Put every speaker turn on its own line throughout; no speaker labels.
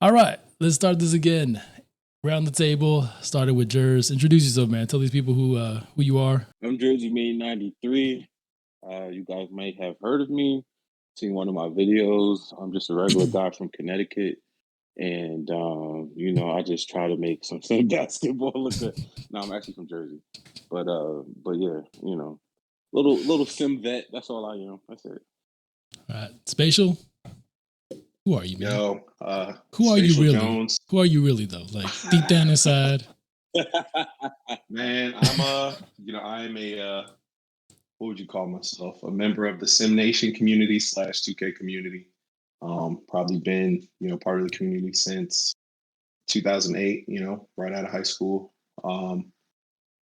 All right, let's start this again. Round the table. Started with Jers. Introduce yourself, man. Tell these people who you are.
I'm Jersey Made 93. You guys might have heard of me, seen one of my videos. I'm just a regular guy from Connecticut. And, I just try to make some basketball look good. No, I'm actually from Jersey. But yeah, little sim vet. That's all I am. That's it.
All right. Spatial. Who are you, man?
Yo,
who are you really?
Jones.
Who are you really, though? Like, deep down inside.
Man, I'm a, what would you call myself? A member of the Sim Nation community / 2K community. Probably been, part of the community since 2008, right out of high school.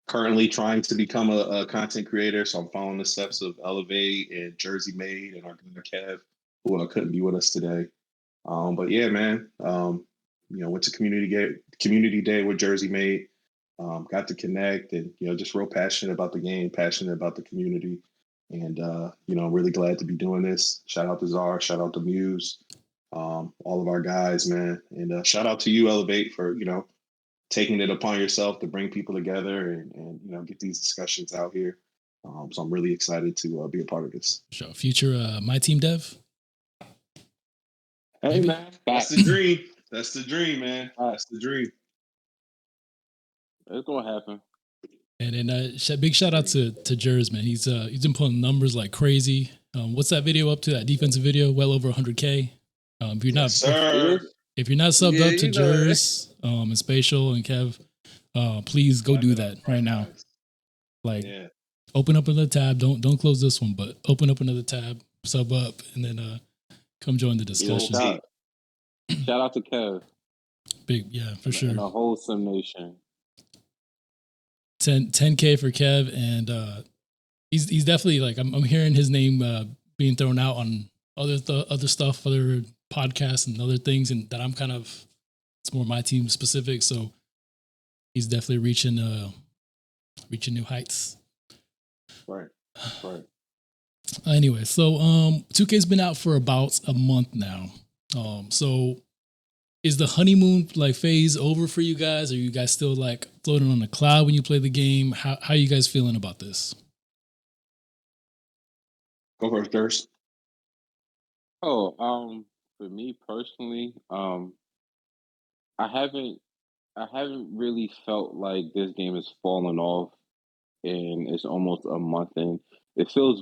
Currently trying to become a content creator. So I'm following the steps of Elevate and Jersey Made and our guy Kev, who couldn't be with us today. But yeah, man, went to community day with Jersey Made. Got to connect and, just real passionate about the game, passionate about the community. And, I'm really glad to be doing this. Shout out to Czar, shout out to Muse, all of our guys, man. And shout out to you, Elevate, for, taking it upon yourself to bring people together and get these discussions out here. So I'm really excited to be a part of this.
Sure. Future MyTeam dev.
Hey, maybe? Man.
That's the dream. That's the dream, man. That's the dream.
It's going to happen.
And then big shout out to Jers, man. He's been pulling numbers like crazy. What's that video up to? That defensive video, well over 100K. If you're not, if you're not subbed up to Jers, and Spatial and Kev, please go do that right now. Like, open up another tab. Don't close this one, but open up another tab, sub up, and then come join the discussion.
Shout out to Kev.
Big, yeah, for sure.
And the whole Sim Nation.
10K for Kev, and he's definitely like I'm hearing his name being thrown out on other stuff, other podcasts and other things, and that I'm kind of, it's more my team specific, so he's definitely reaching new heights.
Right.
Anyway, so 2K's been out for about a month now. So is the honeymoon phase over for you guys? Are you guys still floating on the cloud when you play the game? How are you guys feeling about this?
Go first, Durst.
Oh, for me personally, I haven't really felt like this game has fallen off, and it's almost a month in. It feels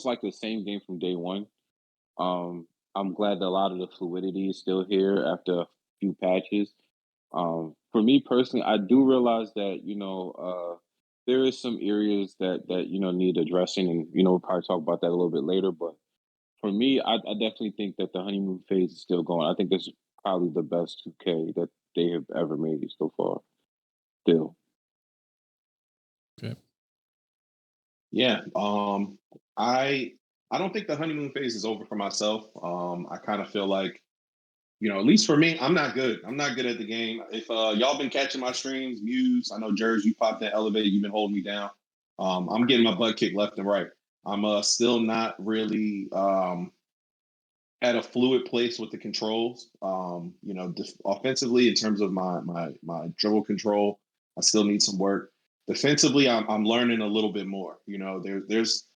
like the same game from day one. I'm glad that a lot of the fluidity is still here after a few patches. For me personally, I do realize that, there is some areas that need addressing, and, we'll probably talk about that a little bit later. But for me, I definitely think that the honeymoon phase is still going. I think this is probably the best 2K that they have ever made so far. Still.
Okay.
Yeah. I don't think the honeymoon phase is over for myself. I kind of feel like, at least for me, I'm not good. I'm not good at the game. If y'all been catching my streams, Muse, I know Jers, you popped that elevator, you've been holding me down. I'm getting my butt kicked left and right. I'm still not really at a fluid place with the controls. Offensively, in terms of my dribble control, I still need some work. Defensively, I'm learning a little bit more. There's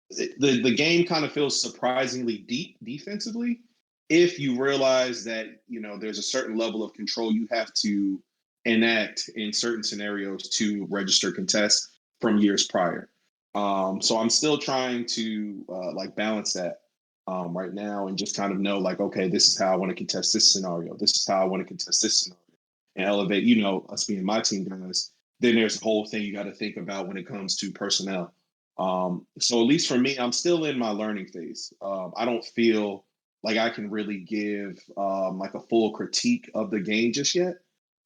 the game kind of feels surprisingly deep defensively if you realize that, there's a certain level of control you have to enact in certain scenarios to register contests from years prior. So I'm still trying to balance that right now and just kind of know okay, this is how I want to contest this scenario. This is how I want to contest this scenario and elevate, us being my team guys. Then there's a whole thing you got to think about when it comes to personnel. So at least for me, I'm still in my learning phase. I don't feel like I can really give a full critique of the game just yet,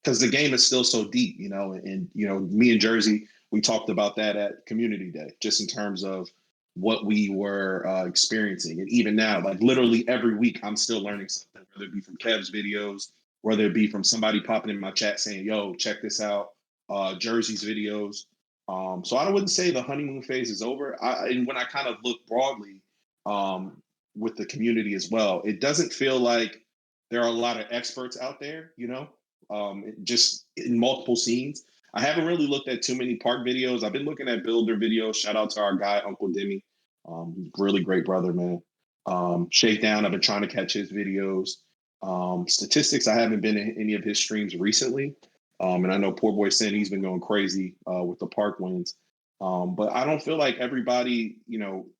because the game is still so deep, and me and Jersey, we talked about that at Community Day, just in terms of what we were experiencing. And even now, literally every week, I'm still learning something, whether it be from Kev's videos, whether it be from somebody popping in my chat saying, yo, check this out, Jersey's videos. So I wouldn't say the honeymoon phase is over. And when I kind of look broadly with the community as well, it doesn't feel like there are a lot of experts out there, just in multiple scenes. I haven't really looked at too many park videos. I've been looking at builder videos. Shout out to our guy, Uncle Demi. Really great brother, man. Shakedown, I've been trying to catch his videos. Statistics, I haven't been in any of his streams recently. And I know poor boy Sin, he's been going crazy with the park wins. But I don't feel like everybody,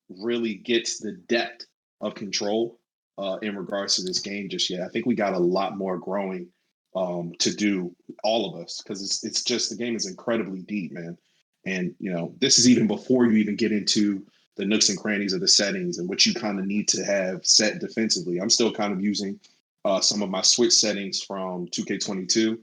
really gets the depth of control in regards to this game just yet. I think we got a lot more growing to do, all of us, because it's just, the game is incredibly deep, man. And, this is even before you even get into the nooks and crannies of the settings and what you kind of need to have set defensively. I'm still kind of using some of my switch settings from 2K22,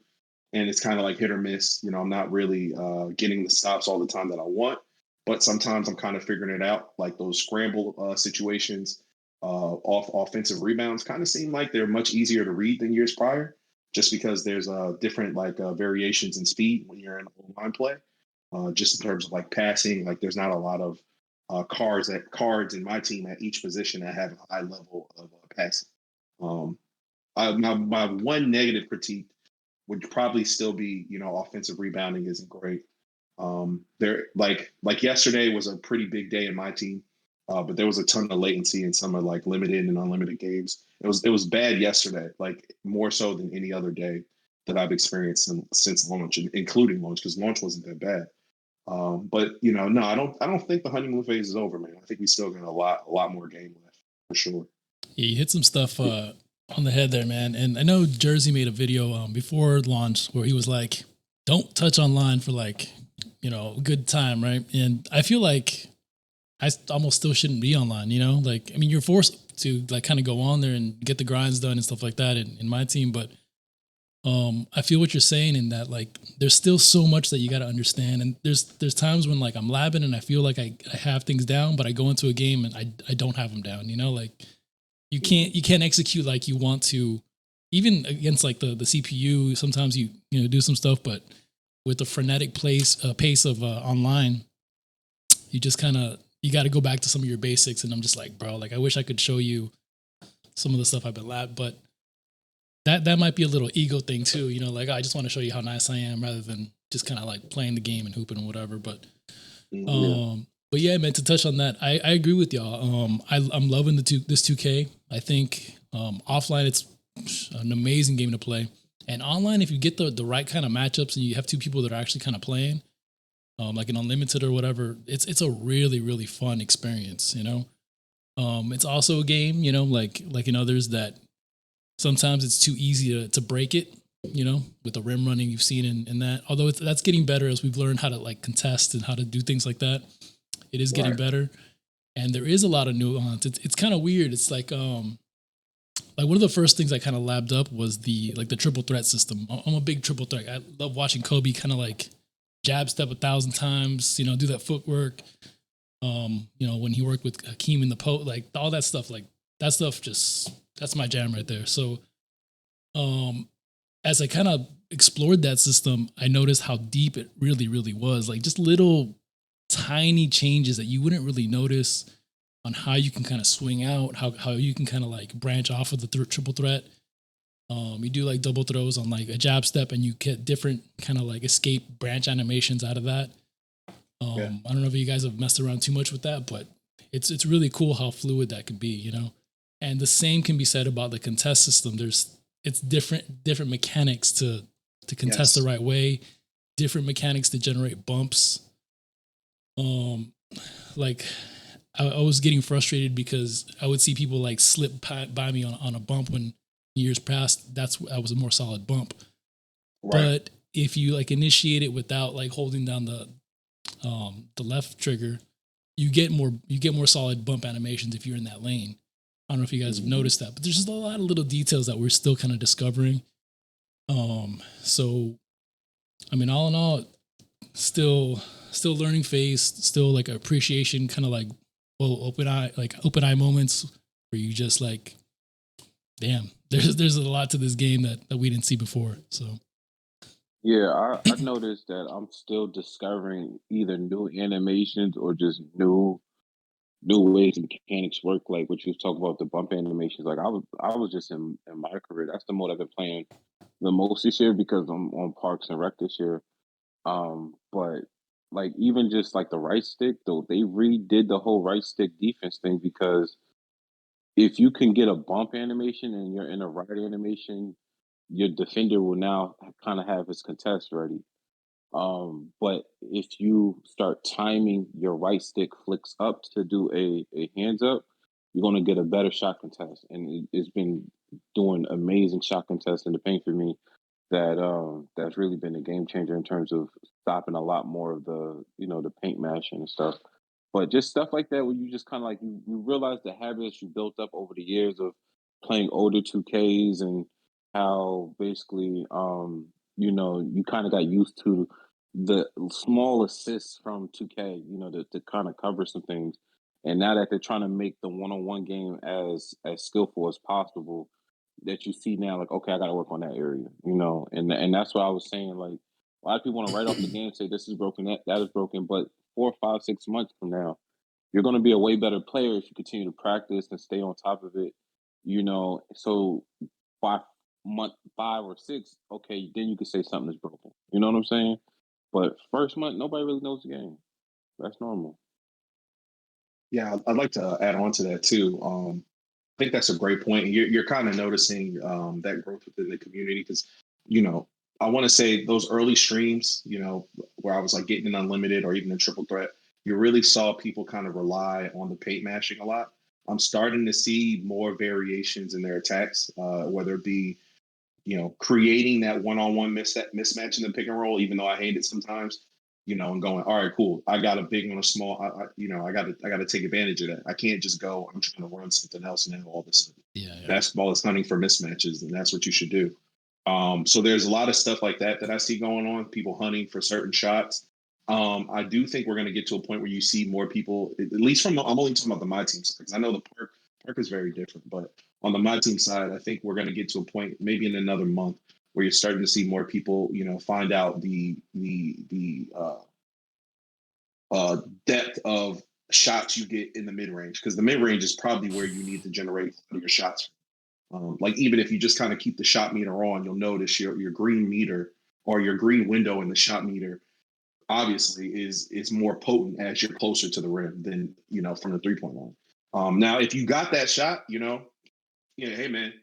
and it's kind of like hit or miss. I'm not really getting the stops all the time that I want, but sometimes I'm kind of figuring it out. Like those scramble situations off offensive rebounds kind of seem like they're much easier to read than years prior, just because there's different variations in speed when you're in line play. Just in terms of like passing, like there's not a lot of cards in my team at each position that have a high level of passing. My one negative critique would probably still be, offensive rebounding isn't great. There, like yesterday was a pretty big day in my team, but there was a ton of latency in some of like limited and unlimited games. It was bad yesterday, like more so than any other day that I've experienced since launch, including launch, because launch wasn't that bad. But no, I don't think the honeymoon phase is over, man. I think we still got a lot more game left for sure.
Yeah, you hit some stuff on the head there, man. And I know Jersey made a video before launch where he was like, "Don't touch online for like, a good time, right?" And I feel like I almost still shouldn't be online, Like, I mean, you're forced to like kind of go on there and get the grinds done and stuff like that in my team, but I feel what you're saying in that like there's still so much that you got to understand, and there's times when like I'm labbing and I feel like I have things down, but I go into a game and I don't have them down. Like you can't execute like you want to, even against like the CPU. Sometimes you do some stuff, but with the frenetic pace of online, you just kind of you got to go back to some of your basics. And I'm just like, bro, like I wish I could show you some of the stuff I've been labbed, but that might be a little ego thing too, like I just want to show you how nice I am rather than just kind of like playing the game and hooping and whatever. But but yeah, man, to touch on that, I agree with y'all. I'm loving this 2K. I think offline it's an amazing game to play, and online if you get the right kind of matchups and you have two people that are actually kind of playing, like an unlimited or whatever, it's a really really fun experience. It's also a game, like in others that. Sometimes it's too easy to break it, with the rim running you've seen in that. Although that's getting better as we've learned how to like contest and how to do things like that. It is getting better, and there is a lot of nuance. It's kind of weird. It's like one of the first things I kind of labbed up was the triple threat system. I'm a big triple threat. I love watching Kobe kind of like jab step 1,000 times, do that footwork. When he worked with Hakeem in the post, like all that stuff, like that stuff that's my jam right there. So, as I kind of explored that system, I noticed how deep it really, really was. Like just little tiny changes that you wouldn't really notice on how you can kind of swing out, how you can kind of like branch off of the triple threat. You do like double throws on like a jab step and you get different kind of like escape branch animations out of that. I don't know if you guys have messed around too much with that, but it's really cool how fluid that could be, And the same can be said about the contest system. It's different mechanics to contest the right way, different mechanics to generate bumps. Like I was getting frustrated because I would see people like slip by me on a bump when years past that was a more solid bump. Right. But if you like initiate it without like holding down the left trigger, you get more solid bump animations if you're in that lane. I don't know if you guys have noticed that, but there's just a lot of little details that we're still kind of discovering. So, I mean, all in all, still learning phase, still like appreciation, kind of like, open eye moments where you just like, damn, there's a lot to this game that we didn't see before. So.
Yeah, I noticed that I'm still discovering either new animations or just new new ways the mechanics work, like what you was talking about, the bump animations. Like I was just in my career. That's the mode I've been playing the most this year because I'm on Parks and Rec this year. But like even just like the right stick, though, they redid the whole right stick defense thing because if you can get a bump animation and you're in a right animation, your defender will now kind of have his contest ready. But if you start timing your right stick flicks up to do a hands up, you're going to get a better shot contest. And it's been doing amazing shot contests in the paint for me that's really been a game changer in terms of stopping a lot more of the paint mashing and stuff. But just stuff like that where you just kind of like you realize the habits you built up over the years of playing older 2Ks and how basically you kind of got used to the small assists from 2K, to kind of cover some things. And now that they're trying to make the one-on-one game as skillful as possible, that you see now, like, okay, I got to work on that area, and that's what I was saying. Like, a lot of people want to write off the game, say this is broken, that is broken, but 4, 5, 6 months from now, you're going to be a way better player if you continue to practice and stay on top of it, So by month 5 or 6, okay, then you can say something is broken. You know what I'm saying? But first month, nobody really knows the game. That's normal.
Yeah, I'd like to add on to that too. I think that's a great point. You're kind of noticing that growth within the community because, I want to say those early streams, where I was like getting an unlimited or even a triple threat, you really saw people kind of rely on the paint mashing a lot. I'm starting to see more variations in their attacks, whether it be, creating that one-on-one mismatch in the pick and roll, even though I hate it sometimes, and going, all right, cool. I got a big one, a small. I got to take advantage of that. I can't just go, I'm trying to run something else now all of a sudden.
Yeah.
Basketball is hunting for mismatches, and that's what you should do. So there's a lot of stuff like that I see going on. People hunting for certain shots. I do think we're going to get to a point where you see more people, at least I'm only talking about the MyTeam side, because I know the park is very different, but on the MyTeam side, I think we're going to get to a point maybe in another month where you're starting to see more people, find out the depth of shots you get in the mid range, because the mid range is probably where you need to generate your shots. Like even if you just kind of keep the shot meter on, you'll notice your green meter or your green window in the shot meter obviously is more potent as you're closer to the rim than from the 3-point line. Now, if you got that shot, hey man,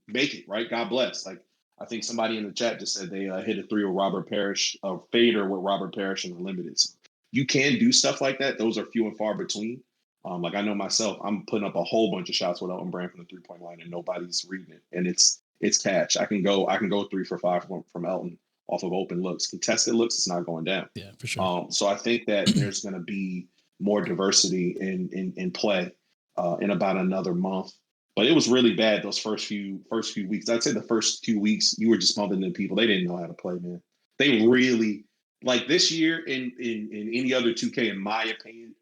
make it, right. God bless. Like I think somebody in the chat just said they hit a 3 with Robert Parrish, a fader with Robert Parrish in the limited. So you can do stuff like that. Those are few and far between. Like I know myself, I'm putting up a whole bunch of shots with Elton Brand from the 3-point line, and nobody's reading it, and it's catch. I can go 3 for 5 from Elton off of open looks. Contested looks, it's not going down.
Yeah, for sure.
So I think that there's going to be more diversity in play in about another month. But it was really bad those first few weeks. I'd say the first 2 weeks, you were just bumping into people. They didn't know how to play, man. They really, like this year in any other 2K, in my opinion,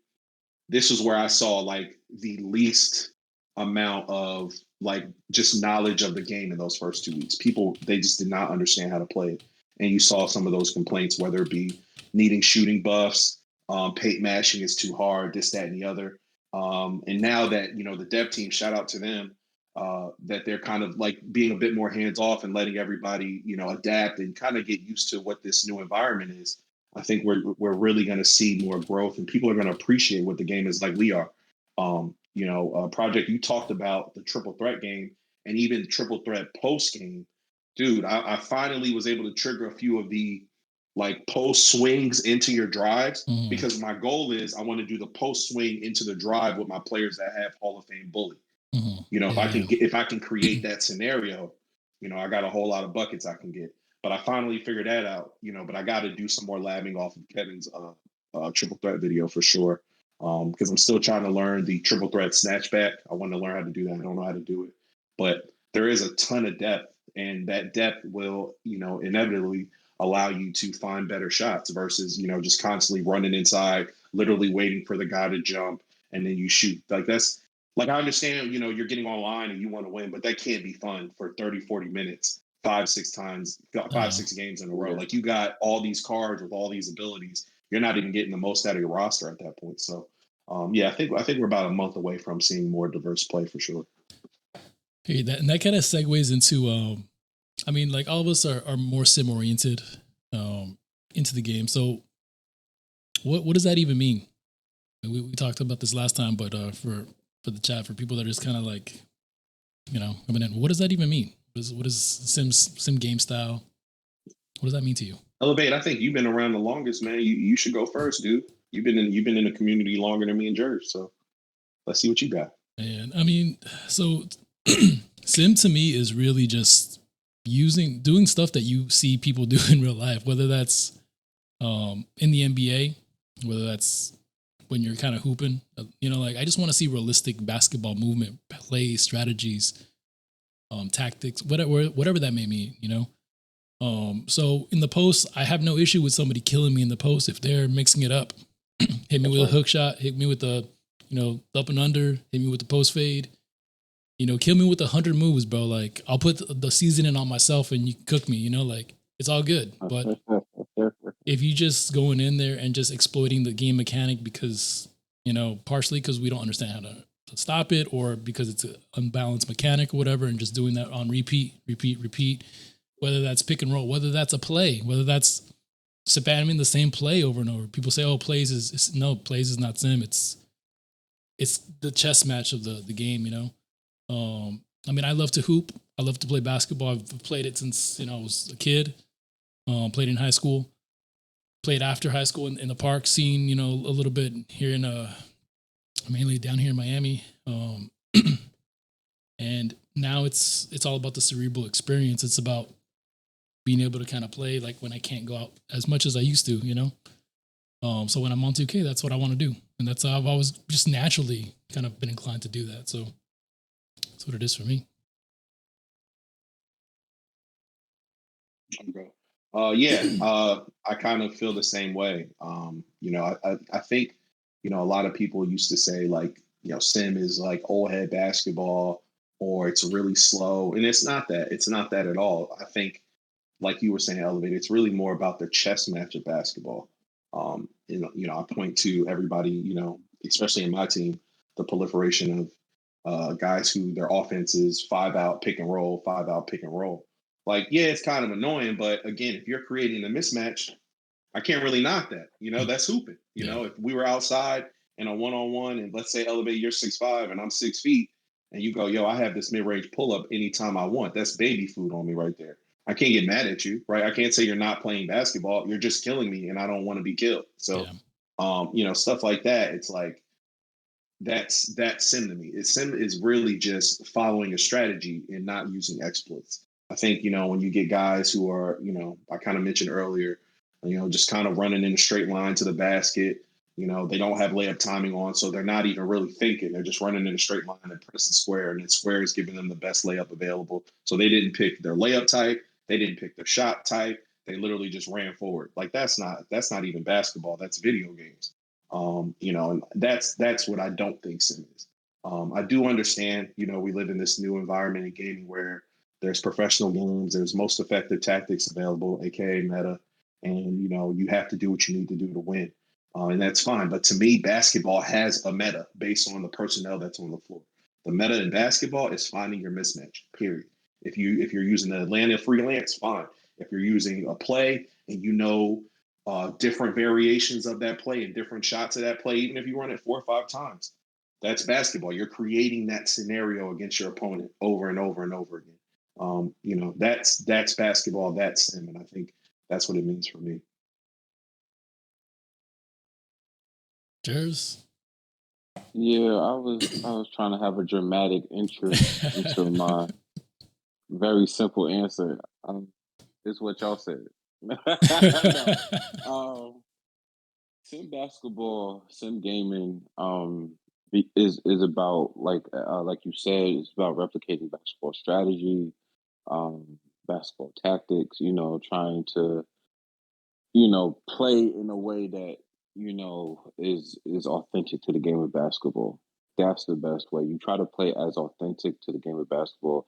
this is where I saw like the least amount of like just knowledge of the game in those first 2 weeks. People, they just did not understand how to play it. And you saw some of those complaints, whether it be needing shooting buffs, paint mashing is too hard, this, that, and the other. And now that, the dev team, shout out to them, that they're kind of like being a bit more hands off and letting everybody, adapt and kind of get used to what this new environment is. I think we're really going to see more growth, and people are going to appreciate what the game is like we are. Project, you talked about the triple threat game and even triple threat post game. Dude, I finally was able to trigger a few of the like post swings into your drives, because my goal is I want to do the post swing into the drive with my players that have Hall of Fame bully. If I can create that scenario, I got a whole lot of buckets I can get. But I finally figured that out, but I got to do some more labbing off of Kevin's triple threat video for sure. Because I'm still trying to learn the triple threat snatchback. I want to learn how to do that. I don't know how to do it, but there is a ton of depth, and that depth will, inevitably allow you to find better shots versus, just constantly running inside, literally waiting for the guy to jump and then you shoot. Like that's like, I understand, you're getting online and you want to win, but that can't be fun for 30, 40 minutes, 5, 6 times, 5, 6 games in a row. Like you got all these cards with all these abilities. You're not even getting the most out of your roster at that point. So I think we're about a month away from seeing more diverse play for sure.
Hey, that kind of segues into, I mean, like all of us are more sim oriented into the game. So, what does that even mean? We talked about this last time, but for the chat, for people that are just kind of like, coming in, what does that even mean? What is sim game style? What does that mean to you?
Elevate, I think you've been around the longest, man. You should go first, dude. You've been in the community longer than me and Jerry, so let's see what you got.
And I mean, so sim to me is really just doing stuff that you see people do in real life, whether that's in the NBA, whether that's when you're kind of hooping, like I just want to see realistic basketball movement, play strategies, tactics, whatever that may mean, So in the post, I have no issue with somebody killing me in the post if they're mixing it up. Hit me with a hook shot, hit me with the, up and under, hit me with the post fade. Kill me with 100 moves, bro. Like I'll put the seasoning on myself and you can cook me, like it's all good. But if you just going in there and just exploiting the game mechanic because, partially because we don't understand how to stop it or because it's an unbalanced mechanic or whatever, and just doing that on repeat, whether that's pick and roll, whether that's a play, whether that's spamming the same play over and over. People say, oh, plays is not sim. It's the chess match of the game, I mean, I love to hoop. I love to play basketball. I've played it since, I was a kid. Played in high school. Played after high school in the park scene, a little bit here in mainly down here in Miami. And now it's all about the cerebral experience. It's about being able to kind of play like when I can't go out as much as I used to, So when I'm on 2K, that's what I want to do. And that's how I've always just naturally kind of been inclined to do that. So that's what it is for me.
I kind of feel the same way. I think, a lot of people used to say like, sim is like old head basketball or it's really slow. And it's not that. It's not that at all. I think, like you were saying, Elevate, it's really more about the chess match of basketball. I point to everybody, especially in my team, the proliferation of guys who their offense is 5 out, pick and roll, 5 out, pick and roll. Like, yeah, it's kind of annoying, but again, if you're creating a mismatch, I can't really knock that. That's hooping. If we were outside in a one-on-one and let's say Elevate, you're 6'5" and I'm 6 feet, and you go, yo, I have this mid-range pull-up anytime I want. That's baby food on me right there. I can't get mad at you, right? I can't say you're not playing basketball. You're just killing me and I don't want to be killed. So, stuff like that. It's like, that's sim to me. Sim is really just following a strategy and not using exploits. I think, when you get guys who are, I kind of mentioned earlier, just kind of running in a straight line to the basket, they don't have layup timing on, so they're not even really thinking. They're just running in a straight line and pressing square, and then square is giving them the best layup available. So they didn't pick their layup type. They didn't pick their shot type. They literally just ran forward. Like that's not even basketball. That's video games. And that's what I don't think sim is. I do understand, we live in this new environment in gaming where there's professional games, there's most effective tactics available, aka meta, and you have to do what you need to do to win, and that's fine. But to me, basketball has a meta based on the personnel that's on the floor. The meta in basketball is finding your mismatch. Period. If you're using the Atlanta freelance, fine. If you're using a play and different variations of that play and different shots of that play, even if you run it 4 or 5 times, that's basketball. You're creating that scenario against your opponent over and over and over again. That's basketball, that's sim, and I think that's what it means for me.
Cheers.
Yeah, I was trying to have a dramatic entrance into my very simple answer. It's what y'all said. Sim basketball, sim gaming, is about like you said, it's about replicating basketball strategy, basketball tactics. Trying to play in a way that is authentic to the game of basketball. That's the best way. You try to play as authentic to the game of basketball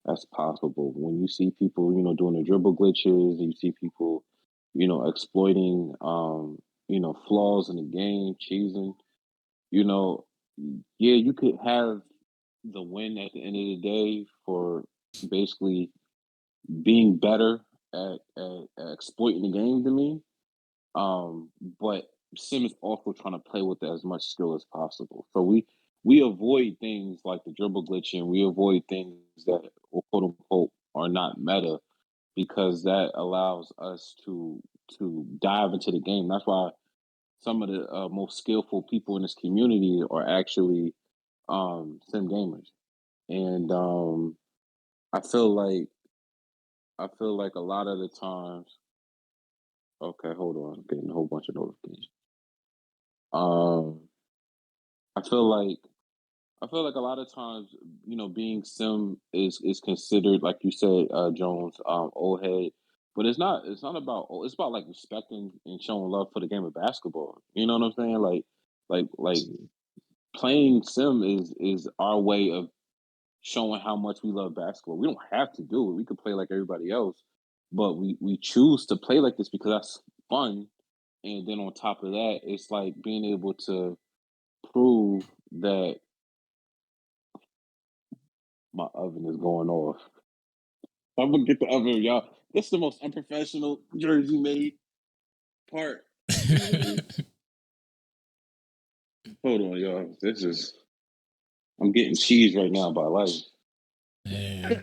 as possible. When you see people, doing the dribble glitches, you see people, exploiting, flaws in the game, cheesing, yeah, you could have the win at the end of the day for basically being better at exploiting the game than me. But Sim is also trying to play with as much skill as possible. So we avoid things like the dribble glitching. We avoid things that quote unquote are not meta because that allows us to dive into the game. That's why some of the most skillful people in this community are actually sim gamers, and I feel like a lot of the times. Okay, hold on, I'm getting a whole bunch of notifications. Um, I feel like a lot of times, being sim is considered, like you said, Jones, old head, but it's not. It's not about. It's about like respecting and showing love for the game of basketball. You know what I'm saying? Like playing sim is our way of showing how much we love basketball. We don't have to do it. We could play like everybody else, but we choose to play like this because that's fun. And then on top of that, it's like being able to prove that my oven is going off. I'm gonna get the oven, y'all. This is the most unprofessional jersey made part. Hold on, y'all. This is. I'm getting cheese right now by life.
Yeah.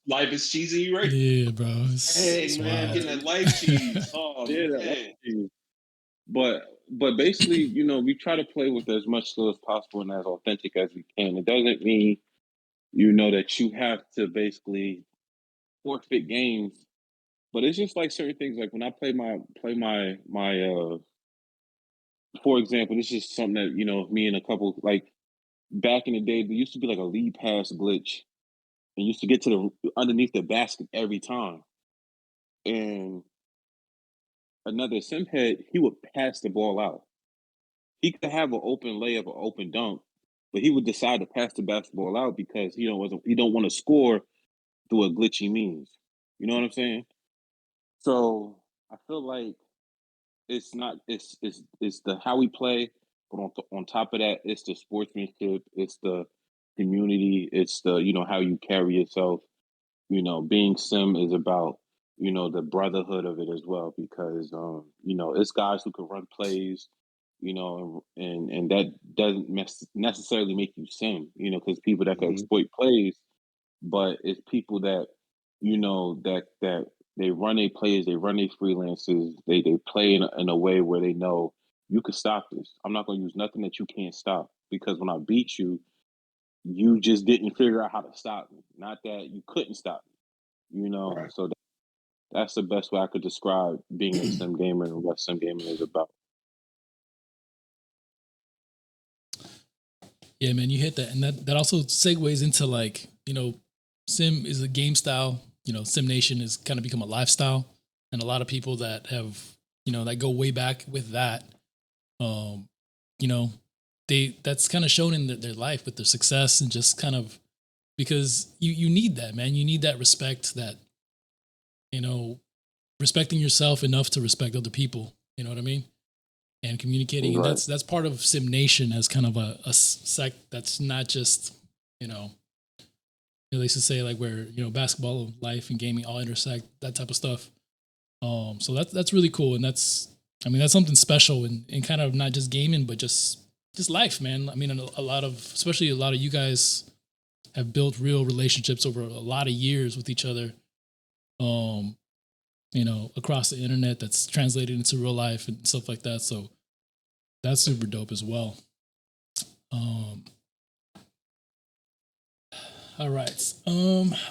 Life is cheesy, right?
Yeah, bro.
Hey, man, I'm getting that life cheese. Oh, yeah, man. Life cheese.
But basically, we try to play with as much skill as possible and as authentic as we can. It doesn't mean, that you have to basically forfeit games. But it's just like certain things. Like when I play my for example, this is something that, me and a couple, like back in the day, there used to be like a lead pass glitch and used to get to the underneath the basket every time. And another simhead, he would pass the ball out. He could have an open layup or open dunk, but he would decide to pass the basketball out because he don't want to score through a glitchy means. You know what I'm saying? So I feel like it's not it's the how we play, but on top of that, it's the sportsmanship, it's the community, it's the how you carry yourself. Being sim is about the brotherhood of it as well because it's guys who can run plays, and that doesn't necessarily make you sim, because people that can exploit plays, but it's people that that they run their plays, they run their freelances, they play in a way where they know you could stop this. I'm not going to use nothing that you can't stop because when I beat you, you just didn't figure out how to stop me. Not that you couldn't stop me,
Right.
So that's the best way I could describe being a sim gamer and what sim gaming is about.
Yeah, man, you hit that. And that also segues into like, sim is a game style. Sim Nation has kind of become a lifestyle. And a lot of people that have, that go way back with that, that's kind of shown in their life with their success and just kind of because you need that, man. You need that respect that, respecting yourself enough to respect other people. You know what I mean? And communicating.
Right.
And that's part of Sim Nation as kind of a sect that's not just, they used to say like where, basketball, life and gaming all intersect, that type of stuff. So that's really cool. And that's something special and kind of not just gaming, but just life, man. I mean, especially a lot of you guys have built real relationships over a lot of years with each other. Across the internet that's translated into real life and stuff like that. So that's super dope as well. All right.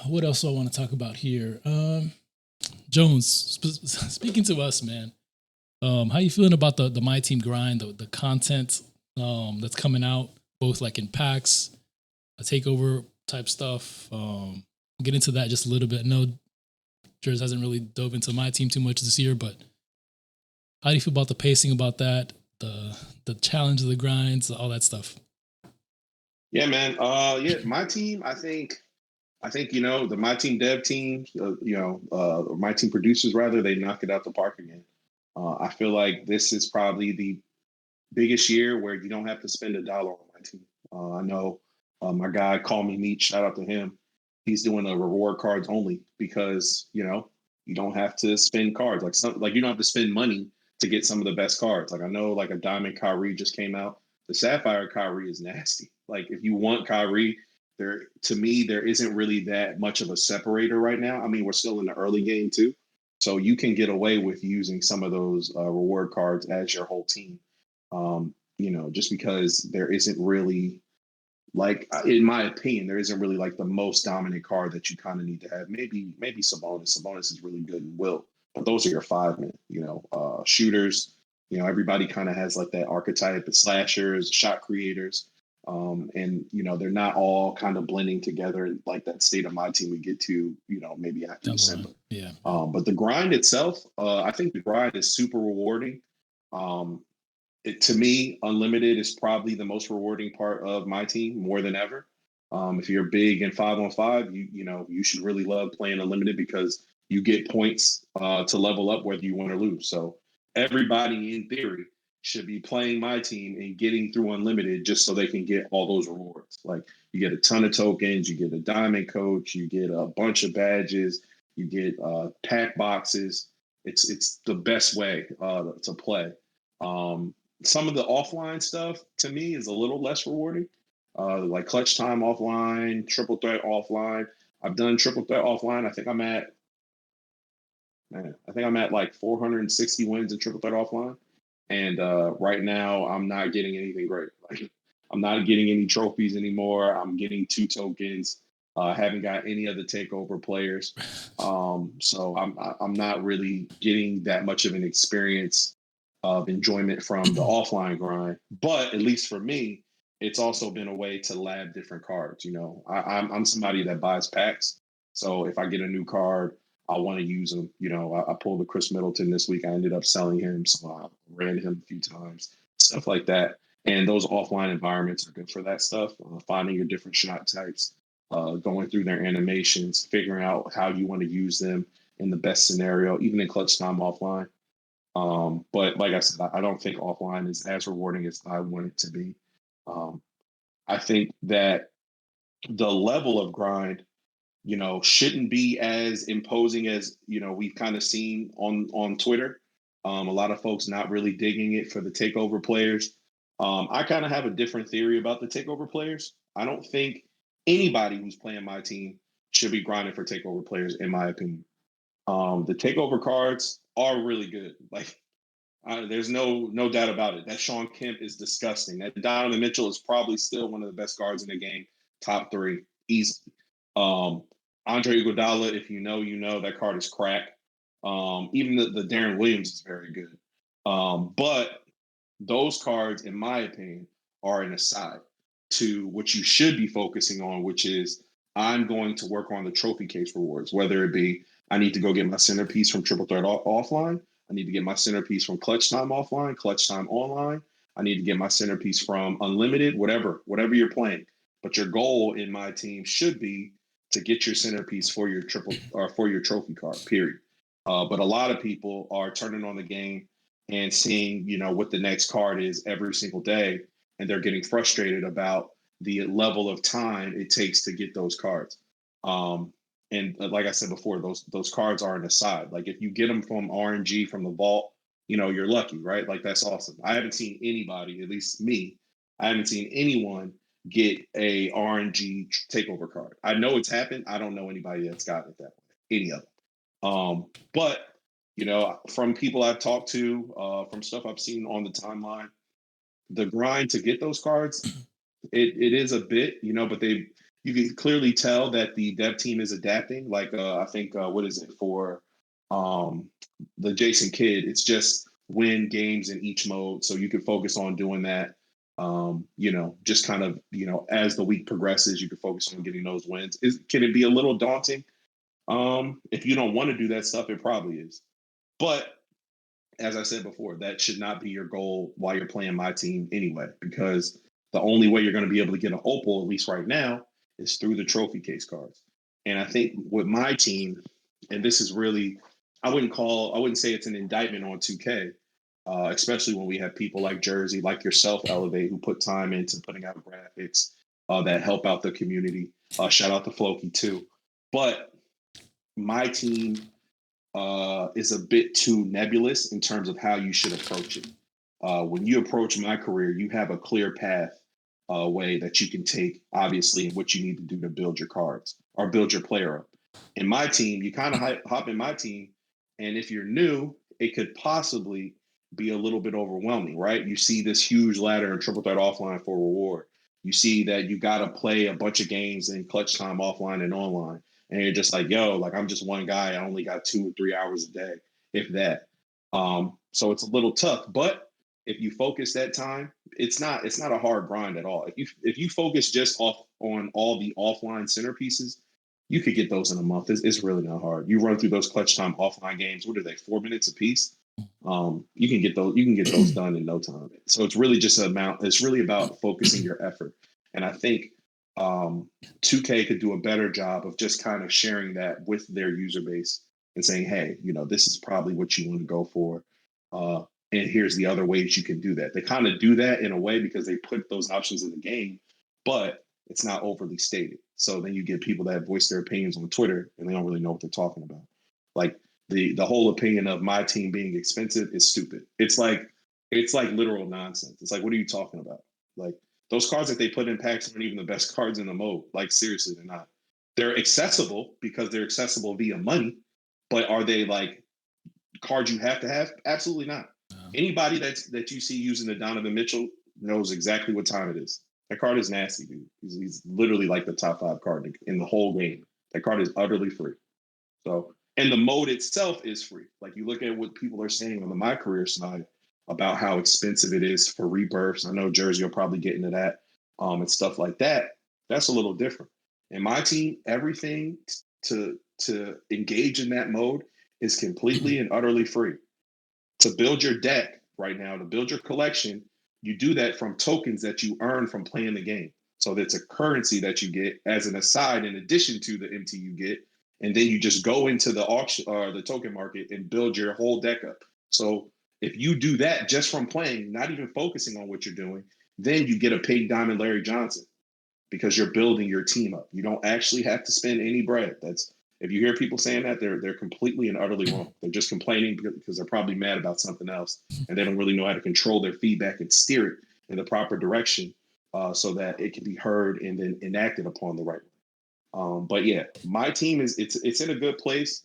What else do I want to talk about here? Jones, speaking to us, man. How you feeling about the MyTeam Grind, the content that's coming out, both like in packs, a takeover type stuff? Get into that just a little bit. No, Jers hasn't really dove into MyTeam too much this year, but how do you feel about the pacing about that, the challenge of the grinds, all that stuff?
Yeah, man. MyTeam. I think the MyTeam dev team, MyTeam producers rather, they knock it out the park again. I feel like this is probably biggest year where you don't have to spend $1 on my team. I know my guy, Call Me Meat, shout out to him. He's doing a reward cards only because, you don't have to spend cards. Like you don't have to spend money to get some of the best cards. Like I know like a Diamond Kyrie just came out. The Sapphire Kyrie is nasty. Like if you want Kyrie, to me, there isn't really that much of a separator right now. I mean, we're still in the early game too. So you can get away with using some of those reward cards as your whole team. Just because there isn't really like, in my opinion, there isn't really like the most dominant card that you kind of need to have. Maybe Sabonis. Sabonis is really good and will, but those are your 5 men. Shooters. Everybody kind of has like that archetype of slashers, shot creators, and they're not all kind of blending together like that state of my team we get to. Maybe after December.
Yeah.
But the grind itself, I think the grind is super rewarding. To me, Unlimited is probably the most rewarding part of my team more than ever. If you're big in 5-on-5, you should really love playing Unlimited because you get points to level up whether you win or lose. So everybody in theory should be playing my team and getting through Unlimited just so they can get all those rewards. Like you get a ton of tokens, you get a diamond coach, you get a bunch of badges, you get pack boxes. It's the best way to play. Some of the offline stuff to me is a little less rewarding, like clutch time offline, triple threat offline. I've done triple threat offline. I think I'm at like 460 wins in triple threat offline. And right now I'm not getting anything great. Like I'm not getting any trophies anymore. I'm getting 2 tokens. Haven't got any of the takeover players. So I'm not really getting that much of an experience of enjoyment from the offline grind. But at least for me, it's also been a way to lab different cards. I'm somebody that buys packs. So if I get a new card, I want to use them. I pulled the Chris Middleton this week. I ended up selling him. So I ran him a few times, stuff like that. And those offline environments are good for that stuff. Finding your different shot types, going through their animations, figuring out how you want to use them in the best scenario, even in clutch time offline. But like I said, I don't think offline is as rewarding as I want it to be. I think that the level of grind, shouldn't be as imposing as, we've kind of seen on Twitter. A lot of folks not really digging it for the takeover players. I kind of have a different theory about the takeover players. I don't think anybody who's playing my team should be grinding for takeover players, in my opinion. The takeover cards are really good. Like, there's no doubt about it. That Sean Kemp is disgusting. That Donovan Mitchell is probably still one of the best guards in the game, top 3, easily. Andre Iguodala, if you know, that card is crack. Even the Darren Williams is very good. But those cards, in my opinion, are an aside to what you should be focusing on, which is I'm going to work on the trophy case rewards, whether it be I need to go get my Centerpiece from Triple Threat offline. I need to get my Centerpiece from clutch time offline, clutch time online. I need to get my Centerpiece from Unlimited, whatever you're playing. But your goal in my team should be to get your Centerpiece for your for your trophy card, period. But a lot of people are turning on the game and seeing, what the next card is every single day. And they're getting frustrated about the level of time it takes to get those cards. And like I said before, those cards are an aside. Like if you get them from RNG from the vault, you're lucky, right? Like that's awesome. I haven't seen anybody, at least me, I haven't seen anyone get a RNG takeover card. I know it's happened. I don't know anybody that's gotten it that way, any of them. But from people I've talked to, from stuff I've seen on the timeline, the grind to get those cards, it is a bit, but you can clearly tell that the dev team is adapting. Like I think what is it for the Jason Kidd? It's just win games in each mode, so you can focus on doing that. Just kind of as the week progresses, you can focus on getting those wins. Can it be a little daunting? If you don't want to do that stuff, it probably is. But as I said before, that should not be your goal while you're playing my team anyway, because the only way you're going to be able to get an opal, at least right now, is through the trophy case cards. And I think with my team, and this is really, I wouldn't say it's an indictment on 2K, especially when we have people like Jersey, like yourself, Elevate, who put time into putting out graphics that help out the community. Shout out to Floki too. But my team is a bit too nebulous in terms of how you should approach it. When you approach my career, you have a clear path way that you can take, obviously, and what you need to do to build your cards or build your player up. In my team, you kind of hop in my team, and if you're new, it could possibly be a little bit overwhelming, right? You see this huge ladder and triple threat offline for reward. You see that you got to play a bunch of games in clutch time offline and online. And you're just like, yo, like I'm just one guy. I only got 2 or 3 hours a day, if that. So it's a little tough. But if you focus that time, it's not a hard grind at all. If you focus just on all the offline centerpieces, you could get those in a month. It's really not hard. You run through those clutch time offline games. What are they? 4 minutes a piece. You can get those done in no time. So it's really just it's really about focusing your effort. And I think 2K could do a better job of just kind of sharing that with their user base and saying, hey, this is probably what you want to go for. And here's the other ways you can do that. They kind of do that in a way because they put those options in the game, but it's not overly stated. So then you get people that voice their opinions on Twitter and they don't really know what they're talking about. Like the whole opinion of my team being expensive is stupid. It's like literal nonsense. It's like, what are you talking about? Like those cards that they put in packs aren't even the best cards in the mode. Like seriously, they're not. They're accessible because they're accessible via money, but are they like cards you have to have? Absolutely not. Anybody that you see using the Donovan Mitchell knows exactly what time it is. That card is nasty, dude. He's literally like the top 5 card in the whole game. That card is utterly free. So, and the mode itself is free. Like you look at what people are saying on the My Career side about how expensive it is for rebirths. I know Jersey will probably get into that and stuff like that. That's a little different. In my team, everything to engage in that mode is completely and utterly free. To build your deck right now, to build your collection, you do that from tokens that you earn from playing the game. So that's a currency that you get as an aside in addition to the MT you get. And then you just go into the auction or the token market and build your whole deck up. So if you do that just from playing, not even focusing on what you're doing, then you get a Pink Diamond Larry Johnson because you're building your team up. You don't actually have to spend any bread. If you hear people saying that, they're completely and utterly wrong. They're just complaining because they're probably mad about something else, and they don't really know how to control their feedback and steer it in the proper direction so that it can be heard and then enacted upon the right way. But yeah, my team it's in a good place.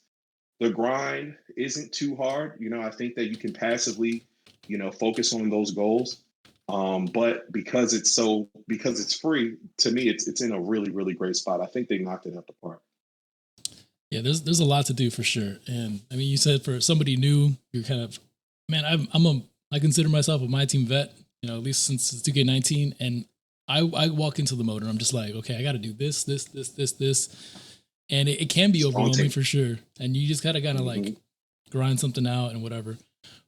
The grind isn't too hard. I think that you can passively, focus on those goals. But because it's free, to me, it's in a really, really great spot. I think they knocked it out the park.
Yeah, there's a lot to do for sure. And I mean, you said for somebody new, you're kind of, man, I consider myself a MyTeam vet, at least since 2K19. And I walk into the mode and I'm just like, okay, I got to do this. And it can be overwhelming for sure. And you just got to like grind something out and whatever.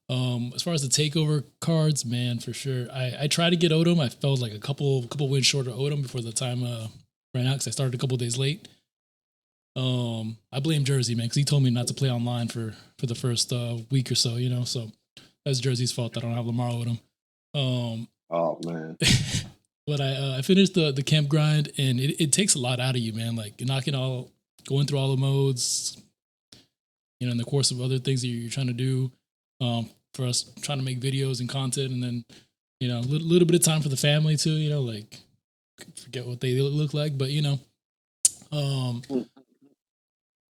As far as the takeover cards, man, for sure. I tried to get Odom. I felt like a couple wins short of Odom before the time ran out because I started a couple days late. I blame Jersey, man, because he told me not to play online for the first week or so, so that's Jersey's fault that I don't have Lamar with him.
Oh man.
But I finished the camp grind, and it takes a lot out of you, man. Like going through all the modes, in the course of other things that you're trying to do. For us trying to make videos and content, and then a little bit of time for the family too. Like forget what they look like, but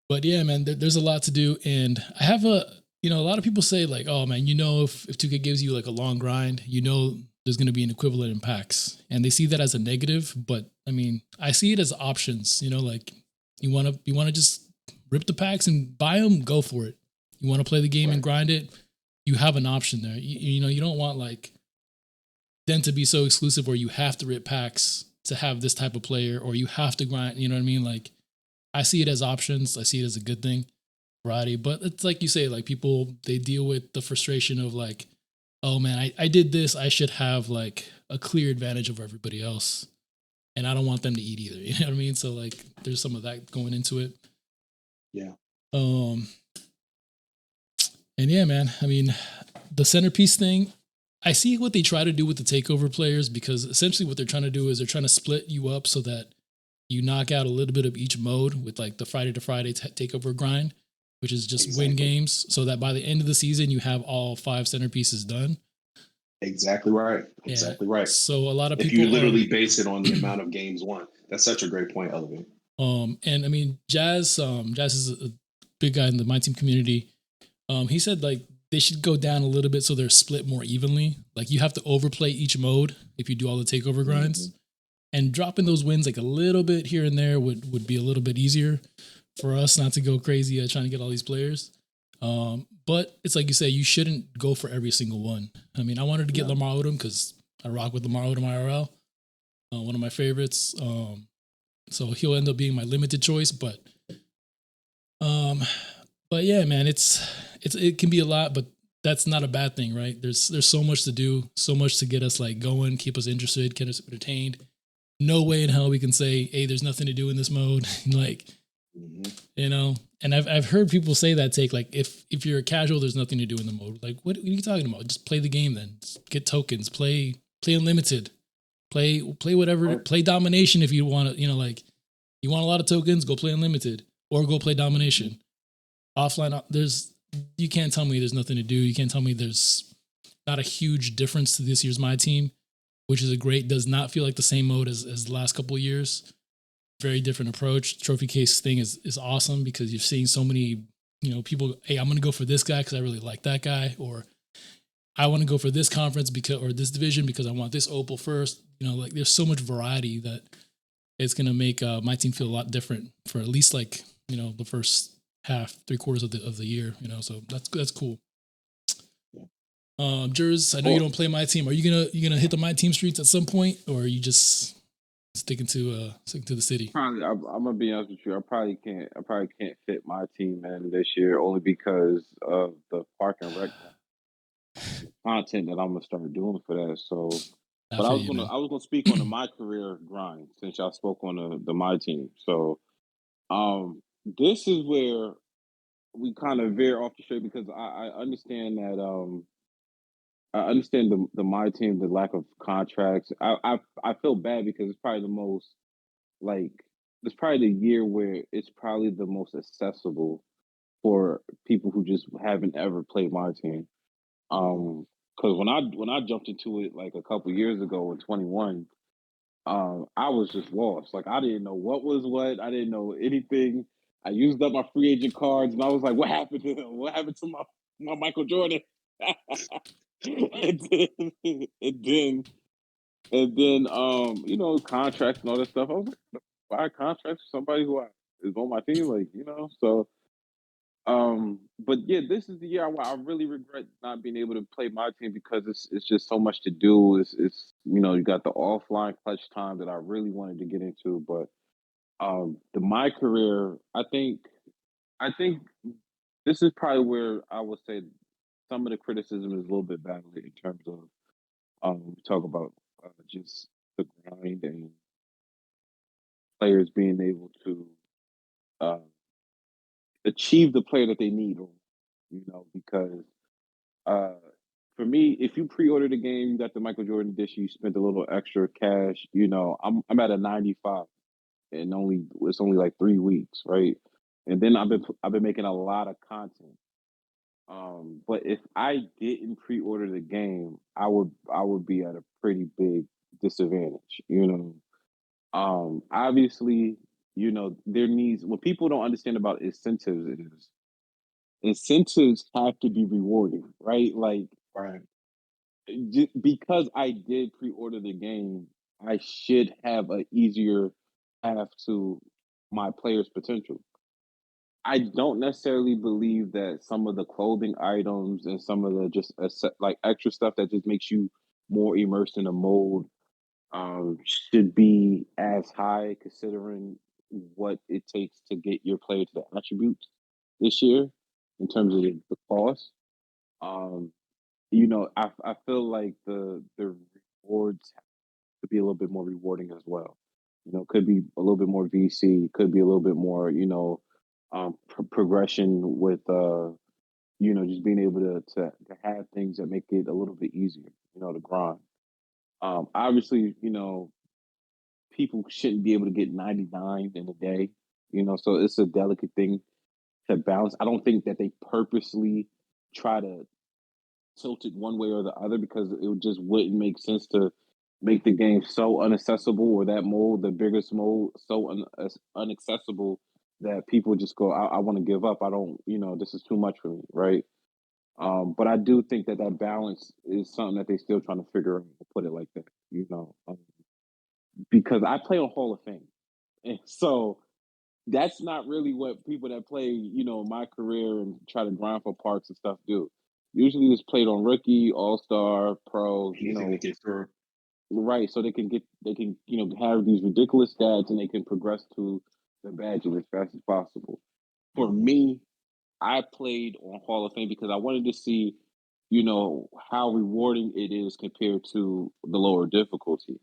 But yeah, man, there's a lot to do, and I have a lot of people say like, oh man, if 2K gives you like a long grind, there's going to be an equivalent in packs, and they see that as a negative. But I mean, I see it as options. Like you want to just rip the packs and buy them, go for it. You want to play the game and grind it, you have an option there. You don't want like them to be so exclusive where you have to rip packs to have this type of player, or you have to grind. You know what I mean? Like I see it as options. I see it as a good thing, variety. But it's like you say, like people, they deal with the frustration of like, oh man, I did this. I should have like a clear advantage over everybody else. And I don't want them to eat either. You know what I mean? So like there's some of that going into it.
Yeah.
And yeah, man, I mean, the Centerpiece thing, I see what they try to do with the takeover players, because essentially what they're trying to do is they're trying to split you up so that you knock out a little bit of each mode with like the Friday to Friday takeover grind, which is just win games, so that by the end of the season you have all 5 centerpieces done.
Exactly right. Exactly right.
So a lot of people,
if you literally base it on the amount of games won, that's such a great point, Elevate.
And I mean, Jazz is a big guy in the MyTeam community. He said like they should go down a little bit so they're split more evenly. Like you have to overplay each mode if you do all the takeover grinds, and dropping those wins like a little bit here and there would be a little bit easier for us not to go crazy at trying to get all these players. But it's like you say, you shouldn't go for every single one. I mean, I wanted to get Lamar Odom because I rock with Lamar Odom IRL, one of my favorites. So he'll end up being my limited choice, but yeah, man, it can be a lot, but that's not a bad thing, right? There's so much to do, so much to get us like going, keep us interested, get us entertained. No way in hell we can say, hey, there's nothing to do in this mode. Like, you know, and I've heard people say that take like, if you're a casual, there's nothing to do in the mode. Like, what are you talking about? Just play the game then. Just get tokens, play unlimited, play whatever, play domination if you want to, you know, like you want a lot of tokens, go play unlimited or go play domination. Offline, you can't tell me there's nothing to do. You can't tell me there's not a huge difference to this year's MyTeam, which is does not feel like the same mode as the last couple of years. Very different approach. Trophy case thing is awesome because you're seeing so many, you know, people, hey, I'm going to go for this guy because I really like that guy, or I want to go for this conference or this division because I want this opal first. You know, like there's so much variety that it's going to make my team feel a lot different for at least like, you know, the first half, 3/4 of the year, you know, so that's cool. Jers, I know you don't play my team. Are you gonna hit the my team streets at some point, or are you just sticking to the city?
Probably, I'm gonna be honest with you. I probably can't fit my team in this year, only because of the park and rec content that I'm gonna start doing for that. So, but I was gonna speak on my career grind since y'all spoke on the my team. So, this is where we kind of veer off the straight because I understand that I understand the my team, the lack of contracts. I feel bad because it's probably the most like it's probably the year where it's probably the most accessible for people who just haven't ever played my team. Because when I jumped into it like a couple years ago in 21, I was just lost. Like I didn't know what was what. I didn't know anything. I used up my free agent cards, and I was like, "What happened to him? What happened to my Michael Jordan?" and then, you know, contracts and all that stuff. I was like, buy contracts for somebody who is on my team, like, you know. So, but yeah, this is the year I really regret not being able to play my team because it's just so much to do. It's you know, you got the offline clutch time that I really wanted to get into, but my career, I think this is probably where I would say some of the criticism is a little bit valid in terms of we talk about just the grind and players being able to achieve the player that they need, you know, because for me, if you pre-order the game, you got the Michael Jordan edition, you spent a little extra cash, you know, I'm at a 95 and it's only like 3 weeks, right? And then I've been making a lot of content. But if I didn't pre-order the game, I would be at a pretty big disadvantage, you know. Obviously, you know, what people don't understand about incentives have to be rewarding, right? Like,
Right.
because I did pre-order the game, I should have an easier path to my player's potential. I don't necessarily believe that some of the clothing items and some of the just like extra stuff that just makes you more immersed in a mode should be as high, considering what it takes to get your player to the attributes this year in terms of the cost. Um, you know, I feel like the rewards could be a little bit more rewarding as well. You know, could be a little bit more VC, could be a little bit more, you know, progression with just being able to have things that make it a little bit easier, to grind. Obviously, people shouldn't be able to get 99 in a day, so it's a delicate thing to balance. I don't think that they purposely try to tilt it one way or the other because it just wouldn't make sense to make the game so inaccessible, or that mold, the biggest mold, so unaccessible that people just go, I want to give up. I don't, this is too much for me, right? But I do think that balance is something that they're still trying to figure out, to put it like that, because I play on Hall of Fame. And so that's not really what people that play, my career and try to grind for parks and stuff do. Usually it's played on rookie, all-star, pro,
Anything to get through.
Right. So they can have these ridiculous stats and they can progress to the badges as fast as possible. For me, I played on Hall of Fame because I wanted to see, how rewarding it is compared to the lower difficulty.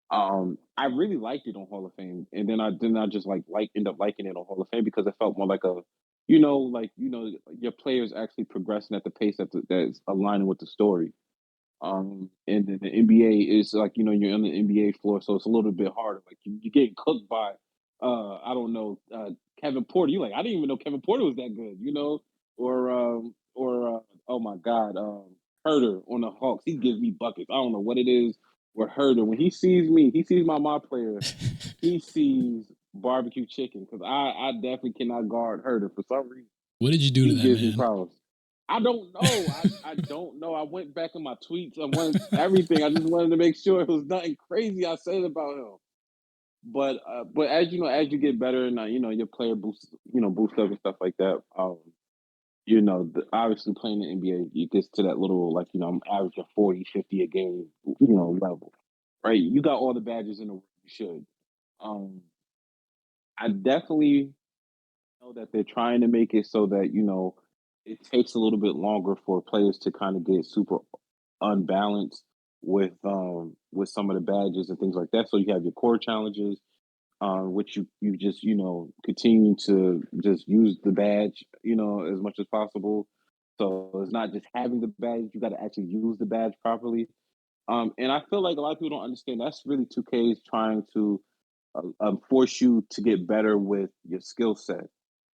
I really liked it on Hall of Fame, and then I just end up liking it on Hall of Fame because it felt more like a, your players actually progressing at the pace that's aligning with the story. And then the NBA is like, you're on the NBA floor, so it's a little bit harder. Like you get cooked by, I don't know, Kevin Porter. You like, I didn't even know Kevin Porter was that good, or oh my God, Herter on the Hawks. He gives me buckets. I don't know what it is with Herter. When he sees me, he sees my player, he sees barbecue chicken because I definitely cannot guard Herter for some reason.
What did you do to that
gives
man?
Me problems. I don't know. I don't know. I went back in my tweets. I went everything. I just wanted to make sure it was nothing crazy I said about him. But as as you get better and your player boosts up and stuff like that. Obviously playing the NBA, you get to that little I'm averaging 40, 50 a game, level, right? You got all the badges in the world. You should. I definitely know that they're trying to make it so that it takes a little bit longer for players to kind of get super unbalanced with some of the badges and things like that. So you have your core challenges, which you just continue to just use the badge as much as possible. So it's not just having the badge; you got to actually use the badge properly. And I feel like a lot of people don't understand that's really 2K is trying to force you to get better with your skill set.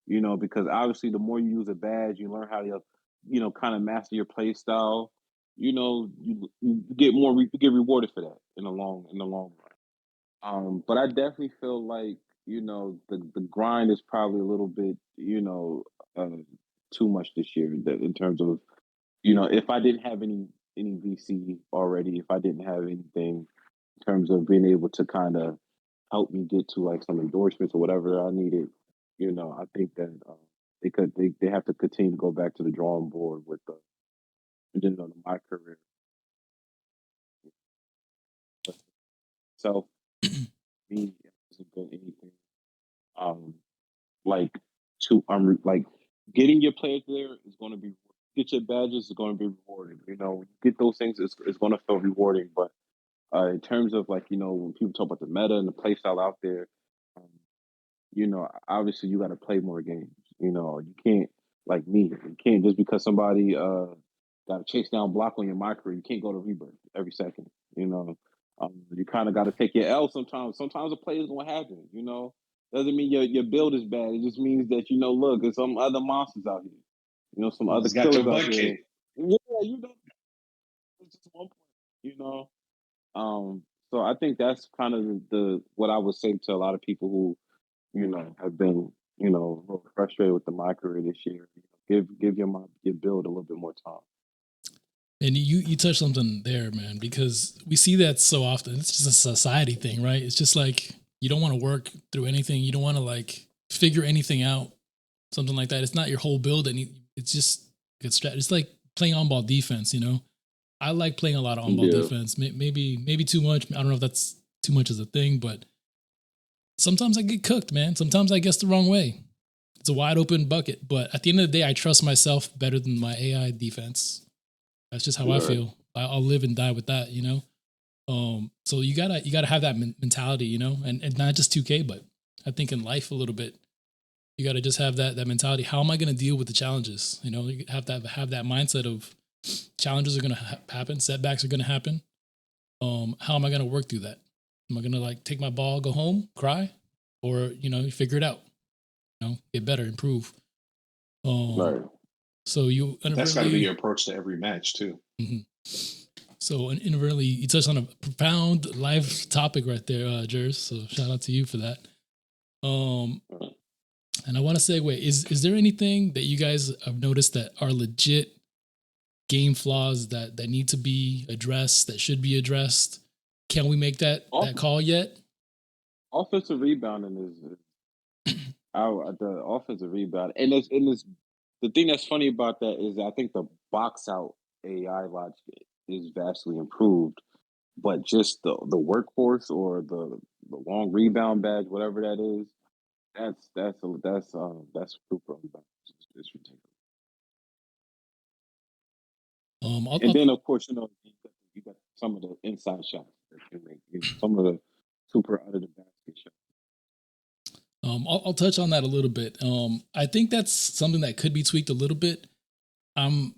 Because obviously the more you use a badge, you learn how to, kind of master your play style. You get you get rewarded for that in the long run. But I definitely feel like the grind is probably a little bit too much this year in terms of if I didn't have any VC already, if I didn't have anything in terms of being able to kind of help me get to like some endorsements or whatever I needed, I think that they have to continue to go back to the drawing board with my career. So me hasn't been anything like like getting your players there is going to be get your badges is going to be rewarding. When you get those things, it's going to feel rewarding. But in terms of when people talk about the meta and the play style out there, obviously you got to play more games. You can't like me. You can't just because somebody got a chase down block on your micro. You can't go to rebirth every second. You kind of got to take your L sometimes. Sometimes a play is going to happen. Doesn't mean your build is bad. It just means that look, there's some other monsters out here. Some other killers out here. Yeah, it's just one point. So I think that's kind of the what I would say to a lot of people who have been, a little frustrated with my career this year. Give your build a little bit more time.
And you touched something there, man, because we see that so often. It's just a society thing, right? It's just like you don't want to work through anything. You don't want to like figure anything out, something like that. It's not your whole build, and it's just good strategy. It's like playing on-ball defense, I like playing a lot of on-ball defense. Maybe too much. I don't know if that's too much as a thing, but sometimes I get cooked, man. Sometimes I guess the wrong way. It's a wide open bucket. But at the end of the day, I trust myself better than my AI defense. That's just how I feel. I'll live and die with that, So you gotta have that mentality, and not just 2K, but I think in life a little bit. You got to just have that mentality. How am I going to deal with the challenges? You know, you have to have that mindset of challenges are going to happen, setbacks are going to happen. How am I going to work through that? Am I going to like take my ball, go home, cry, or you figure it out? Get better, improve.
Right.
So
that's got to be your approach to every match too.
Mm-hmm. So inadvertently, you touched on a profound life topic right there, Jers. So shout out to you for that. And I want to segue, is there anything that you guys have noticed that are legit game flaws that need to be addressed, that should be addressed? Can we make that call yet?
Offensive rebounding is the offensive rebound, and it's the thing that's funny about that is I think the box out AI logic is vastly improved, but just the workforce or the long rebound badge, whatever that is, that's super unbalanced. It's ridiculous. And then of course you got some of the inside shots that you make, some of the super out of the basket shots.
I'll touch on that a little bit. I think that's something that could be tweaked a little bit. I'm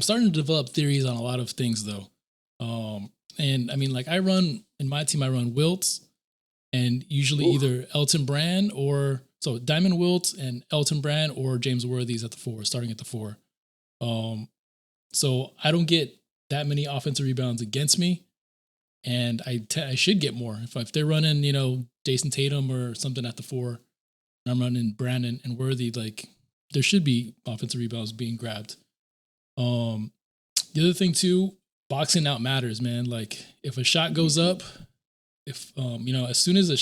starting to develop theories on a lot of things though. And I mean, like I run Wilts, and usually either Elton Brand so Diamond Wilts and Elton Brand or James Worthy's at the 4, starting at the 4. So I don't get that many offensive rebounds against me, and I should get more if they're running Jason Tatum or something at the 4, and I'm running Brandon and Worthy. Like there should be offensive rebounds being grabbed. The other thing too, boxing out matters, man. Like if a shot goes up, as soon as a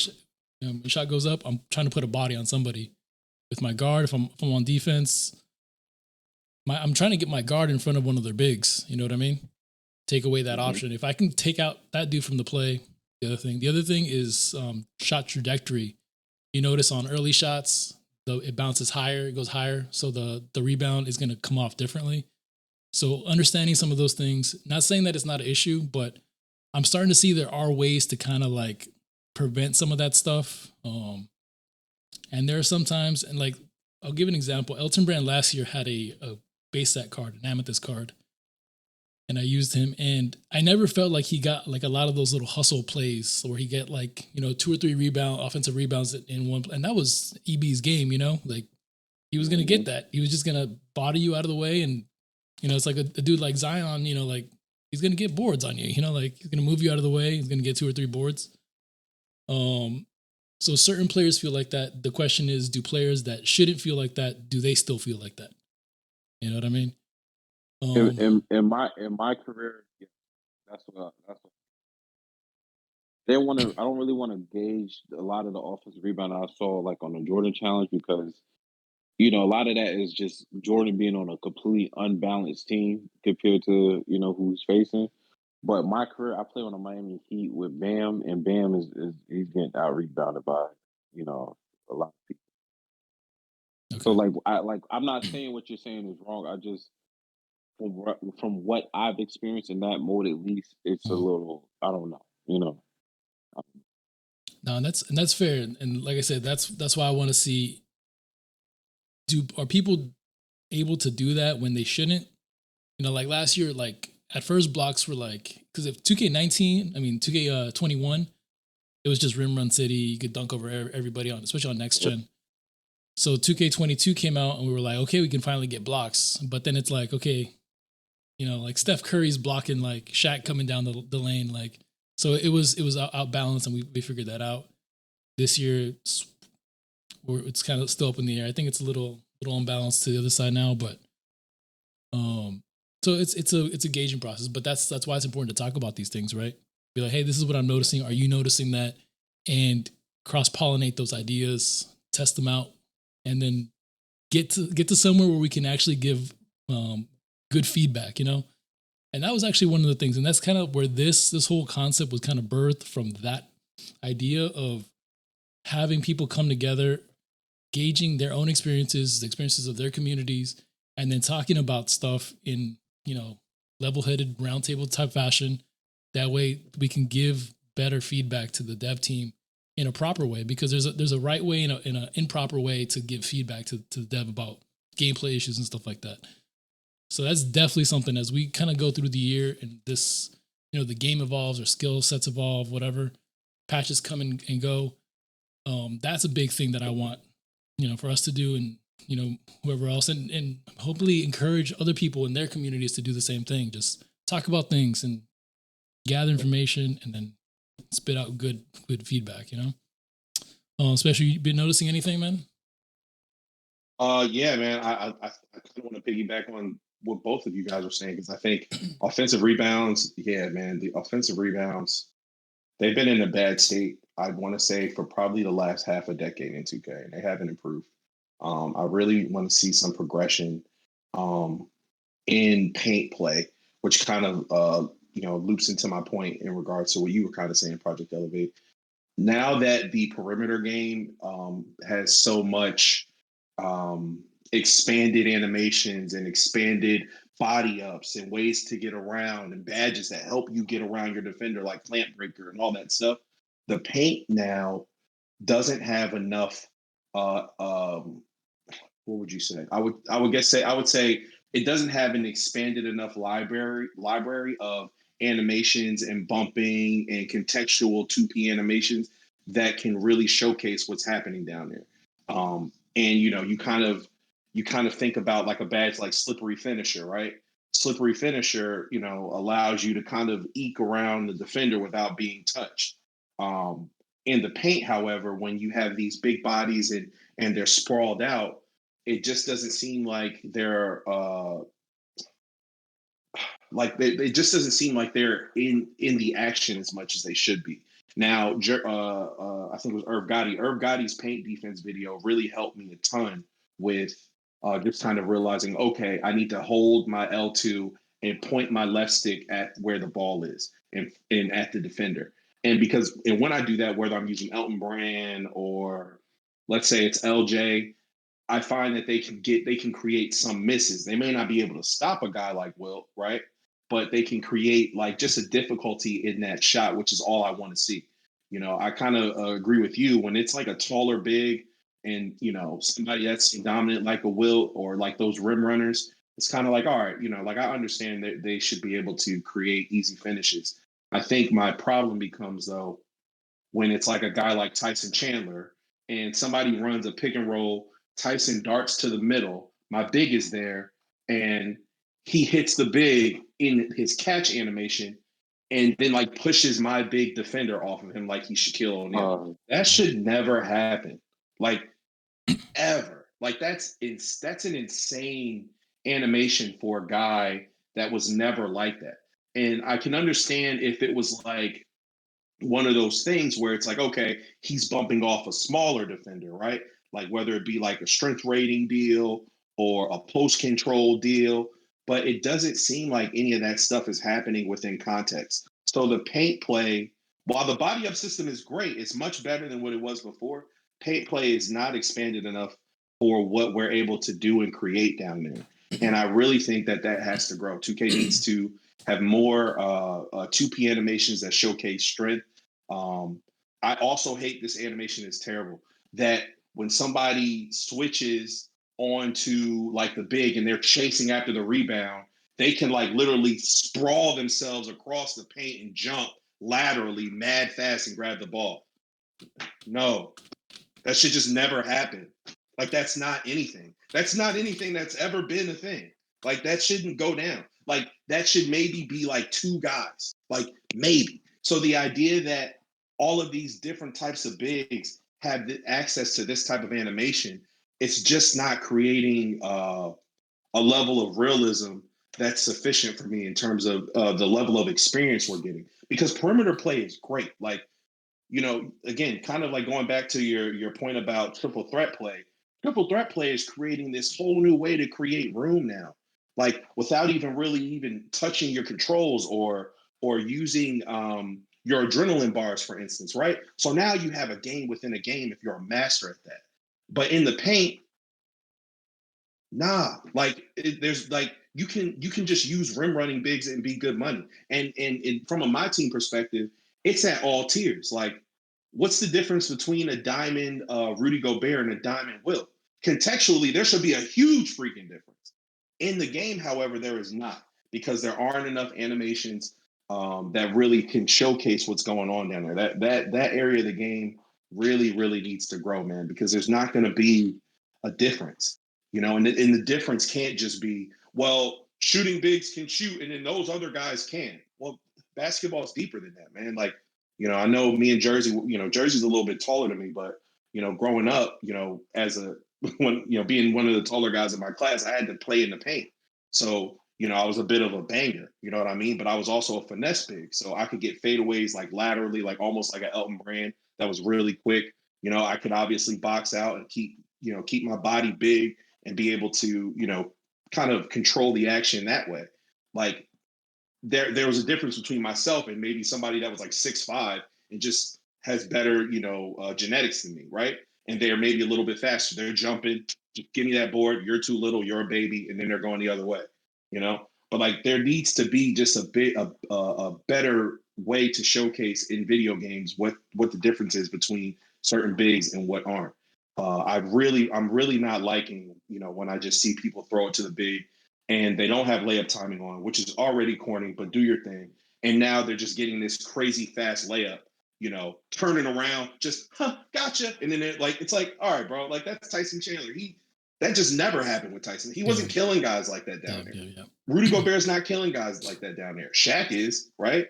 shot goes up, I'm trying to put a body on somebody with my guard. If I'm on defense, I'm trying to get my guard in front of one of their bigs. You know what I mean? Take away that option. If I can take out that dude from the play, the other thing is shot trajectory. You notice on early shots, it bounces higher, it goes higher. So the rebound is going to come off differently. So understanding some of those things, not saying that it's not an issue, but I'm starting to see there are ways to kind of like prevent some of that stuff. And there are sometimes, and like, I'll give an example. Elton Brand last year had a base set card, an amethyst card. And I used him, and I never felt like he got like a lot of those little hustle plays where he get like, 2 or 3 offensive rebounds in one play. And that was EB's game, like he was going to get that. He was just going to body you out of the way. And, it's like a dude like Zion, like he's going to get boards on you, like he's going to move you out of the way. He's going to get 2 or 3 boards. So certain players feel like that. The question is, do players that shouldn't feel like that, do they still feel like that? You know what I mean?
In my career, yeah, that's what I don't really want to gauge a lot of the offensive rebound I saw like on the Jordan challenge, because a lot of that is just Jordan being on a completely unbalanced team compared to who he's facing. But my career, I play on the Miami Heat with Bam, and Bam he's getting out rebounded by a lot of people. Okay. So I'm not saying what you're saying is wrong. I just from what I've experienced in that mode, at least it's a little, I don't know,
No, and that's fair. And like I said, that's why I want to see, are people able to do that when they shouldn't? Like last year, like at first blocks were like, because if 2K21, it was just rim run city. You could dunk over everybody especially on next gen. So 2K22 came out and we were like, okay, we can finally get blocks. But then it's like, okay, like Steph Curry's blocking like Shaq coming down the lane. Like, so it was out balanced, and we figured that out. This year, it's kind of still up in the air. I think it's a little unbalanced to the other side now, but so it's a gauging process. But that's why it's important to talk about these things, right? Be like, hey, this is what I'm noticing. Are you noticing that? And cross-pollinate those ideas, test them out, and then get to somewhere where we can actually give good feedback, And that was actually one of the things, and that's kind of where this whole concept was kind of birthed from, that idea of having people come together, gauging their own experiences, the experiences of their communities, and then talking about stuff in, level-headed roundtable type fashion. That way we can give better feedback to the dev team in a proper way, because there's a right way and an improper way to give feedback to the dev about gameplay issues and stuff like that. So that's definitely something as we kind of go through the year and this, the game evolves or skill sets evolve, whatever, patches come and go. That's a big thing that I want, for us to do, and, whoever else, and hopefully encourage other people in their communities to do the same thing. Just talk about things and gather information and then spit out good feedback, Especially, you been noticing anything, man?
Yeah, man. I kind of want to piggyback on what both of you guys are saying, because I think offensive rebounds, yeah, man, the offensive rebounds, they've been in a bad state, I want to say, for probably the last half a decade in 2K, and they haven't improved. I really want to see some progression in paint play, which kind of loops into my point in regards to what you were kind of saying, Project Elevate. Now that the perimeter game has so much expanded animations and expanded body ups and ways to get around and badges that help you get around your defender, like Plant Breaker and all that stuff, the paint now doesn't have enough. What would you say? I would say it doesn't have an expanded enough library of animations and bumping and contextual 2P animations that can really showcase what's happening down there. And you kind of think about like a badge like Slippery Finisher, right? Slippery Finisher, allows you to kind of eke around the defender without being touched. In the paint, however, when you have these big bodies and they're sprawled out, it just doesn't seem like they're it just doesn't seem like they're in the action as much as they should be. Now, I think it was Irv Gotti. Irv Gotti's paint defense video really helped me a ton with just kind of realizing, okay, I need to hold my L2 and point my left stick at where the ball is and at the defender. And when I do that, whether I'm using Elton Brand or let's say it's LJ, I find that they can create some misses. They may not be able to stop a guy like Wilt, right? But they can create like just a difficulty in that shot, which is all I want to see. I kind of agree with you when it's like a taller big and, somebody that's dominant like a Wilt or like those rim runners. It's kind of like, all right, like I understand that they should be able to create easy finishes. I think my problem becomes, though, when it's like a guy like Tyson Chandler and somebody runs a pick and roll, Tyson darts to the middle, my big is there, and he hits the big in his catch animation and then like pushes my big defender off of him like he's Shaquille O'Neal. That should never happen. Like ever. Like that's an insane animation for a guy that was never like that. And I can understand if it was like one of those things where it's like, okay, he's bumping off a smaller defender, right? Like whether it be like a strength rating deal or a post control deal, but it doesn't seem like any of that stuff is happening within context. So the paint play, while the body up system is great, it's much better than what it was before. Paint play is not expanded enough for what we're able to do and create down there. And I really think that has to grow. 2K needs to have more 2P animations that showcase strength. I also hate this animation is terrible. That when somebody switches onto like the big and they're chasing after the rebound, they can like literally sprawl themselves across the paint and jump laterally mad fast and grab the ball. No, that should just never happen. Like that's not anything. That's not anything that's ever been a thing. Like that shouldn't go down. Like that should maybe be like two guys. Like maybe. So the idea that all of these different types of bigs have access to this type of animation, it's just not creating a level of realism that's sufficient for me in terms of the level of experience we're getting. Because perimeter play is great. Like, again, kind of like going back to your point about triple threat play. Triple threat play is creating this whole new way to create room now, like without even touching your controls or using your adrenaline bars, for instance, right? So now you have a game within a game if you're a master at that. But in the paint, nah, like there's like you can just use rim running bigs and be good money. And from a MyTeam perspective, it's at all tiers. Like what's the difference between a diamond Rudy Gobert and a diamond Will? Contextually, there should be a huge freaking difference. In the game, however, there is not, because there aren't enough animations that really can showcase what's going on down there. That area of the game really, really needs to grow, man, because there's not going to be a difference, and the difference can't just be, well, shooting bigs can shoot and then those other guys can. Well, basketball is deeper than that, man. Like, I know me and Jersey, Jersey's a little bit taller than me, but, growing up, as being one of the taller guys in my class, I had to play in the paint. So, I was a bit of a banger, you know what I mean? But I was also a finesse big. So I could get fadeaways like laterally, like almost like an Elton Brand that was really quick. I could obviously box out and keep my body big and be able to, kind of control the action that way. Like there was a difference between myself and maybe somebody that was like 6'5" and just has better, genetics than me, right? And they're maybe a little bit faster. They're jumping, just give me that board. You're too little, you're a baby, and then they're going the other way, But like there needs to be just a better way to showcase in video games what the difference is between certain bigs and what aren't. I'm really not liking, when I just see people throw it to the big and they don't have layup timing on, which is already corny, but do your thing. And now they're just getting this crazy fast layup, turning around, just, gotcha. And then it's like, all right, bro, like that's Tyson Chandler. That just never happened with Tyson. He wasn't killing guys like that down there. Yeah. Rudy Gobert's not killing guys like that down there. Shaq is, right?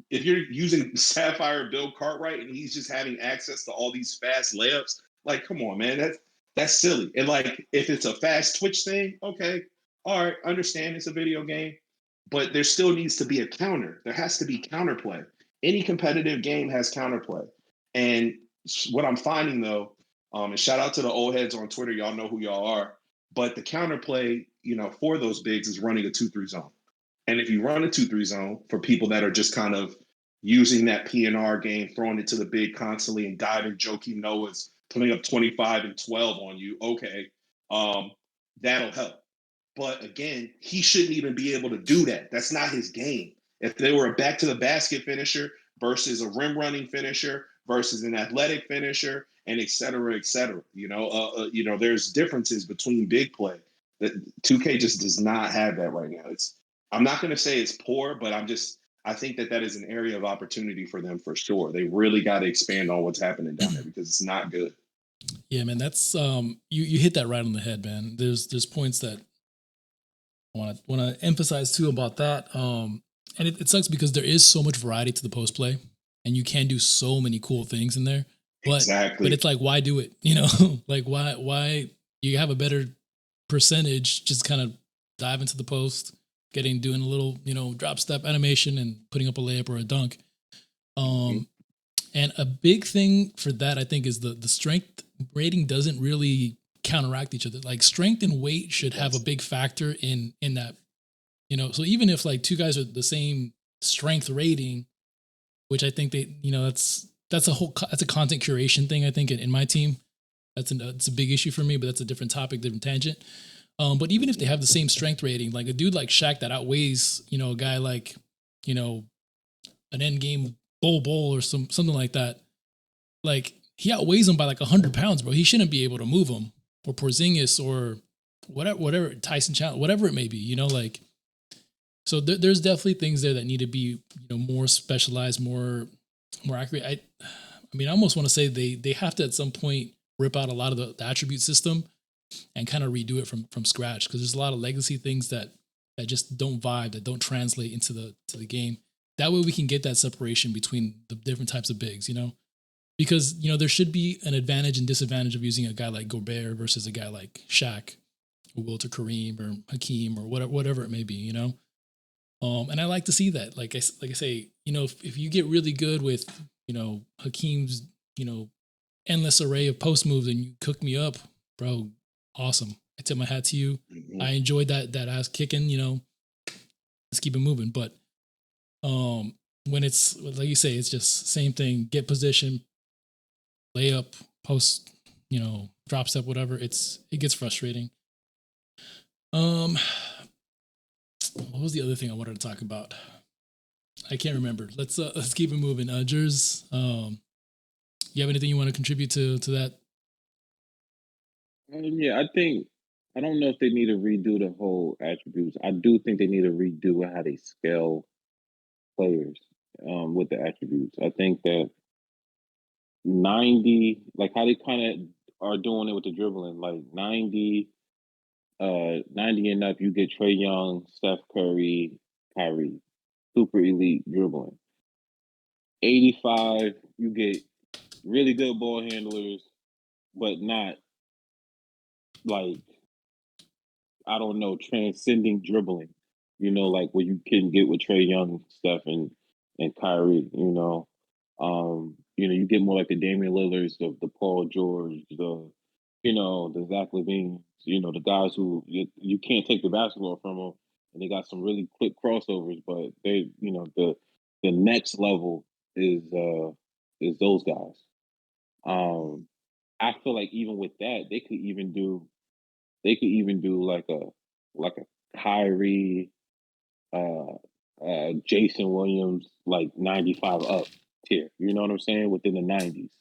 If you're using Sapphire Bill Cartwright and he's just having access to all these fast layups, like, come on, man, that's silly. And like, if it's a fast twitch thing, okay, all right, understand it's a video game, but there still needs to be a counter. There has to be counterplay. Any competitive game has counterplay. And what I'm finding though, and shout out to the old heads on Twitter, y'all know who y'all are, but the counterplay, for those bigs is running a 2-3 zone. And if you run a 2-3 zone for people that are just kind of using that PNR game, throwing it to the big constantly and diving Joakim Noah's putting up 25 and 12 on you, okay, that'll help. But again, he shouldn't even be able to do that. That's not his game. If they were a back to the basket finisher versus a rim running finisher versus an athletic finisher and et cetera, there's differences between big play that 2K just does not have that right now. I'm not going to say it's poor, but I think that is an area of opportunity for them for sure. They really got to expand on what's happening down there because it's not good.
Yeah, man, that's you hit that right on the head, man. There's points that I want to emphasize too about that. And it sucks because there is so much variety to the post play, and you can do so many cool things in there. But exactly. But it's like, why do it? Like why you have a better percentage? Just kind of dive into the post, doing a little drop step animation and putting up a layup or a dunk. And a big thing for that, I think, is the strength rating doesn't really counteract each other. Like strength and weight should have a big factor in that, so even if like two guys are the same strength rating, which I think that's a content curation thing. I think in my team, it's a big issue for me, but that's a different topic, different tangent. But even if they have the same strength rating, like a dude like Shaq that outweighs, a guy like, an end game bull or something like that, like he outweighs him by like 100 pounds, bro. He shouldn't be able to move him, or Porzingis or whatever Tyson Chandler, whatever it may be, like. So there's definitely things there that need to be, more specialized, more accurate. I mean, I almost want to say they have to at some point rip out a lot of the attribute system and kind of redo it from scratch, because there's a lot of legacy things that just don't vibe, that don't translate into the game. That way we can get that separation between the different types of bigs, because, there should be an advantage and disadvantage of using a guy like Gobert versus a guy like Shaq or Walter Kareem or Hakeem or whatever it may be, and I like to see that. Like I say, if you get really good with, Hakeem's, endless array of post moves and you cook me up, bro, awesome. I tip my hat to you. Mm-hmm. I enjoyed that ass kicking, let's keep it moving. But when it's, like you say, it's just same thing, get position, layup, post, drop step, whatever, it gets frustrating. What was the other thing I wanted to talk about? I can't remember. Let's keep it moving. Jers, You have anything you want to contribute to that?
Yeah, I don't know if they need to redo the whole attributes. I do think they need to redo how they scale players with the attributes. I think that 90, like how they kind of are doing it with the dribbling, like 90 and up, you get Trae Young, Steph Curry, Kyrie, super elite dribbling. 85, you get really good ball handlers, but not like, I don't know, transcending dribbling. Like what you can get with Trae Young, Steph, and Kyrie. You get more like the Damian Lillards, the Paul George, the Zach LaVine. The guys who you can't take the basketball from them, and they got some really quick crossovers. But they, the next level is those guys. I feel like even with that, they could even do like a Kyrie, Jason Williams, like 95 up tier. You know what I'm saying? Within the 90s.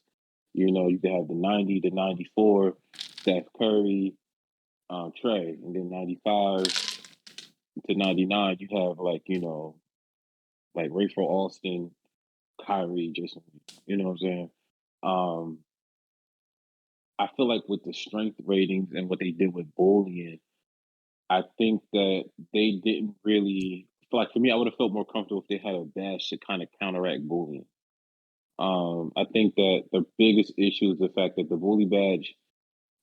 You could have the 90 to 94, Steph Curry, Trey, and then 95 to 99, you have like Rayford Alston, Kyrie, Jason. You know what I'm saying? Um, I feel like with the strength ratings and what they did with bullying, I think that they didn't really, like for me, I would have felt more comfortable if they had a badge to kind of counteract bullying. I think that the biggest issue is the fact that the bully badge,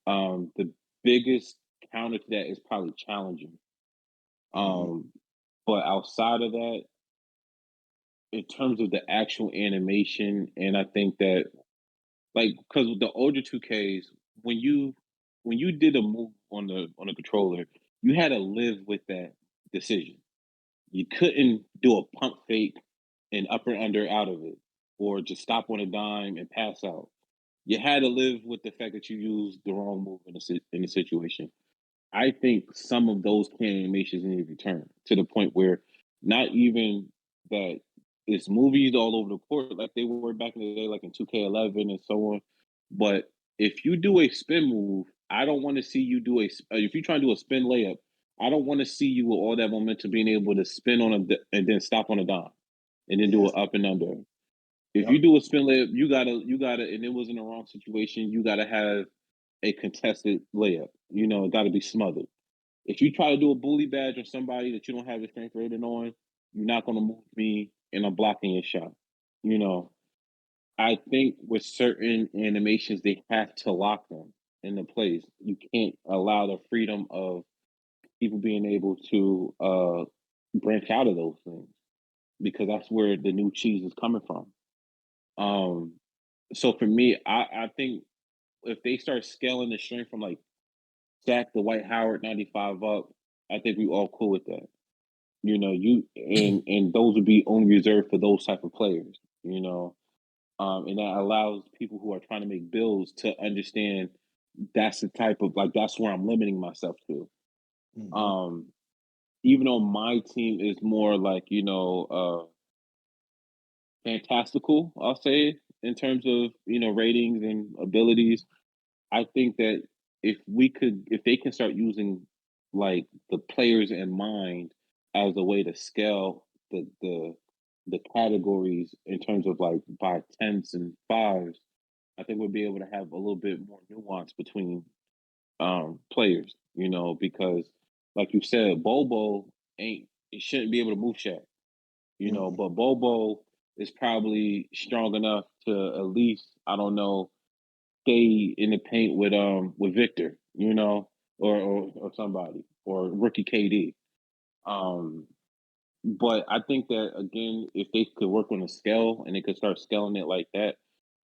the biggest counter to that is probably challenging. But outside of that, in terms of the actual animation, and I think that like because with the older 2Ks, when you did a move on the controller, you had to live with that decision. You couldn't do a pump fake and up or under out of it, or just stop on a dime and pass out. You had to live with the fact that you used the wrong move in the situation. I think some of those animations need to return to the point where not even that it's movies all over the court like they were back in the day, like in 2K11 and so on. But if you do a spin move, I don't want to see you do if you try to do a spin layup, I don't want to see you with all that momentum being able to spin on and then stop on a dime and then do it up and under. If you do a spin layup, you gotta, and it was in the wrong situation, you gotta have a contested layup. It gotta be smothered. If you try to do a bully badge on somebody that you don't have a strength rating on, you're not gonna move me and I'm blocking your shot. I think with certain animations they have to lock them into place. You can't allow the freedom of people being able to branch out of those things because that's where the new cheese is coming from. So for me, I think if they start scaling the strength from like Stack the White Howard 95 up, I think we all cool with that. And those would be only reserved for those type of players. And that allows people who are trying to make builds to understand that's the type of like that's where I'm limiting myself to. Even though my team is more like fantastical, I'll say in terms of ratings and abilities. I think that if they can start using like the players in mind as a way to scale the categories in terms of like by tens and fives, I think we'll be able to have a little bit more nuance between players, because like you said, Bobo it shouldn't be able to move Shaq, but Bobo is probably strong enough to at least, I don't know, stay in the paint with Victor, or somebody, or rookie KD. But I think that again, if they could work on a scale and they could start scaling it like that,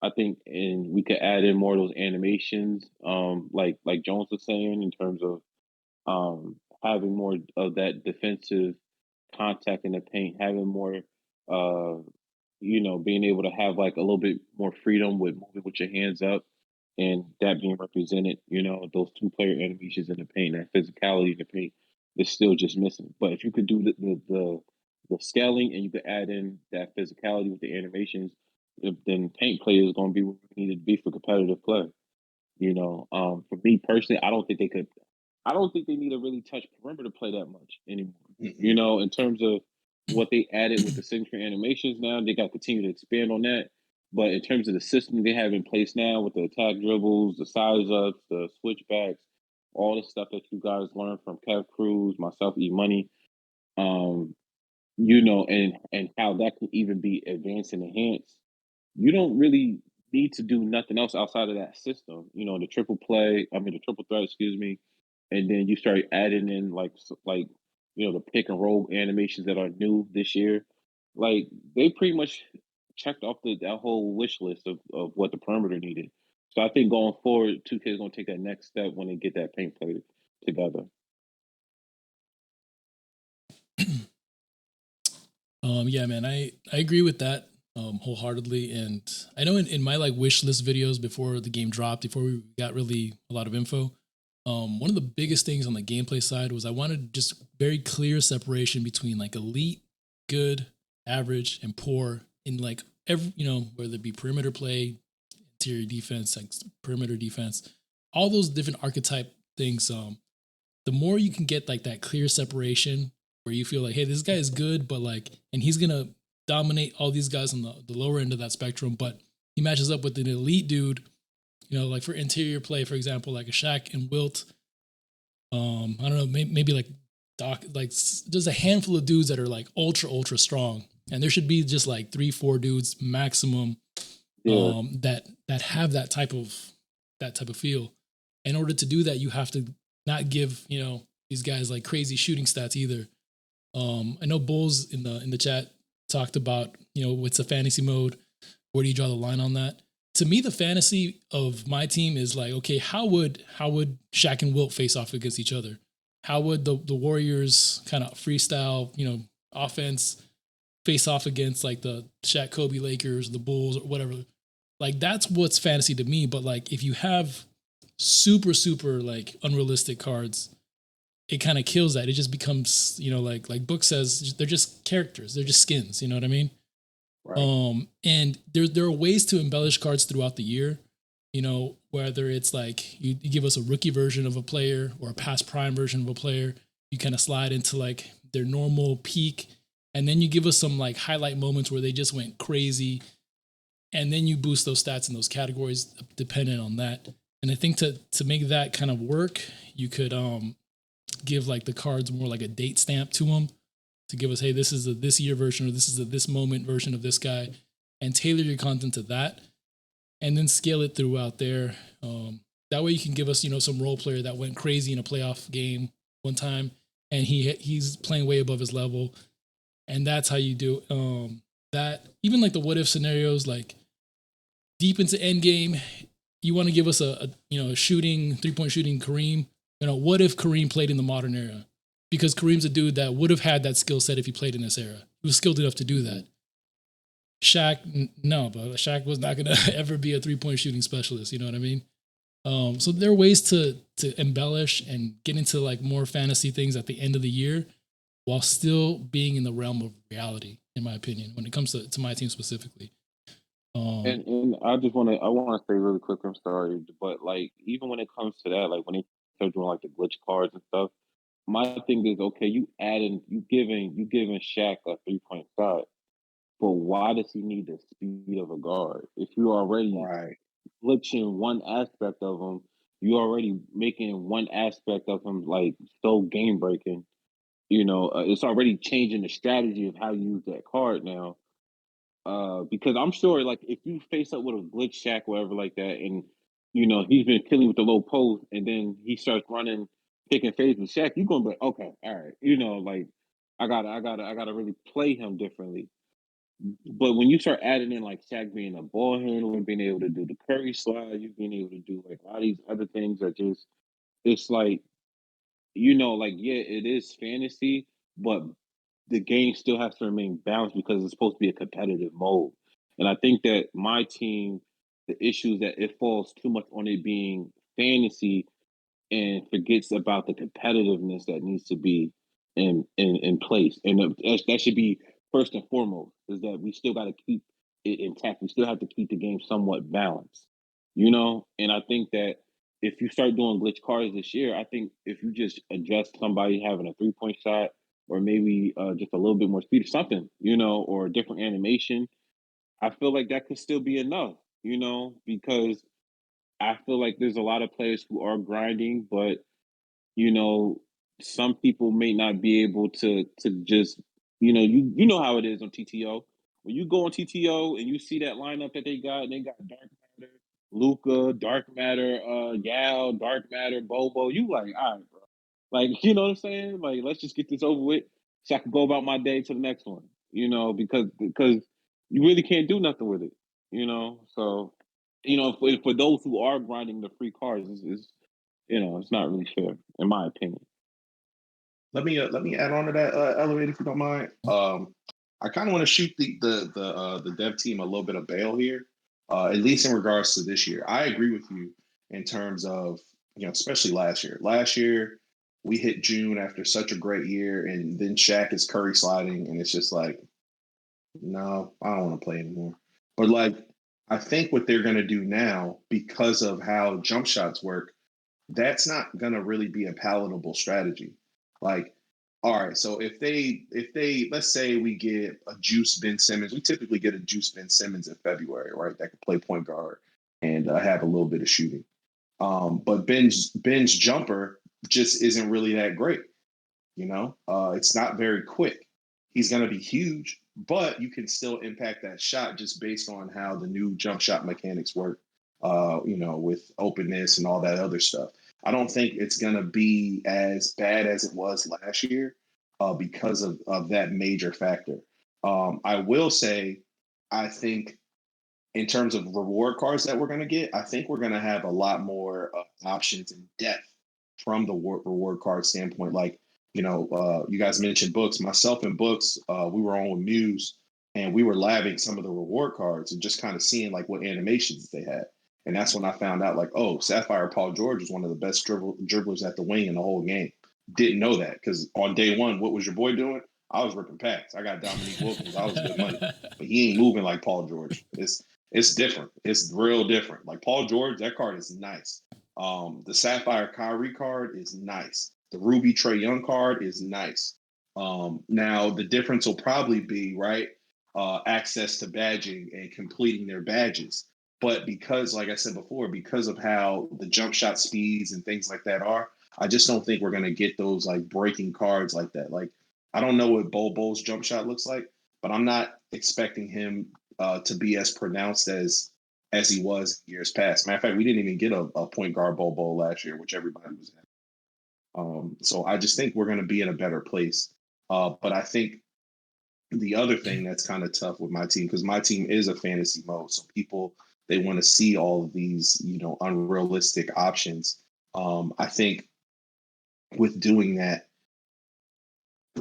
I think, and we could add in more of those animations, like Jones was saying, in terms of having more of that defensive contact in the paint, having more, being able to have like a little bit more freedom with moving with your hands up, and that being represented, those 2-player animations in the paint, that physicality in the paint is still just missing. But if you could do the scaling and you could add in that physicality with the animations, then paint play is going to be what we need to be for competitive play. For me personally, I don't think they could. I don't think they need to really touch perimeter play that much anymore. In terms of what they added with the signature animations now, they got to continue to expand on that. But in terms of the system they have in place now with the attack dribbles, the size ups, the switchbacks, all the stuff that you guys learned from Kev Cruz, myself, E Money, and how that can even be advanced and enhanced. You don't really need to do nothing else outside of that system. The the triple threat, excuse me, and then you start adding in the pick and roll animations that are new this year. Like they pretty much checked off that whole wish list of what the perimeter needed. So I think going forward, 2K is going to take that next step when they get that paint play together.
Yeah, man, I agree with that wholeheartedly. And I know in my wish list videos before the game dropped, before we got really a lot of info, one of the biggest things on the gameplay side was I wanted just very clear separation between elite, good, average, and poor in every, whether it be perimeter play, interior defense, perimeter defense, all those different archetype things. The more you can get that clear separation where you feel hey, this guy is good, but and he's gonna dominate all these guys on the lower end of that spectrum, but he matches up with an elite dude, for interior play, for example, like a Shaq and Wilt. I don't know, maybe Doc, there's a handful of dudes that are ultra strong, and there should be just 3-4 dudes maximum, that have that type of feel. In order to do that, you have to not give these guys crazy shooting stats either. I know Bulls in the chat talked about what's the fantasy mode. Where do you draw the line on that? To me, the fantasy of my team is okay, how would Shaq and Wilt face off against each other? How would the Warriors kind of freestyle offense face off against the Shaq Kobe Lakers, the Bulls, or whatever? That's what's fantasy to me. But if you have super unrealistic cards, it kind of kills that. It just becomes, like Book says, they're just characters. They're just skins. You know what I mean? Right. And there are ways to embellish cards throughout the year. Whether it's you give us a rookie version of a player or a past prime version of a player, you kind of slide into their normal peak, and then you give us some highlight moments where they just went crazy, and then you boost those stats in those categories dependent on that. And I think to make that kind of work, you could give the cards more a date stamp to them to give us, hey, this is a this year version, or this is a this moment version of this guy, and tailor your content to that, and then scale it throughout there. That way you can give us some role player that went crazy in a playoff game one time, and he's playing way above his level, and that's how you do that. Even the what if scenarios, deep into end game, you want to give us a shooting 3-point shooting Kareem. What if Kareem played in the modern era? Because Kareem's a dude that would have had that skill set if he played in this era. He was skilled enough to do that. Shaq, no, but Shaq was not going to ever be a 3-point shooting specialist. You know what I mean? So there are ways to embellish and get into more fantasy things at the end of the year while still being in the realm of reality, in my opinion, when it comes to my team specifically.
And I want to say really quick, I'm sorry, but even when it comes to that, when they start doing the glitch cards and stuff, my thing is, okay, you giving Shaq a 3-point shot, but why does he need the speed of a guard? If you already glitching one aspect of him, you already making one aspect of him so game breaking. It's already changing the strategy of how you use that card now. Because I'm sure, if you face up with a glitch Shaq, whatever like that, and he's been killing with the low post, and then he starts running, picking fades with Shaq, you're gonna be okay, all right, I gotta really play him differently. But when you start adding in Shaq being a ball handler, being able to do the Curry slide, you being able to do a lot of these other things that just, it's yeah, it is fantasy, but the game still has to remain balanced because it's supposed to be a competitive mode. And I think that my team, the issue is that it falls too much on it being fantasy and forgets about the competitiveness that needs to be in place. And that should be first and foremost, is that we still got to keep it intact. We still have to keep the game somewhat balanced, you know. And I think that if you start doing glitch cards this year, I think if you just address somebody having a 3-point shot, or maybe just a little bit more speed or something, you know, or a different animation, I feel like that could still be enough, you know, because I feel like there's a lot of players who are grinding, but you know, some people may not be able to just, you know, you know how it is on TTO. When you go on TTO and you see that lineup that they got Dark Matter, Luca, Dark Matter, Gal, Dark Matter, Bobo, you like, all right, bro. Like, you know what I'm saying? Like, let's just get this over with so I can go about my day to the next one, you know, because you really can't do nothing with it, you know. So, you know, for those who are grinding the free cards, is you know, it's not really fair, in my opinion.
Let me add on to that, Elevate, if you don't mind. I kind of want to shoot the dev team a little bit of bail here, at least in regards to this year. I agree with you in terms of, you know, especially last year. Last year, we hit June after such a great year, and then Shaq is Curry sliding, and it's just like, no, I don't want to play anymore. But like, I think what they're going to do now, because of how jump shots work, that's not going to really be a palatable strategy. Like, all right, so if they let's say we get a juice Ben Simmons, we typically get a juice Ben Simmons in February, right? That could play point guard and have a little bit of shooting. But Ben's jumper just isn't really that great. You know, it's not very quick. He's going to be huge, but you can still impact that shot just based on how the new jump shot mechanics work. You know, with openness and all that other stuff. I don't think it's going to be as bad as it was last year because of that major factor. I will say, I think in terms of reward cards that we're going to get, I think we're going to have a lot more options and depth from the reward card standpoint. Like, you know, you guys mentioned books. Myself and books, we were on with Muse, and we were labbing some of the reward cards and just kind of seeing like what animations they had. And that's when I found out, like, oh, Sapphire Paul George was one of the best dribblers at the wing in the whole game. Didn't know that because on day one, what was your boy doing? I was ripping packs. I got Dominique Wilkins. I was good money, but he ain't moving like Paul George. It's different. It's real different. Like Paul George, that card is nice. The Sapphire Kyrie card is nice. The Ruby Trae Young card is nice. Now the difference will probably be access to badging and completing their badges. But because, like I said before, because of how the jump shot speeds and things like that are, I just don't think we're going to get those like breaking cards like that. Like, I don't know what Bo's jump shot looks like, but I'm not expecting him to be as pronounced as he was years past. Matter of fact, we didn't even get a point guard Bobo last year, which everybody was at. So I just think we're going to be in a better place. But I think the other thing that's kind of tough with my team, because my team is a fantasy mode, so people, they want to see all of these, you know, unrealistic options. I think with doing that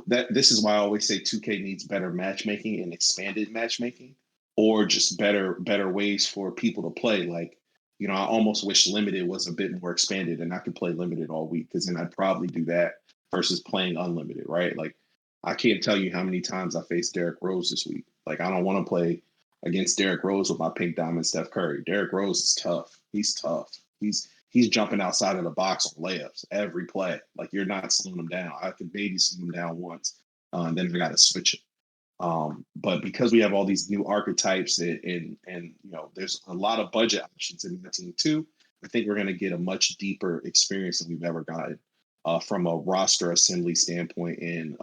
this is why I always say 2K needs better matchmaking and expanded matchmaking, or just better ways for people to play. Like, you know, I almost wish limited was a bit more expanded and I could play limited all week, because then I'd probably do that versus playing unlimited, right? Like, I can't tell you how many times I faced Derrick Rose this week. Like, I don't want to play against Derrick Rose with my pink diamond Steph Curry. Derrick Rose is tough. He's tough. He's jumping outside of the box on layups every play. Like, you're not slowing him down. I could maybe slow him down once, and then I got to switch it. But because we have all these new archetypes and you know, there's a lot of budget options in the team too, I think we're going to get a much deeper experience than we've ever gotten from a roster assembly standpoint and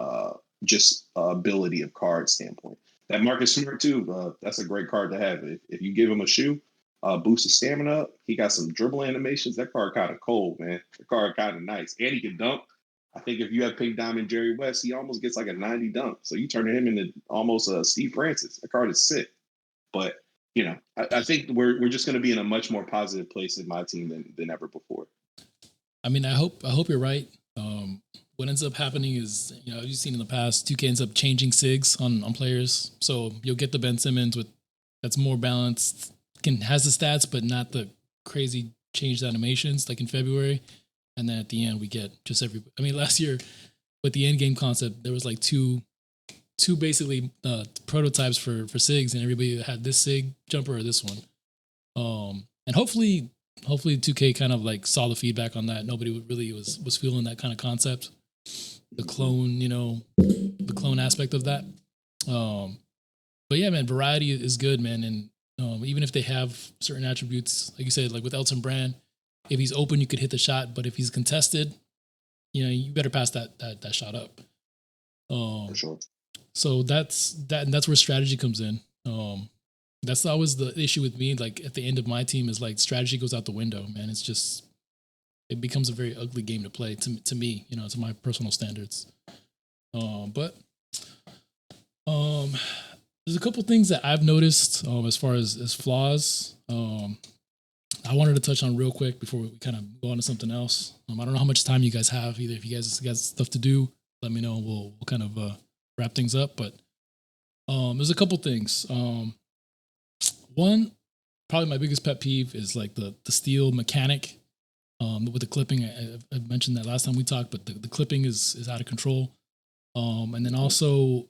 just ability of card standpoint. That Marcus Smart too, that's a great card to have. If you give him a shoe, boost his stamina up, he got some dribble animations. That card kind of cold, man. The card kind of nice, and he can dunk. I think if you have Pink Diamond Jerry West, he almost gets like a 90 dunk. So you turn him into almost a Steve Francis. The card is sick. But, you know, I think we're just going to be in a much more positive place in my team than ever before.
I mean, I hope you're right. What ends up happening is, you know, you've seen in the past, 2K ends up changing SIGs on players. So you'll get the Ben Simmons that's more balanced, has the stats, but not the crazy changed animations like in February. And then at the end, we get just last year with the end game concept, there was like two two basically prototypes for SIGs, and everybody had this SIG jumper or this one. And hopefully 2K kind of like saw the feedback on that. Nobody really was feeling that kind of concept, the clone, the clone aspect of that. But yeah, man, variety is good, man. And even if they have certain attributes, like you said, like with Elton Brand, if he's open, you could hit the shot, but if he's contested, you better pass that shot up.
For sure.
So that's where strategy comes in. That's always the issue with me. Like at the end of my team is like strategy goes out the window, man. It becomes a very ugly game to play to me, to my personal standards. But there's a couple things that I've noticed as far as flaws. I wanted to touch on real quick before we kind of go on to something else. I don't know how much time you guys have. Either if you guys got stuff to do, let me know. We'll kind of wrap things up. But there's a couple things. One, probably my biggest pet peeve is like the steal mechanic with the clipping. I mentioned that last time we talked, but the clipping is out of control. And then also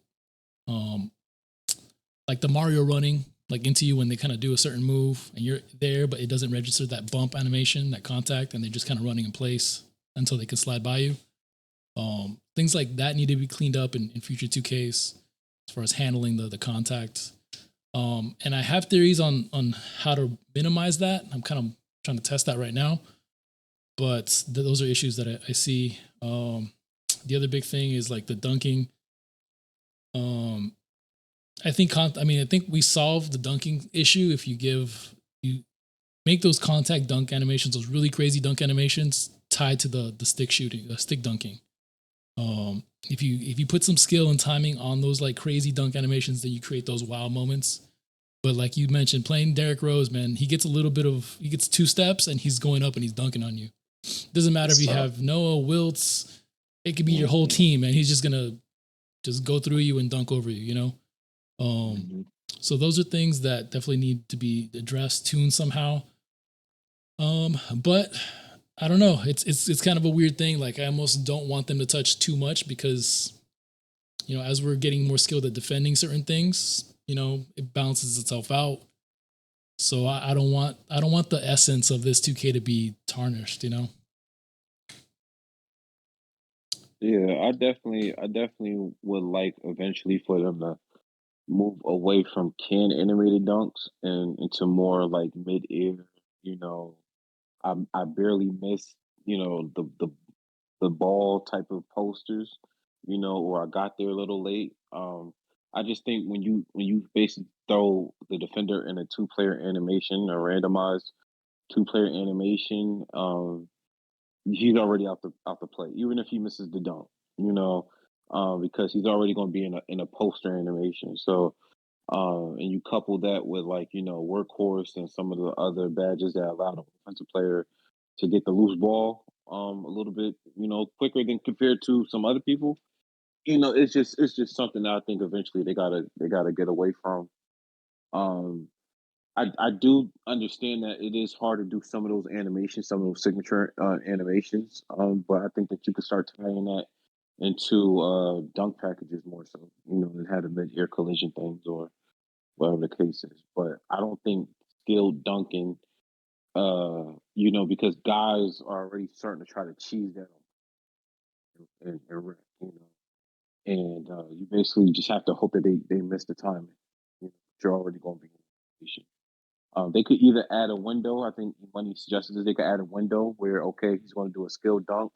like the Mario running like into you when they kind of do a certain move and you're there, but it doesn't register that bump animation, that contact, and they're just kind of running in place until they can slide by you. Things like that need to be cleaned up in future 2Ks as far as handling the contact. And I have theories on how to minimize that. I'm kind of trying to test that right now, but those are issues that I see. The other big thing is like the dunking. I think we solve the dunking issue if you make those contact dunk animations, those really crazy dunk animations tied to the stick shooting, stick dunking. If you put some skill and timing on those like crazy dunk animations, then you create those wow moments. But like you mentioned, playing Derrick Rose, man, he gets two steps and he's going up and he's dunking on you. Doesn't matter if you have Noah, Wiltz, it could be your whole team, and he's just gonna just go through you and dunk over you, So those are things that definitely need to be addressed, tuned somehow. But I don't know. It's kind of a weird thing. Like I almost don't want them to touch too much because, as we're getting more skilled at defending certain things, it balances itself out. So I don't want the essence of this 2K to be tarnished,
Yeah, I definitely would like eventually for them to move away from can animated dunks and into more like mid air. I barely miss the ball type of posters, or I got there a little late. I just think when you basically throw the defender in a 2-player animation, a randomized 2-player animation, he's already out the play, even if he misses the dunk, because he's already going to be in a poster animation. So, and you couple that with workhorse and some of the other badges that allow the offensive player to get the loose ball a little bit quicker than compared to some other people. It's just something that I think eventually they gotta get away from. I do understand that it is hard to do some of those animations, some of those signature animations. But I think that you could start tying that into dunk packages more so, and have the mid-air collision things or whatever the case is. But I don't think skilled dunking, because guys are already starting to try to cheese that and and you basically just have to hope that they miss the timing. You're already going to be in a position. They could either add a window. I think Money suggested that they could add a window where, okay, he's going to do a skill dunk,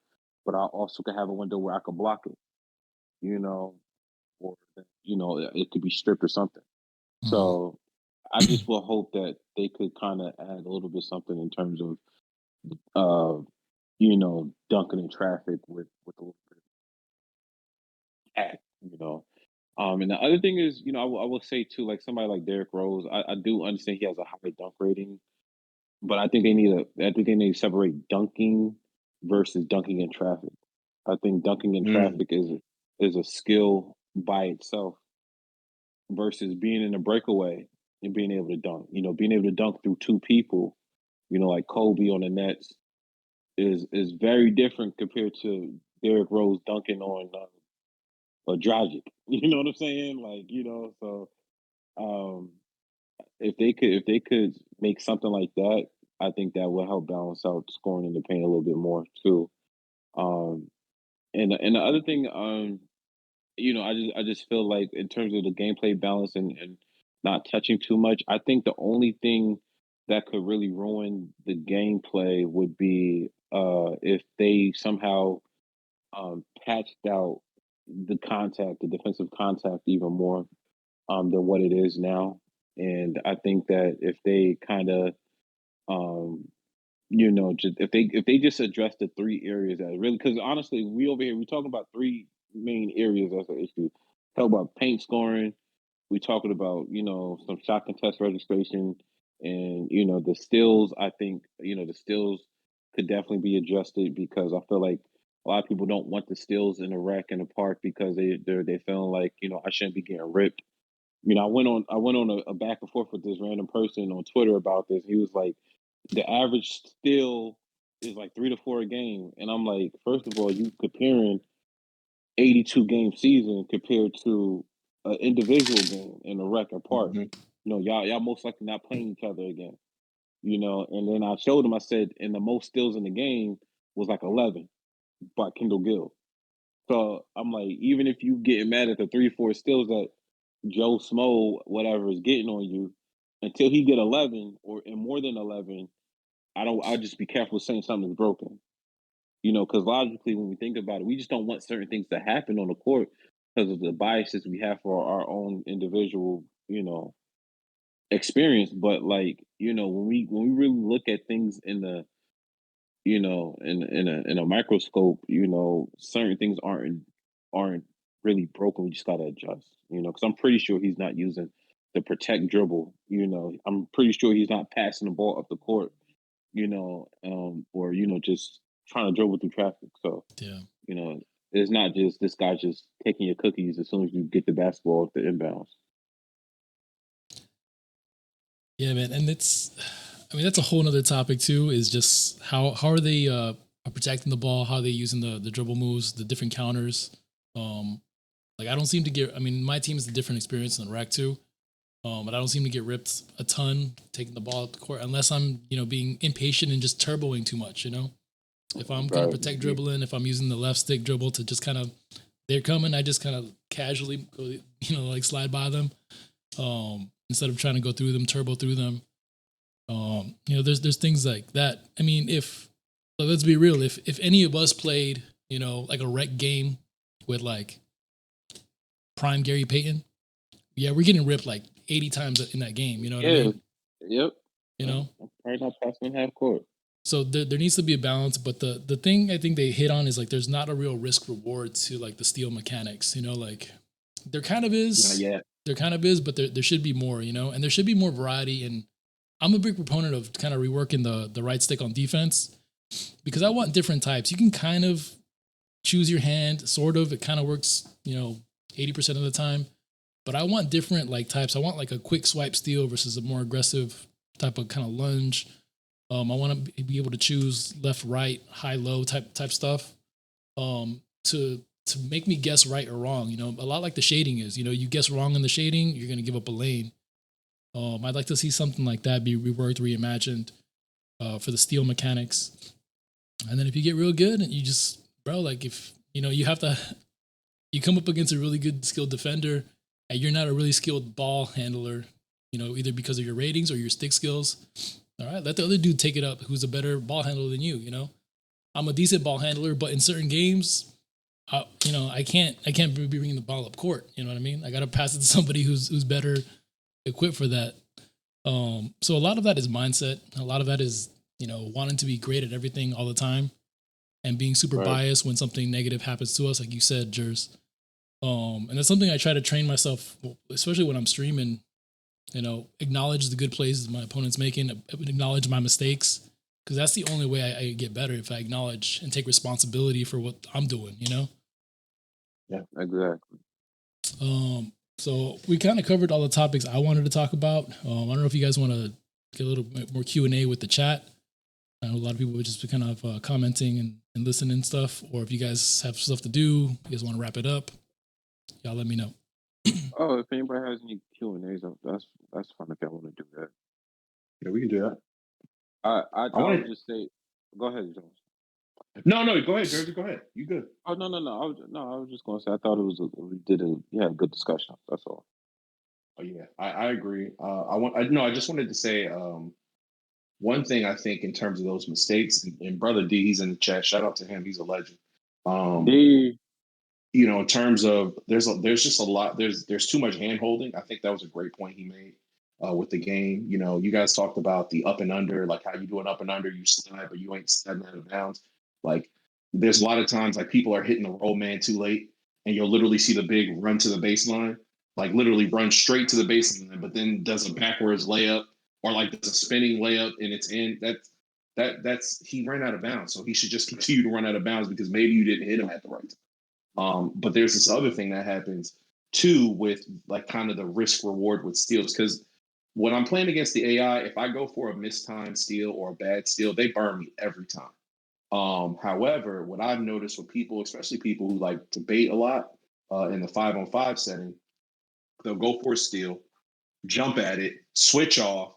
but I also could have a window where I could block it, or, it could be stripped or something. Mm-hmm. So I just will hope that they could kind of add a little bit something in terms of, dunking in traffic with a little bit of act, and the other thing is, I will say too, like somebody like Derrick Rose, I do understand he has a high dunk rating, but I think they need to separate dunking versus dunking in traffic. I think dunking in traffic is a skill by itself versus being in a breakaway and being able to dunk. Being able to dunk through two people, like Kobe on the Nets, is very different compared to Derrick Rose dunking on or tragic. You know what I'm saying? Like, so um, if they could make something like that, I think that will help balance out scoring in the paint a little bit more too. Um, and the other thing, I just feel like in terms of the gameplay balance and not touching too much, I think the only thing that could really ruin the gameplay would be if they somehow patched out the defensive contact even more than what it is now. And I think that if they kind of um, just if they just address the three areas that really, because honestly, we over here we talking about three main areas as an issue. Talk about paint scoring. We talking about some shot contest registration, and the steals. I think the steals could definitely be adjusted because I feel like a lot of people don't want the steals in the rack in the park because they feeling like I shouldn't be getting ripped. I went on a back and forth with this random person on Twitter about this. He was like, the average steal is like 3 to 4 a game, and I'm like, first of all, you comparing 82 game season compared to an individual game in a record park.
Mhm.
Y'all most likely not playing each other again. And then I showed him. I said, and the most steals in the game was like 11 by Kendall Gill. So I'm like, even if you get mad at the 3-4 steals that Joe Smo, whatever, is getting on you, until he get 11 or and more than 11, I'll just be careful saying something's broken. Because logically, when we think about it, we just don't want certain things to happen on the court because of the biases we have for our own individual, experience. But like, when we really look at things in the, in a microscope, certain things aren't really broken. We just gotta adjust, because I'm pretty sure he's not using the protect dribble. I'm pretty sure he's not passing the ball up the court, or just trying to dribble through traffic. So
Yeah.
it's not just this guy just taking your cookies as soon as you get the basketball at the inbounds.
Yeah, man. And that's a whole nother topic too, is just how are they protecting the ball, how are they using the dribble moves, the different counters. Like I don't seem to get, my team is a different experience in the rack too. But I don't seem to get ripped a ton taking the ball up the court unless I'm, being impatient and just turboing too much, If I'm going to protect dribbling, if I'm using the left stick dribble to just kind of, they're coming, I just kind of casually go, like slide by them. Instead of trying to go through them, turbo through them. There's things like that. Let's be real, if any of us played, like a rec game with like prime Gary Payton, yeah, we're getting ripped like 80 times in that game. You know what I mean?
Yep.
I'm
probably not passing half court.
So there needs to be a balance, but the thing I think they hit on is like there's not a real risk reward to like the steal mechanics. Like there kind of is.
Not yet.
There kind of is, but there should be more. And there should be more variety. And I'm a big proponent of kind of reworking the right stick on defense because I want different types. You can kind of choose your hand, sort of. It kind of works, 80% of the time. But I want different like types. I want like a quick swipe steal versus a more aggressive type of kind of lunge. I want to be able to choose left, right, high, low type stuff to make me guess right or wrong. A lot like the shading is. You guess wrong in the shading, you're going to give up a lane. I'd like to see something like that be reworked, reimagined for the steal mechanics. And then if you get real good, you just, bro, like if, you have to, you come up against a really good skilled defender and you're not a really skilled ball handler, either because of your ratings or your stick skills. All right, let the other dude take it up who's a better ball handler than you, I'm a decent ball handler, but in certain games, I can't be bringing the ball up court. You know what I mean? I got to pass it to somebody who's better equipped for that. So a lot of that is mindset. A lot of that is, wanting to be great at everything all the time and being super biased when something negative happens to us, like you said, Jers. And that's something I try to train myself, especially when I'm streaming, acknowledge the good plays my opponent's making, acknowledge my mistakes. Because that's the only way I get better, if I acknowledge and take responsibility for what I'm doing,
Yeah, exactly.
So we kind of covered all the topics I wanted to talk about. I don't know if you guys want to get a little bit more Q&A with the chat. I know a lot of people would just be kind of commenting and listening and stuff. Or if you guys have stuff to do, you guys want to wrap it up. y'all let me know.
Oh, if anybody has any Q&As, that's fun if y'all want to do that.
Yeah, we can do that.
I would just say, go ahead, Jones.
No, go ahead, Jersey. Go ahead. You good?
Oh no. I was just gonna say I thought it was we had a good discussion. That's all.
Oh yeah, I agree. I just wanted to say one thing I think in terms of those mistakes, and brother D, he's in the chat. Shout out to him. He's a legend.
D.
In terms of there's just a lot. There's too much hand holding. I think that was a great point he made with the game. You guys talked about the up and under, like how you do an up and under, you slide, but you ain't sliding out of bounds. Like there's a lot of times like people are hitting the roll man too late, and you'll literally see the big run to the baseline, like literally run straight to the baseline, but then does a backwards layup or like does a spinning layup and it's in. That's he ran out of bounds, so he should just continue to run out of bounds because maybe you didn't hit him at the right time. But there's this other thing that happens too with like kind of the risk reward with steals. Because when I'm playing against the AI, if I go for a mistimed steal or a bad steal, they burn me every time. However, what I've noticed with people, especially people who like debate a lot in the 5-on-5 setting, they'll go for a steal, jump at it, switch off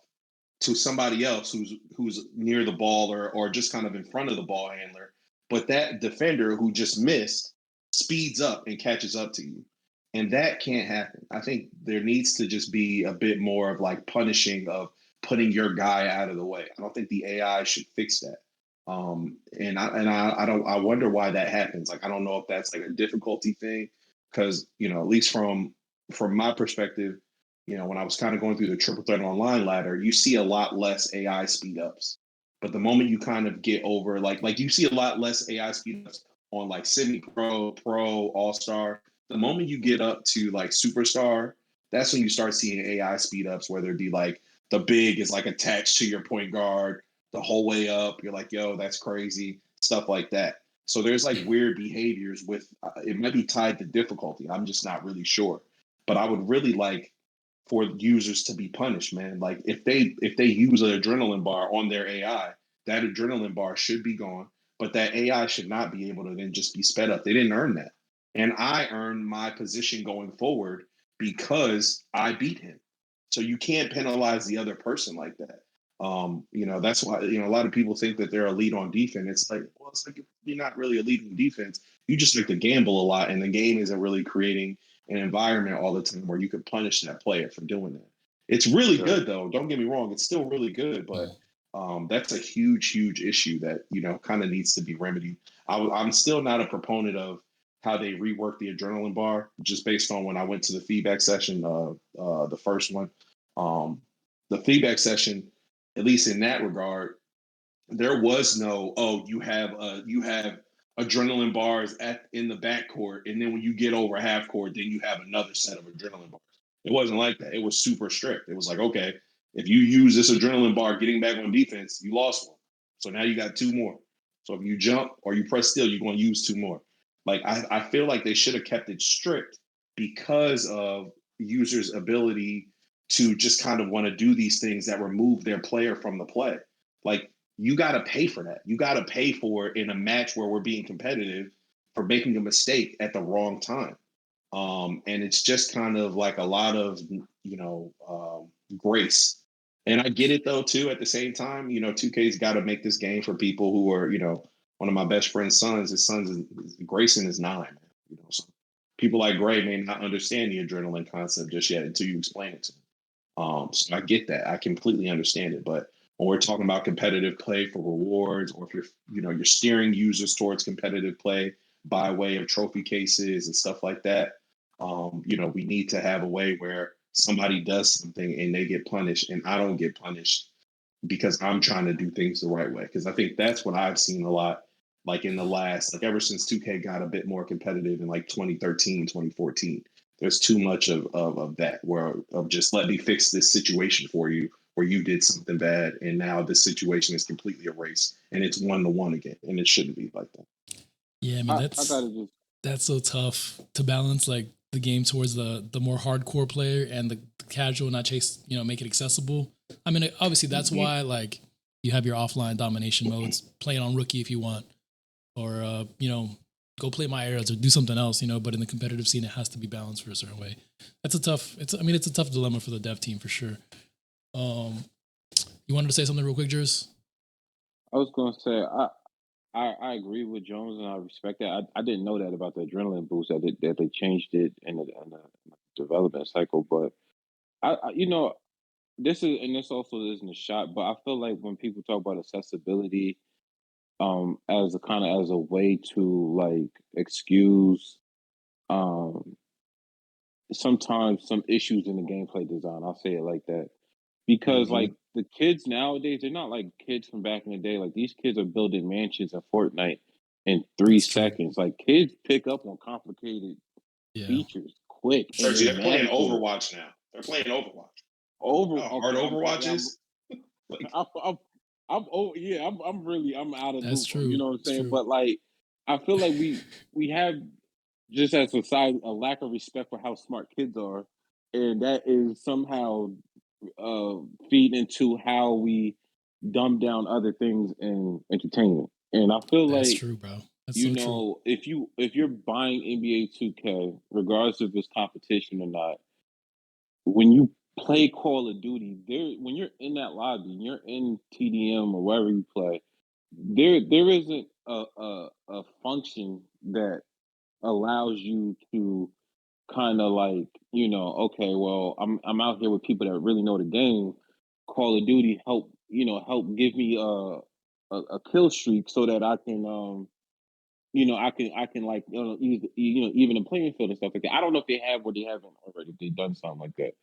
to somebody else who's near the ball or just kind of in front of the ball handler. But that defender who just missed speeds up and catches up to you. And that can't happen. I think there needs to just be a bit more of like punishing of putting your guy out of the way. I don't think the AI should fix that. I wonder why that happens. Like I don't know if that's like a difficulty thing, because at least from my perspective, when I was kind of going through the triple threat online ladder, you see a lot less AI speed ups. But the moment you kind of get over like you see a lot less AI speed ups on like semi-pro, pro, all-star. The moment you get up to like superstar, that's when you start seeing AI speed ups, whether it be like the big is like attached to your point guard the whole way up. You're like, yo, that's crazy, stuff like that. So there's like weird behaviors with it might be tied to difficulty. I'm just not really sure. But I would really like for users to be punished, man. Like if they use an adrenaline bar on their AI, that adrenaline bar should be gone. But that AI should not be able to then just be sped up. They didn't earn that. And I earned my position going forward because I beat him. So you can't penalize the other person like that. That's why, a lot of people think that they're elite on defense. It's like, well, it's like you're not really elite in defense. You just like to gamble a lot, and the game isn't really creating an environment all the time where you could punish that player for doing that. It's really good, though. Don't get me wrong. It's still really good, but that's a huge, huge issue that, kind of needs to be remedied. I'm still not a proponent of how they rework the adrenaline bar, just based on when I went to the feedback session, the first one. The feedback session, at least in that regard, there was no, you have adrenaline bars in the backcourt, and then when you get over half court, then you have another set of adrenaline bars. It wasn't like that. It was super strict. It was like, okay, if you use this adrenaline bar getting back on defense, you lost one. So now you got two more. So if you jump or you press still, you're going to use two more. Like I feel like they should have kept it strict because of users' ability to just kind of want to do these things that remove their player from the play. Like you got to pay for that. You got to pay for it in a match where we're being competitive for making a mistake at the wrong time. And it's just kind of like a lot of, grace. And I get it though, too, at the same time, 2K's got to make this game for people who are, one of my best friend's sons, Grayson is 9. So people like Gray may not understand the adrenaline concept just yet until you explain it to them. So I get that. I completely understand it. But when we're talking about competitive play for rewards, or if you're steering users towards competitive play by way of trophy cases and stuff like that, we need to have a way where somebody does something and they get punished and I don't get punished because I'm trying to do things the right way. Because I think that's what I've seen a lot, like in the last, like ever since 2K got a bit more competitive in like 2013, 2014. There's too much of that, of just let me fix this situation for you where you did something bad and now this situation is completely erased and it's 1-1 again, and it shouldn't be like that.
Yeah, I mean that's so tough to balance, like the game towards the more hardcore player and the casual, not chase, make it accessible. I mean, obviously that's why like you have your offline domination modes, playing on rookie if you want, or go play my areas or do something else, but in the competitive scene, it has to be balanced for a certain way. It's a tough dilemma for the dev team for sure. You wanted to say something real quick, Jers?
I was going to say, I agree with Jones and I respect that. I didn't know that about the adrenaline boost that they changed it in the development cycle, but this also isn't a shot, but I feel like when people talk about accessibility, as a way to like excuse sometimes some issues in the gameplay design. I'll say it like that. Because like the kids nowadays, they're not like kids from back in the day. Like these kids are building mansions in Fortnite in 3 seconds. Like kids pick up on complicated features quick.
They're playing Overwatch now. They're playing Overwatch. Hard Overwatches.
I'm out of
That's
loop.
true.
You know what I'm saying?
True.
But like, I feel like we have just as a society a lack of respect for how smart kids are, and that is somehow feed into how we dumb down other things in entertainment. And I feel
That's
like
true, bro. That's so true.
if you're buying NBA 2K, regardless if it's competition or not, when you play Call of Duty, when you're in that lobby, and you're in TDM or wherever you play, there isn't a function that allows you to kind of like, okay, well, I'm out here with people that really know the game. Call of Duty help give me a kill streak so that I can I can like even the playing field and stuff like that. I don't know if they have or they haven't already. They've done something like that,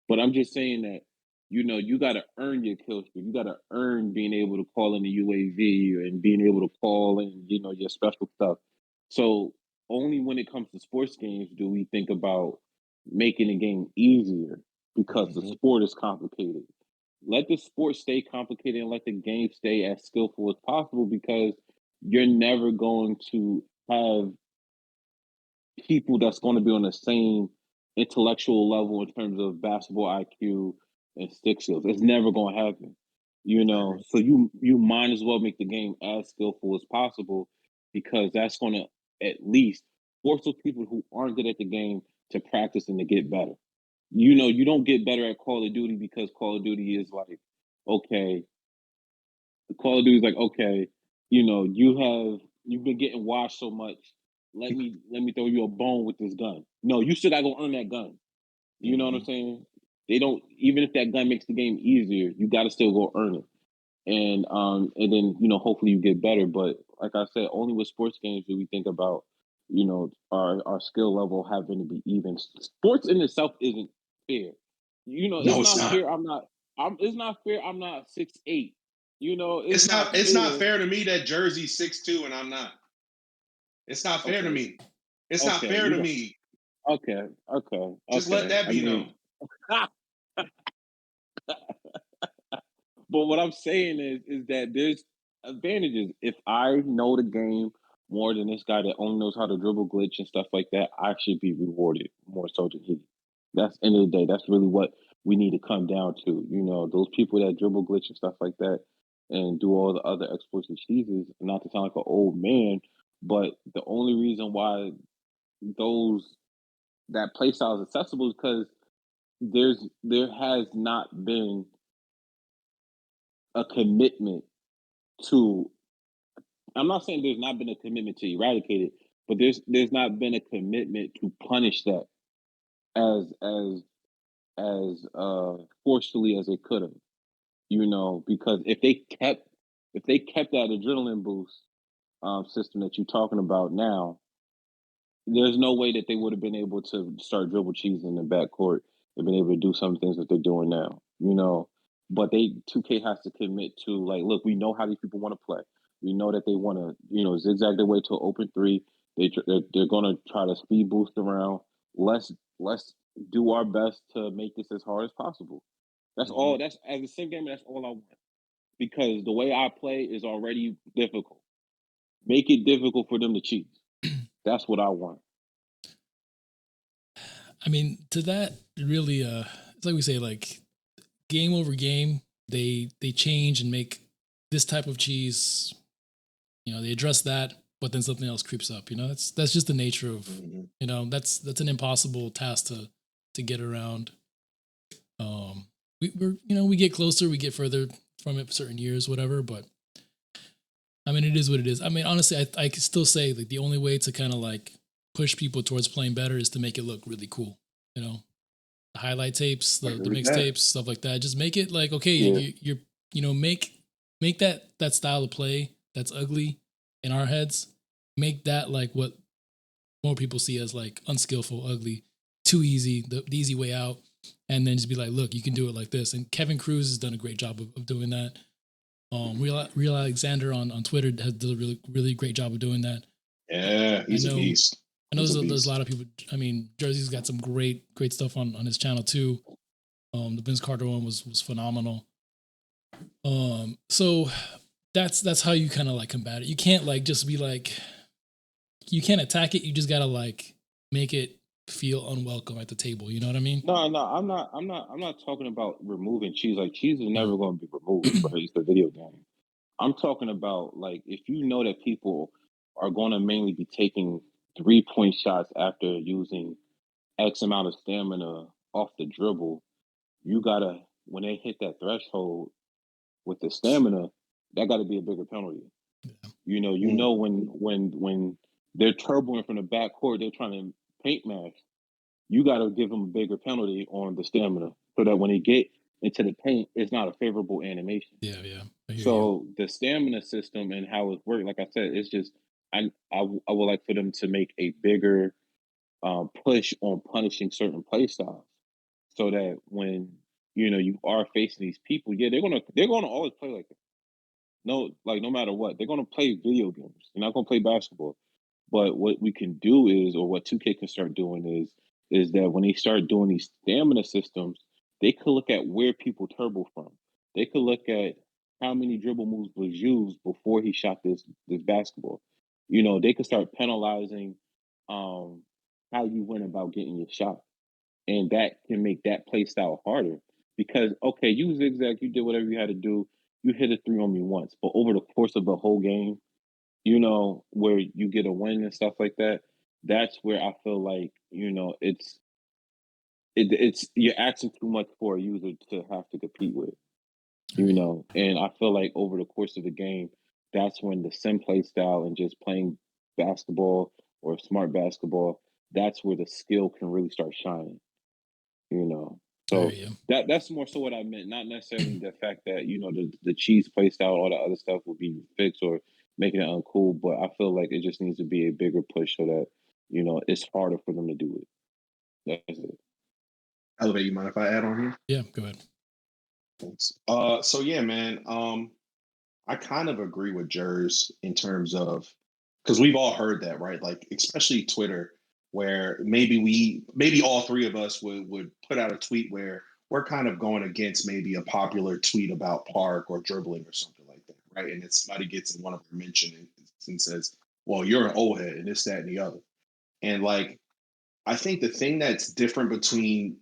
but I'm just saying that you got to earn your kill streak. You got to earn being able to call in the UAV and being able to call in your special stuff. So only when it comes to sports games do we think about making the game easier because the sport is complicated. Let the sport stay complicated and let the game stay as skillful as possible because you're never going to have people that's going to be on the same intellectual level in terms of basketball IQ and stick skills. It's never going to happen, So you might as well make the game as skillful as possible because that's going to at least force those people who aren't good at the game to practice and to get better. You don't get better at Call of Duty because Call of Duty is like, okay, Call of Duty is like, okay, you've been getting washed so much. Let me throw you a bone with this gun. No, you still gotta go earn that gun. You know what I'm saying? They don't even if that gun makes the game easier, you gotta still go earn it. And then hopefully you get better. But like I said, only with sports games do we think about our skill level having to be even. Sports in itself isn't fair. It's not fair. It's not fair. I'm not 6'8".
It's not fair to me that Jersey's 6'2" and I'm not. It's not fair to me. It's not fair to me.
Okay.
Just let that be known.
But what I'm saying is that there's advantages. If I know the game more than this guy that only knows how to dribble glitch and stuff like that, I should be rewarded more so than he. That's end of the day. That's really what we need to come down to. Those people that dribble glitch and stuff like that and do all the other exploits and cheeses, not to sound like an old man, but the only reason why that play style is accessible is because there has not been a commitment to. I'm not saying there's not been a commitment to eradicate it, but there's not been a commitment to punish that as forcefully as it could have. Because if they kept that adrenaline boost system that you're talking about now, there's no way that they would have been able to start dribble cheese in the backcourt and been able to do some things that they're doing now. But 2K has to commit to like, look, we know how these people want to play. We know that they want to, zigzag their way to an open three. They're going to try to speed boost around. Let's do our best to make this as hard as possible. That's all. That's as a sim game. That's all I want because the way I play is already difficult. Make it difficult for them to cheat. That's what I want.
I mean, to that, really, it's like we say, like game over game, they change and make this type of cheese. They address that. but then something else creeps up. That's just the nature of that's an impossible task to get around. We get closer, we get further from it for certain years, whatever. But I mean, it is what it is. I mean, honestly, I can still say like the only way to kind of like push people towards playing better is to make it look really cool. The highlight tapes, the mixtapes, stuff like that. Just make it like, okay, make that style of play that's ugly in our heads, make that like what more people see as like unskillful, ugly, too easy, the easy way out, and then just be like, look, you can do it like this. And Kevin Cruz has done a great job of doing that. Real Alexander on Twitter has done a really, really great job of doing that.
Yeah, he's a beast.
I know there's a lot of people. I mean, Jersey's got some great stuff on his channel too. The Vince Carter one was phenomenal. So that's how you kind of like combat it. You can't like just be like, you can't attack it. You just gotta like make it feel unwelcome at the table. You know what I mean?
No, I'm not talking about removing cheese. Like cheese is never going to be removed, but it's a video game. I'm talking about like if you know that people are going to mainly be taking 3-point shots after using X amount of stamina off the dribble, you gotta when they hit that threshold with the stamina, that got to be a bigger penalty. Yeah. When they're turboing from the back court, they're trying to paint match. You got to give them a bigger penalty on the stamina so that when they get into the paint, it's not a favorable animation.
Yeah.
So the stamina system and how it works, like I said, it's just I would like for them to make a bigger push on punishing certain play styles, so that when you are facing these people, they're gonna always play like that. No matter what, they're gonna play video games. They're not gonna play basketball. But what we can do is, or what 2K can start doing is that when they start doing these stamina systems, they could look at where people turbo from. They could look at how many dribble moves was used before he shot this basketball. They could start penalizing how you went about getting your shot. And that can make that play style harder. Because, okay, you zigzag, you did whatever you had to do. You hit a 3 on me once. But over the course of the whole game, where you get a win and stuff like that, that's where I feel like, it's you're asking too much for a user to have to compete with, and I feel like over the course of the game, that's when the sim play style and just playing basketball or smart basketball, that's where the skill can really start shining, So that's more so what I meant, not necessarily the fact that, the cheese play style, all the other stuff will be fixed or making it uncool, but I feel like it just needs to be a bigger push so that, it's harder for them to do it. That's it.
Elevate, you mind if I add on here?
Yeah, go ahead.
Thanks. So yeah, man, I kind of agree with Jers in terms of, because we've all heard that, right? Like, especially Twitter, where maybe all three of us would put out a tweet where we're kind of going against maybe a popular tweet about park or dribbling or something like that, right? And then somebody gets in one of our mentions and says, well, you're an old head and this, that, and the other. And like, I think the thing that's different between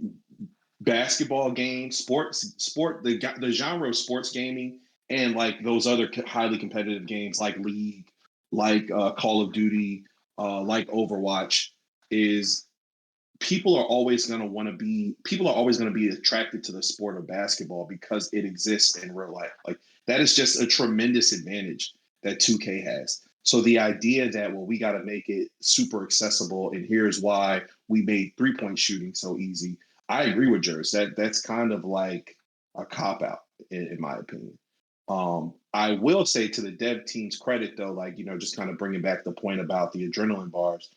basketball games, the genre of sports gaming, and like those other highly competitive games like League, like Call of Duty, like Overwatch, is people are always going to be attracted to the sport of basketball because it exists in real life. Like that is just a tremendous advantage that 2K has. So the idea that, well, we got to make it super accessible, and here's why we made 3-point shooting so easy. I agree with Jers. That's kind of like a cop out, in my opinion. I will say, to the dev team's credit, though, like, just kind of bringing back the point about the adrenaline bars,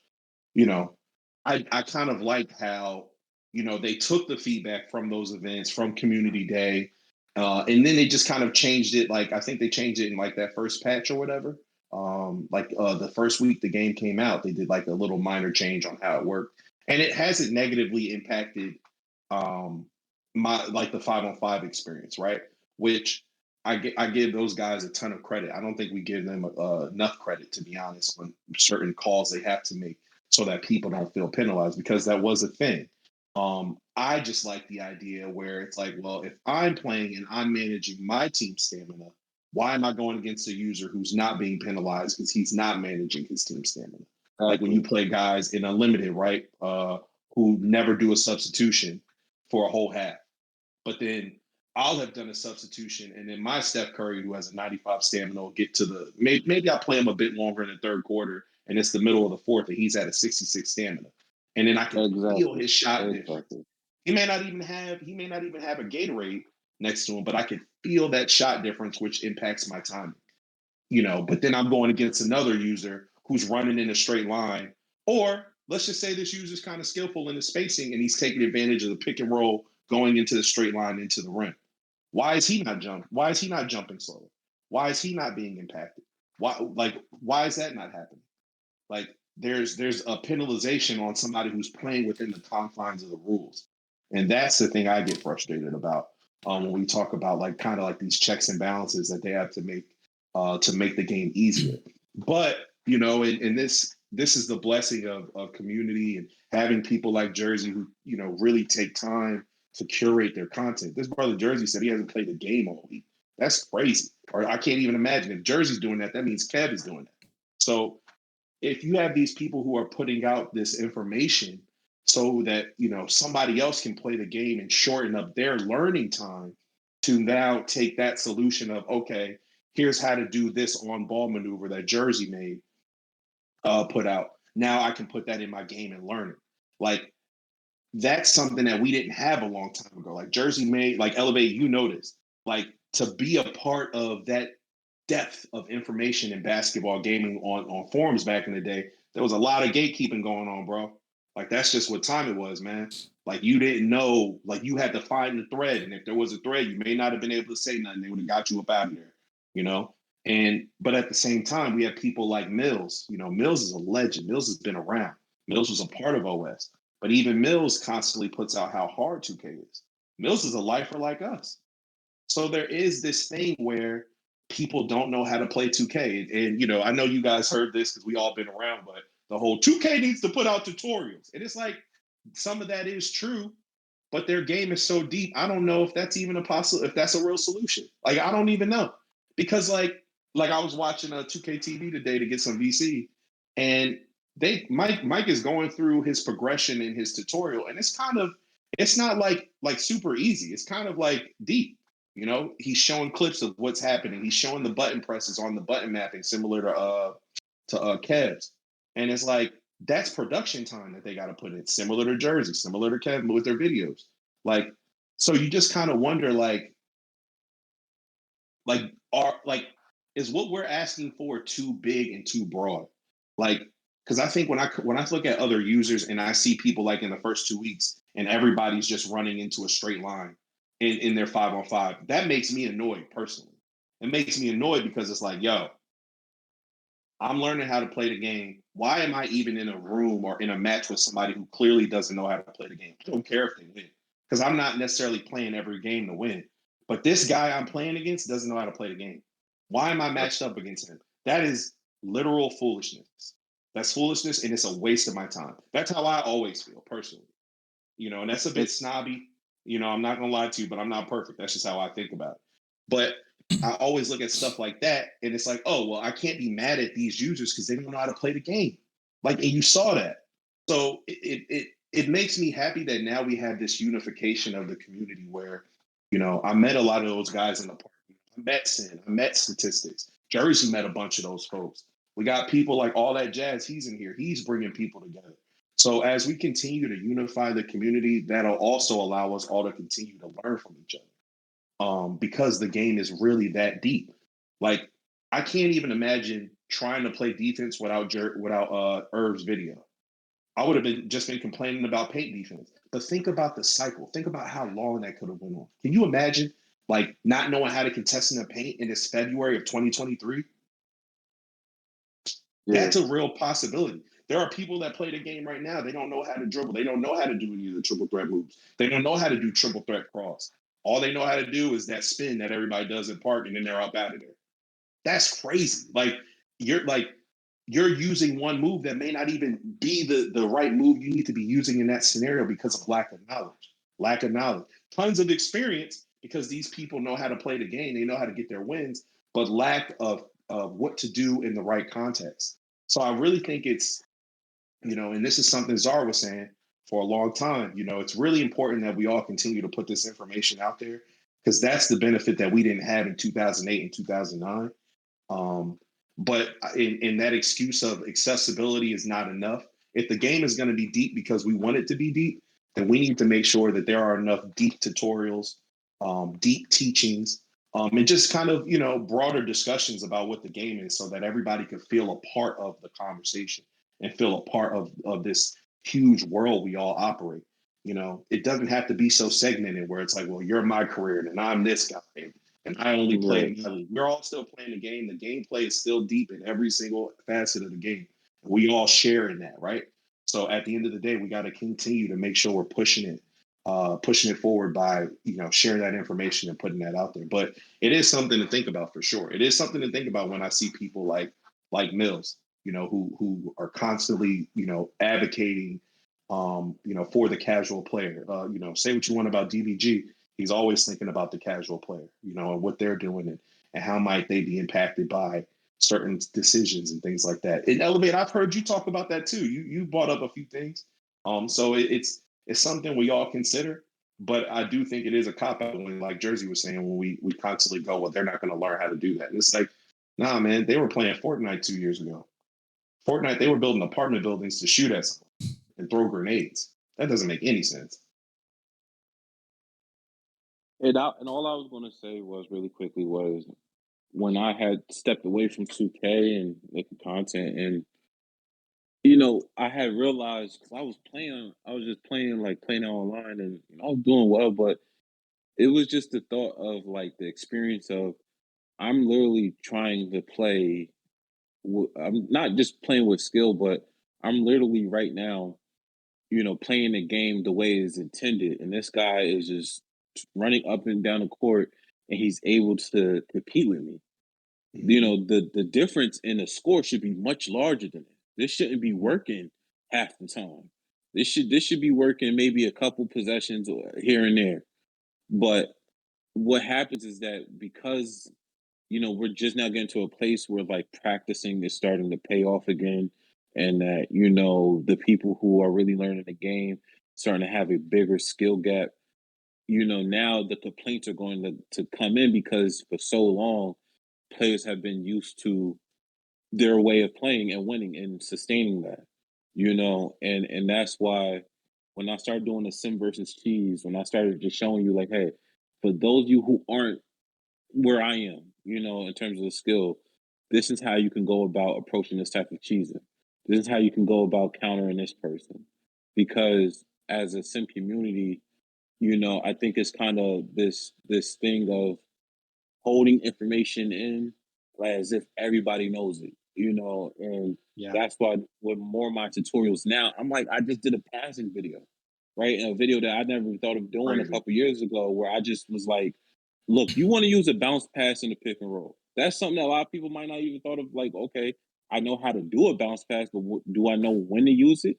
I kind of like how, they took the feedback from those events, from Community Day, and then they just kind of changed it. Like, I think they changed it in like that first patch or whatever. The first week the game came out, they did like a little minor change on how it worked. And it hasn't negatively impacted the 5-on-5 experience, right? Which I give those guys a ton of credit. I don't think we give them enough credit, to be honest, on certain calls they have to make so that people don't feel penalized, because that was a thing. I just like the idea where it's like, well, if I'm playing and I'm managing my team stamina, Why am I going against a user who's not being penalized because he's not managing his team stamina? Like when you play guys in unlimited, right, who never do a substitution for a whole half. But then I'll have done a substitution, and then my Steph Curry, who has a 95 stamina, will get to the maybe I play him a bit longer in the third quarter, and it's the middle of the fourth, and he's at a 66 stamina, and then I can feel his shot difference. He may not even have a Gatorade next to him, but I can feel that shot difference, which impacts my timing. But then I'm going against another user who's running in a straight line, or let's just say this user's kind of skillful in the spacing, and he's taking advantage of the pick and roll going into the straight line into the rim. Why is he not jumping? Why is he not jumping slower? Why is he not being impacted? Why is that not happening? Like there's a penalization on somebody who's playing within the confines of the rules. And that's the thing I get frustrated about when we talk about kind of these checks and balances that they have to make the game easier. But, and this is the blessing of community and having people like Jersey who, really take time to curate their content. This brother Jersey said he hasn't played a game all week. That's crazy. Or I can't even imagine if Jersey's doing that, that means Kev is doing that. So if you have these people who are putting out this information so that, somebody else can play the game and shorten up their learning time to now take that solution of, okay, here's how to do this on ball maneuver that Jersey made, put out. Now I can put that in my game and learn it. That's something that we didn't have a long time ago. Jersey made, Elevate, noticed, to be a part of that depth of information in basketball gaming on forums back in the day, there was a lot of gatekeeping going on, bro. That's just what time it was, man. You didn't know, you had to find the thread. And if there was a thread, you may not have been able to say nothing. They would have got you up out of there, but at the same time, we have people like Mills. Mills is a legend. Mills has been around. Mills was a part of OS. But even Mills constantly puts out how hard 2K is. Mills is a lifer like us. So there is this thing where people don't know how to play 2K. And, I know you guys heard this because we all been around, but the whole 2K needs to put out tutorials. And it's some of that is true, but their game is so deep. I don't know if that's even if that's a real solution. I don't even know. Because I was watching a 2K TV today to get some VC, and Mike is going through his progression in his tutorial, and it's not super easy. It's kind of deep. He's showing clips of what's happening. He's showing the button presses on the button mapping, similar to Kev's, and it's that's production time that they got to put in, similar to Jersey, similar to Kev with their videos. So you just kind of wonder, is what we're asking for too big and too broad? Because I think when I look at other users and I see people in the first 2 weeks and everybody's just running into a straight line in their 5-on-5, that makes me annoyed personally. It makes me annoyed because it's yo, I'm learning how to play the game. Why am I even in a room or in a match with somebody who clearly doesn't know how to play the game? I don't care if they win, because I'm not necessarily playing every game to win. But this guy I'm playing against doesn't know how to play the game. Why am I matched up against him? That is literal foolishness. That's foolishness, and it's a waste of my time. That's how I always feel personally. And that's a bit snobby. I'm not going to lie to you, but I'm not perfect. That's just how I think about it. But I always look at stuff like that, and it's oh, well, I can't be mad at these users because they don't know how to play the game. And you saw that. So it makes me happy that now we have this unification of the community where, I met a lot of those guys in the park. I met Sin. I met Statistics. Jersey met a bunch of those folks. We got people like All That Jazz. He's in here. He's bringing people together. So as we continue to unify the community, that'll also allow us all to continue to learn from each other. Because the game is really that deep. I can't even imagine trying to play defense without Irv's video. I would have been complaining about paint defense. But think about the cycle. Think about how long that could have went on. Can you imagine not knowing how to contest in the paint in this February of 2023? Yeah. That's a real possibility. There are people that play the game right now. They don't know how to dribble. They don't know how to do any of the triple threat moves. They don't know how to do triple threat cross. All they know how to do is that spin that everybody does in park, and then they're up out of there. That's crazy. You're using one move that may not even be the right move you need to be using in that scenario because of lack of knowledge. Tons of experience because these people know how to play the game. They know how to get their wins, but lack of what to do in the right context. So I really think it's, and this is something Zara was saying for a long time, it's really important that we all continue to put this information out there, because that's the benefit that we didn't have in 2008 and 2009. But in that excuse of accessibility is not enough. If the game is going to be deep because we want it to be deep, then we need to make sure that there are enough deep tutorials, deep teachings, and just kind of, broader discussions about what the game is, so that everybody can feel a part of the conversation and feel a part of this huge world we all operate. It doesn't have to be so segmented where it's like, well, you're my career and I'm this guy and I only play. We're all still playing the game. The gameplay is still deep in every single facet of the game. We all share in that, right? So at the end of the day, we got to continue to make sure we're pushing it forward by, sharing that information and putting that out there. But it is something to think about for sure. It is something to think about when I see people like Mills, who are constantly, advocating, for the casual player. Say what you want about DBG. He's always thinking about the casual player, and what they're doing and how might they be impacted by certain decisions and things like that. In Elevate, I've heard you talk about that too. You brought up a few things. So it's something we all consider, but I do think it is a cop-out when, like Jersey was saying, when we constantly go, well, they're not going to learn how to do that. And it's like, nah, man, they were playing Fortnite 2 years ago. Fortnite, they were building apartment buildings to shoot at someone and throw grenades. That doesn't make any sense.
And all I was going to say was really quickly was when I had stepped away from 2K and making content, and I had realized, because I was just playing online, and I was doing well, but it was just the thought of like the experience of I'm literally trying to play. I'm not just playing with skill, but I'm literally right now, playing the game the way it's intended, and this guy is just running up and down the court, and he's able to compete with me. The difference in the score should be much larger than it. This shouldn't be working half the time. This should be working maybe a couple possessions here and there. But what happens is that because we're just now getting to a place where like practicing is starting to pay off again, and that the people who are really learning the game starting to have a bigger skill gap. Now the complaints are going to come in, because for so long players have been used to their way of playing and winning and sustaining that, and that's why when I started doing the sim versus cheese, when I started just showing you like, hey, for those of you who aren't where I am, in terms of the skill, this is how you can go about approaching this type of cheesing. This is how you can go about countering this person. Because as a sim community, I think it's kind of this thing of holding information in as if everybody knows it, and that's why with more of my tutorials now, I'm like, I just did a passing video, right? And a video that I never thought of doing a couple years ago, where I just was like, look, you want to use a bounce pass in the pick and roll. That's something that a lot of people might not even thought of. Like, okay, I know how to do a bounce pass, but do I know when to use it?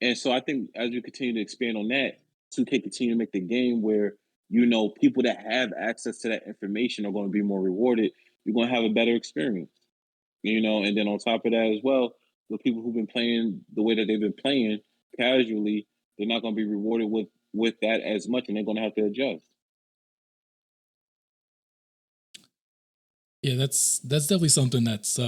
And so I think as you continue to expand on that, 2K continue to make the game where, people that have access to that information are going to be more rewarded. You're going to have a better experience, and then on top of that as well, the people who've been playing the way that they've been playing casually, they're not going to be rewarded with that as much, and they're going to have to adjust.
Yeah, that's definitely something that's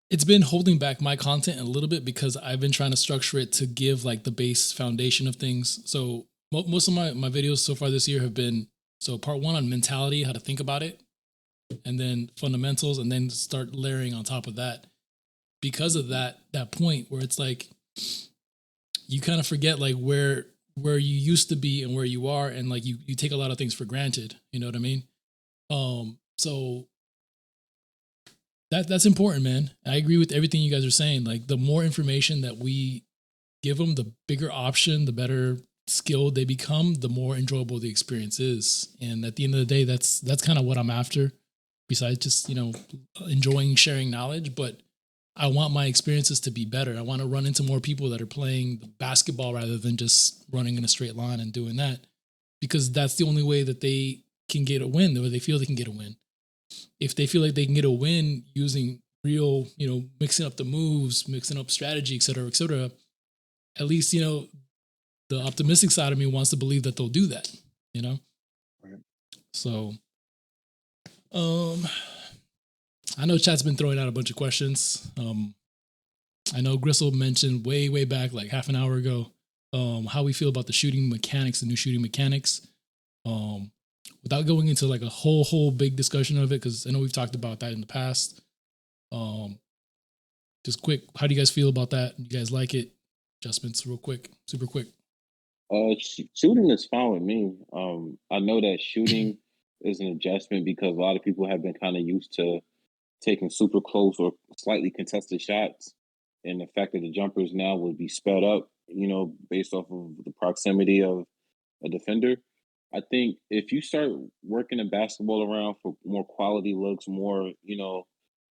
it's been holding back my content a little bit, because I've been trying to structure it to give like the base foundation of things. So most of my videos so far this year have been, so part one on mentality, how to think about it, and then fundamentals, and then start layering on top of that. Because of that point where it's like you kind of forget like where you used to be and where you are, and like you take a lot of things for granted. You know what I mean? So that's important, man. I agree with everything you guys are saying. Like the more information that we give them, the bigger option, the better skilled they become, the more enjoyable the experience is. And at the end of the day, that's kind of what I'm after, besides just, enjoying sharing knowledge. But I want my experiences to be better. I want to run into more people that are playing basketball rather than just running in a straight line and doing that, because that's the only way that they can get a win, or they feel they can get a win. If they feel like they can get a win using real, mixing up the moves, mixing up strategy, et cetera, at least, the optimistic side of me wants to believe that they'll do that, Right. So, I know chat's been throwing out a bunch of questions. I know Gristle mentioned way back, like half an hour ago, how we feel about the shooting mechanics, the new shooting mechanics. Without going into like a whole big discussion of it, because I know we've talked about that in the past. Just quick, how do you guys feel about that? You guys like it? Adjustments real quick, super quick.
Shooting is fine with me. I know that shooting is an adjustment because a lot of people have been kind of used to taking super close or slightly contested shots, and the fact that the jumpers now will be sped up, based off of the proximity of a defender. I think if you start working the basketball around for more quality looks, more,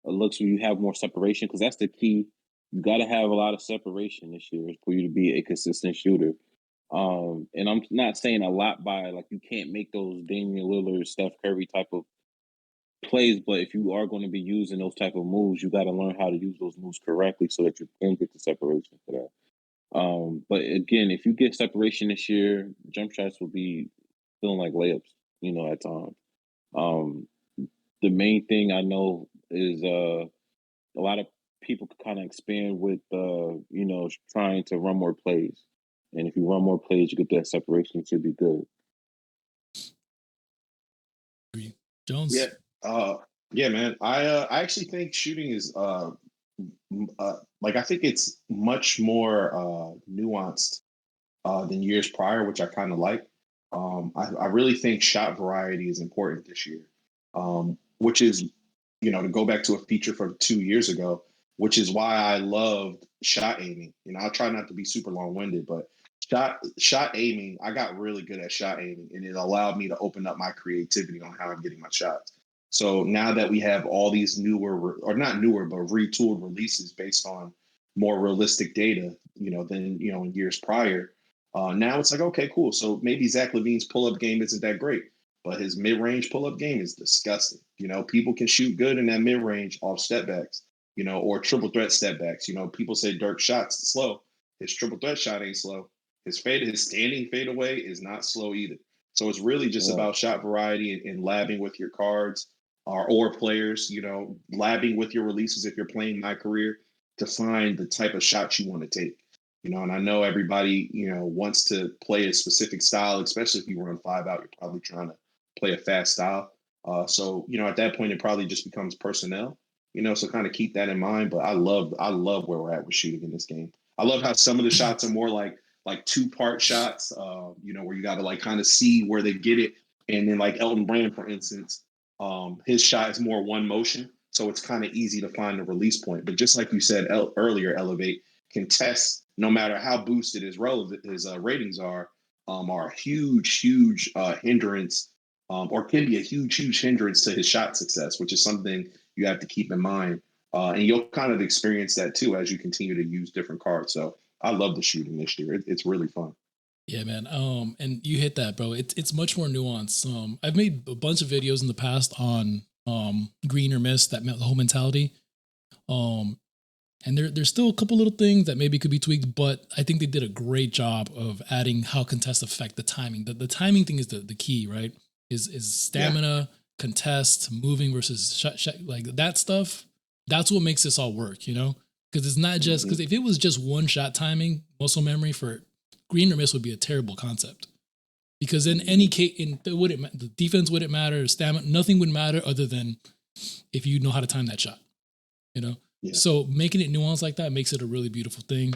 looks where you have more separation, because that's the key. You got to have a lot of separation this year for you to be a consistent shooter. And I'm not saying a lot by, like, you can't make those Damian Lillard, Steph Curry type of plays, but if you are going to be using those type of moves, you got to learn how to use those moves correctly so that you can get the separation for that. But again, if you get separation this year, jump shots will be feeling like layups, at times. The main thing I know is a lot of people can kind of expand with, trying to run more plays. And if you run more plays, you get that separation, it should be good.
Jones?
Yeah, man. I actually think shooting is I think it's much more nuanced than years prior, which I kind of like. I really think shot variety is important this year, which is, to go back to a feature from 2 years ago, which is why I loved shot aiming. I'll try not to be super long-winded, but shot aiming, I got really good at shot aiming, and it allowed me to open up my creativity on how I'm getting my shots. So now that we have all these newer, or not newer, but retooled releases based on more realistic data, than, in years prior, now it's like, okay, cool. So maybe Zach LaVine's pull-up game isn't that great, but his mid-range pull-up game is disgusting. People can shoot good in that mid-range off step backs, or triple threat step backs. People say Dirk's shot's slow. His triple threat shot ain't slow. His standing fadeaway is not slow either. So it's really just about shot variety and labbing with your cards or players, labbing with your releases if you're playing My Career to find the type of shots you want to take. And I know everybody, wants to play a specific style, especially if you run 5 out, you're probably trying to play a fast style. So, at that point, it probably just becomes personnel, so kind of keep that in mind. But I love where we're at with shooting in this game. I love how some of the shots are more like 2-part shots, where you got to like kind of see where they get it. And then like Elton Brand, for instance, his shot is more one motion. So it's kind of easy to find the release point. But just like you said earlier, Elevate can test, no matter how boosted his ratings are a huge hindrance, or can be a huge hindrance to his shot success, which is something you have to keep in mind. And you'll kind of experience that too as you continue to use different cards. So I love the shooting this year. It's really fun.
Yeah, man. And you hit that, bro. It's much more nuanced. I've made a bunch of videos in the past on green or miss, that whole mentality. And there's still a couple little things that maybe could be tweaked, but I think they did a great job of adding how contests affect the timing. The timing thing is the key, right? Is stamina, contest, moving versus shot, like that stuff. That's what makes this all work, Because it's not just because if it was just one shot timing, muscle memory for green or miss would be a terrible concept. Because in any case, the defense wouldn't matter, stamina, nothing would matter other than if you know how to time that shot, Yeah. So making it nuanced like that makes it a really beautiful thing.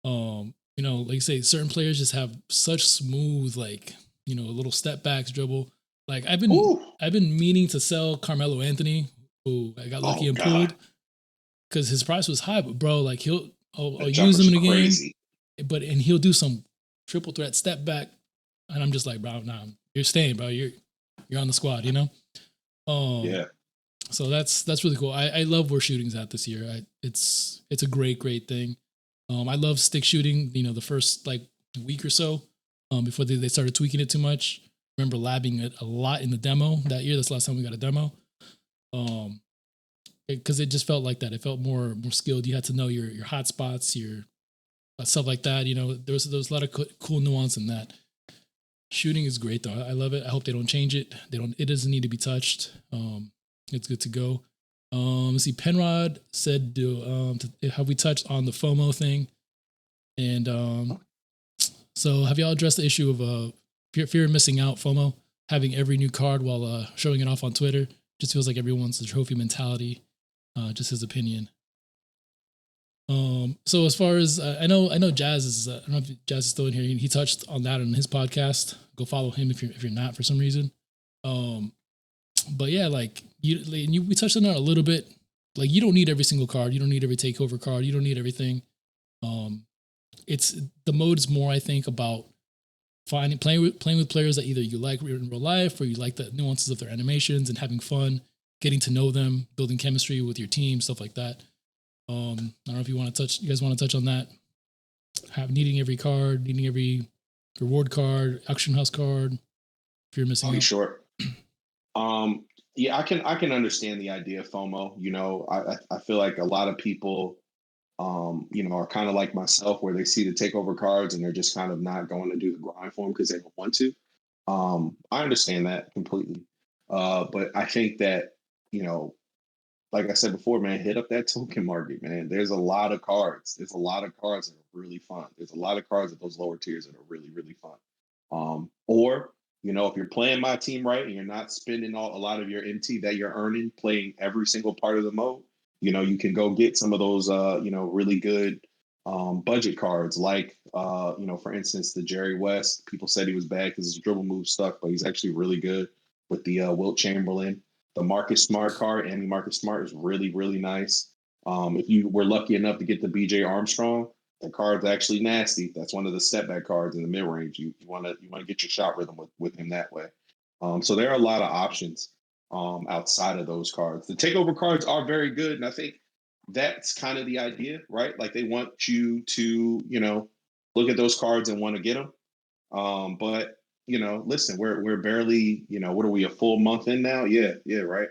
Like you say, certain players just have such smooth, like, little step backs, dribble. Like I've been meaning to sell Carmelo Anthony, who I got lucky and pulled because his price was high. But bro, like I'll use him in a game, and he'll do some triple threat step back, and I'm just like, bro, nah, you're staying, bro. You're on the squad, So that's really cool. I love where shooting's at this year. It's a great thing. I love stick shooting. The first like week or so, before they started tweaking it too much. remember labbing it a lot in the demo that year. That's the last time we got a demo. Because it just felt like that. It felt more skilled. You had to know your hot spots, your stuff like that. You know, there was a lot of cool nuance in that. Shooting is great though. I love it. I hope they don't change it. It doesn't need to be touched. It's good to go. Let's see. Penrod said, have we touched on the FOMO thing? And so have y'all addressed the issue of fear of missing out, FOMO, having every new card while showing it off on Twitter? Just feels like everyone's the trophy mentality. Just his opinion. So as far as I know Jazz is. I don't know if Jazz is still in here. He touched on that on his podcast. Go follow him if you're not for some reason. But yeah, like we touched on that a little bit. Like you don't need every single card. You don't need every takeover card. You don't need everything. It's the mode is more, I think, about playing with players that either you like in real life or you like the nuances of their animations and having fun, getting to know them, building chemistry with your team, stuff like that. I don't know if you guys want to touch on that. Needing every card, needing every reward card, auction house card. If you're missing,
I'll be short. Yeah, I can understand the idea of FOMO. You know, I feel like a lot of people, you know, are kind of like myself, where they see the takeover cards and they're just kind of not going to do the grind for them because they don't want to. I understand that completely, but I think that, you know, like I said before, man, hit up that token market, man. There's a lot of cards. There's a lot of cards that are really fun. There's a lot of cards at those lower tiers that are really, really fun. Or, you know, if you're playing my team right and you're not spending a lot of your MT that you're earning playing every single part of the mode, you know, you can go get some of those, you know, really good budget cards like, you know, for instance, the Jerry West. People said he was bad because his dribble move stuck, but he's actually really good with the Wilt Chamberlain. The Marcus Smart card, Andy Marcus Smart, is really, really nice. If you were lucky enough to get the BJ Armstrong, the card's actually nasty. That's one of the step back cards in the mid range. You want to get your shot rhythm with him that way. So there are a lot of options outside of those cards. The takeover cards are very good, and I think that's kind of the idea, right? Like they want you to, you know, look at those cards and want to get them. But you know, listen, we're barely, you know, what are we, a full month in now? Yeah, right.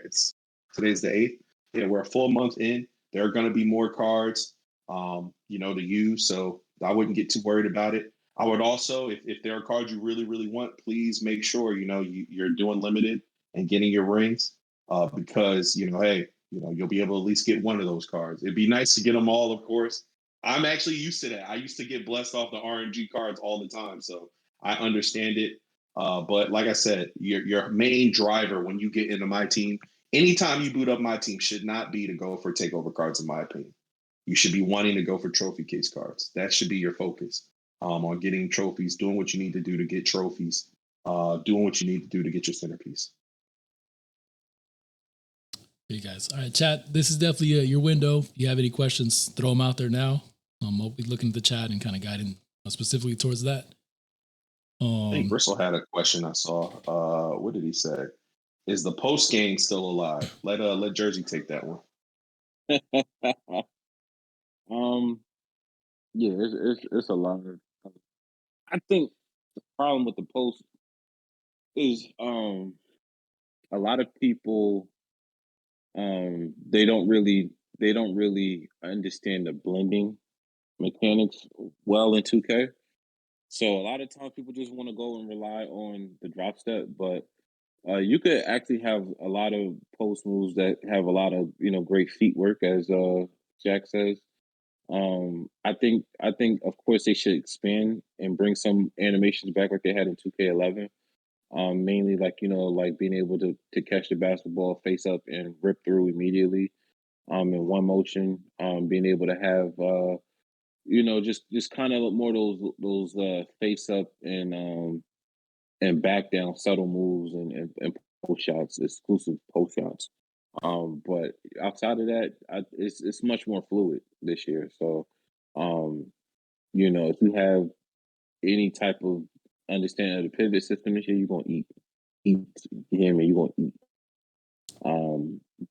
Today's the 8th. Yeah, we're a full month in. There are going to be more cards, you know, to use. So I wouldn't get too worried about it. I would also, if there are cards you really, really want, please make sure, you know, you're doing limited and getting your rings, because, you know, hey, you know, you'll be able to at least get one of those cards. It'd be nice to get them all, of course. I'm actually used to that. I used to get blessed off the RNG cards all the time. So I understand it. But like I said, your main driver when you get into my team, anytime you boot up my team, should not be to go for takeover cards, in my opinion. You should be wanting to go for trophy case cards. That should be your focus, on getting trophies, doing what you need to do to get trophies, doing what you need to do to get your centerpiece.
Hey guys. All right, chat. This is definitely your window. If you have any questions, throw them out there now. I'll be looking at the chat and kind of guiding specifically towards that.
I think Bristle had a question I saw. What did he say? Is the post game still alive? Let Jersey take that one.
Yeah, it's a lot of. I think the problem with the post is a lot of people they don't really understand the blending mechanics well in 2K. So a lot of times people just want to go and rely on the drop step, but you could actually have a lot of post moves that have a lot of, you know, great feet work, as Jack says. I think of course they should expand and bring some animations back like they had in 2K11. Mainly like, you know, like being able to catch the basketball face up and rip through immediately in one motion. Being able to have you know, just kind of more those face up and back down subtle moves and post shots, exclusive post shots. But outside of that, it's much more fluid this year. So, you know, if you have any type of understanding of the pivot system this year, you're gonna eat. You hear me? You're gonna eat.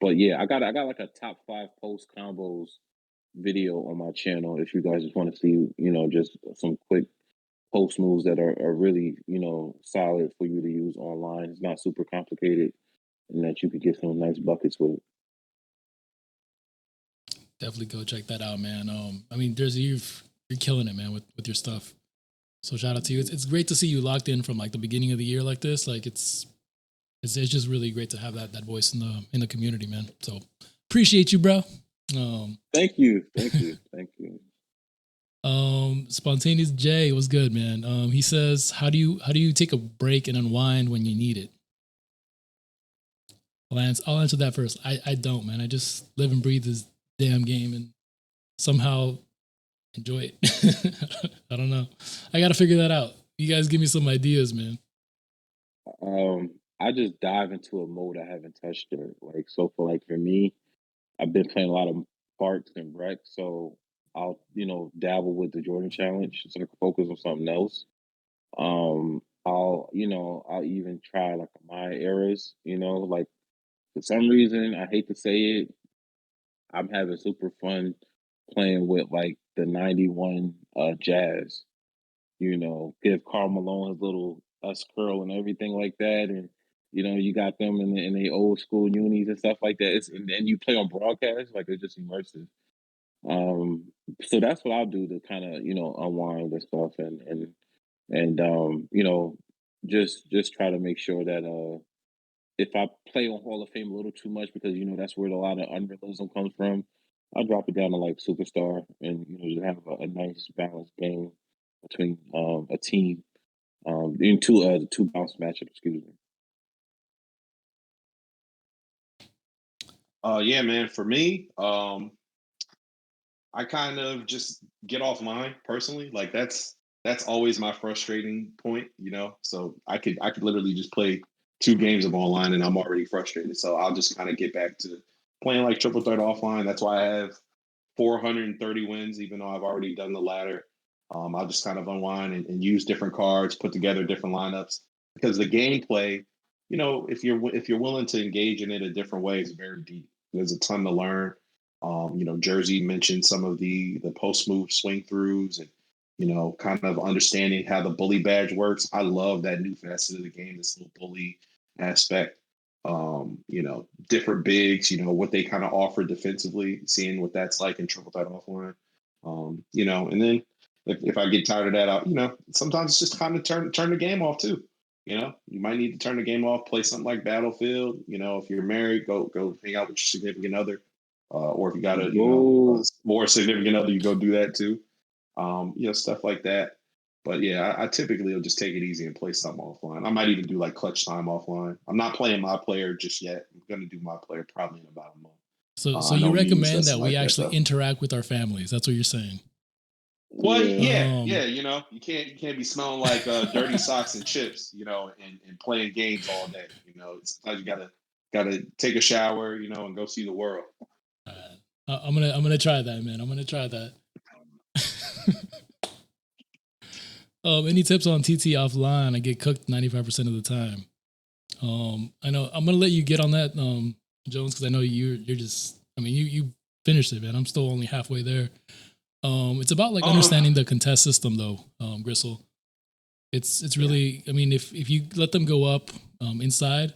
But yeah, I got like a top 5 post combos video on my channel if you guys just want to see, you know, just some quick post moves that are really, solid for you to use online. It's not super complicated, and that you could get some nice buckets with it.
Definitely go check that out, man. I mean, you're killing it, man, with your stuff. So shout out to you. It's great to see you locked in from like the beginning of the year like this. Like it's just really great to have that voice in the community, man. So appreciate you, bro.
Thank you.
Spontaneous Jay was good, man. He says, how do you take a break and unwind when you need it? I'll answer that first. I don't, man. I just live and breathe this damn game and somehow enjoy it. I don't know. I got to figure that out. You guys give me some ideas, man.
I just dive into a mode I haven't touched yet. For me, I've been playing a lot of parks and rec, so I'll dabble with the Jordan Challenge so I can focus on something else. I'll even try like my eras. Like for some reason, I hate to say it, I'm having super fun playing with like the '91 Jazz. Give Karl Malone his little us curl and everything like that, and you got them in the old school unis and stuff like that. And you play on broadcast, like it's just immersive. So that's what I'll do to kind of unwind and stuff, and just try to make sure that if I play on Hall of Fame a little too much because that's where a lot of unrealism comes from, I'll drop it down to like Superstar and just have a nice balanced game between a team in the two bounce matchup. Excuse me.
Yeah, man. For me, I kind of just get off mine personally. Like that's always my frustrating point, So I could literally just play 2 games of online and I'm already frustrated. So I'll just kind of get back to playing like triple threat offline. That's why I have 430 wins, even though I've already done the ladder. I'll just kind of unwind and use different cards, put together different lineups because the gameplay, if you're willing to engage in it a different way, is very deep. There's a ton to learn. Jersey mentioned some of the post move swing throughs and kind of understanding how the bully badge works. I love that new facet of the game, this little bully aspect. Different bigs, what they kind of offer defensively, seeing what that's like in triple threat offline. And then if I get tired of that, sometimes it's just kind of turn the game off too. You might need to turn the game off, play something like Battlefield. If you're married, go hang out with your significant other. Or if you got a more significant other, you go do that too. Stuff like that. But yeah, I typically will just take it easy and play something offline. I might even do like clutch time offline. I'm not playing my player just yet. I'm going to do my player probably in about a month.
So you recommend that we actually interact with our families. That's what you're saying.
Well, yeah. You can't be smelling like dirty socks and chips, and playing games all day. Sometimes you gotta take a shower, and go see the world.
I'm gonna try that, man. I'm gonna try that. Any tips on TT offline? I get cooked 95% of the time. I know I'm gonna let you get on that, Jones, because I know you're just. I mean, you finished it, man. I'm still only halfway there. It's about like understanding the contest system, though, Gristle. It's really. I mean, if you let them go up inside,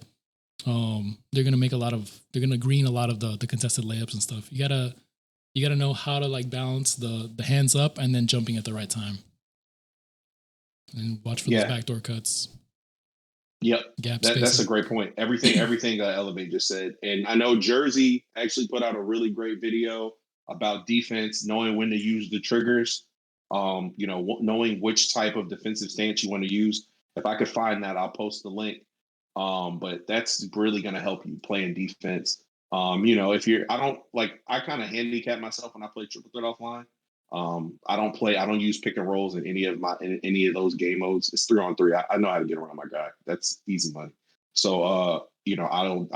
they're gonna green a lot of the contested layups and stuff. You gotta know how to like balance the hands up and then jumping at the right time. And watch for those backdoor cuts.
Yep, that's a great point. Everything Elevate just said, and I know Jersey actually put out a really great video about defense, knowing when to use the triggers. Knowing which type of defensive stance you want to use. If I could find that, I'll post the link. But that's really going to help you playing defense. I kind of handicap myself when I play triple threat offline. I don't use pick and rolls in any of those game modes. It's 3-on-3. I know how to get around my guy. That's easy money. So, I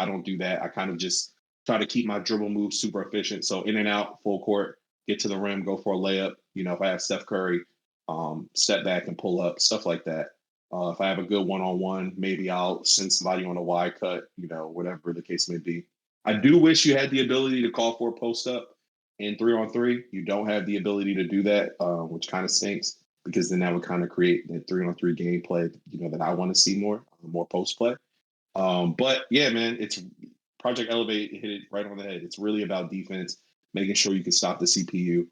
don't do that. I kind of just try to keep my dribble moves super efficient. So in and out, full court, get to the rim, go for a layup. If I have Steph Curry, step back and pull up, stuff like that. If I have a good one-on-one, maybe I'll send somebody on a wide cut, whatever the case may be. I do wish you had the ability to call for a post up in 3-on-3. You don't have the ability to do that, which kind of stinks. because then that would kind of create that 3-on-3 gameplay, that I want to see more post play. But yeah, man, it's Project Elevate hit it right on the head. It's really about defense, making sure you can stop the CPU.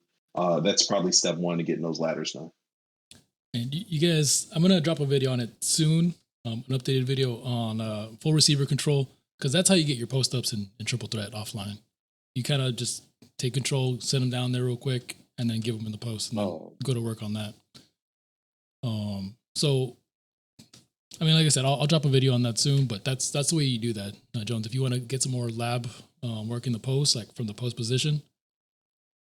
That's probably step one to getting those ladders done.
And you guys, I'm going to drop a video on it soon, an updated video on full receiver control, because that's how you get your post-ups in triple threat offline. You kind of just take control, send them down there real quick, and then give them in the post, and then go to work on that. So, I mean, like I said, I'll drop a video on that soon, but that's the way you do that, Jones. If you want to get some more lab work in the post, like from the post position,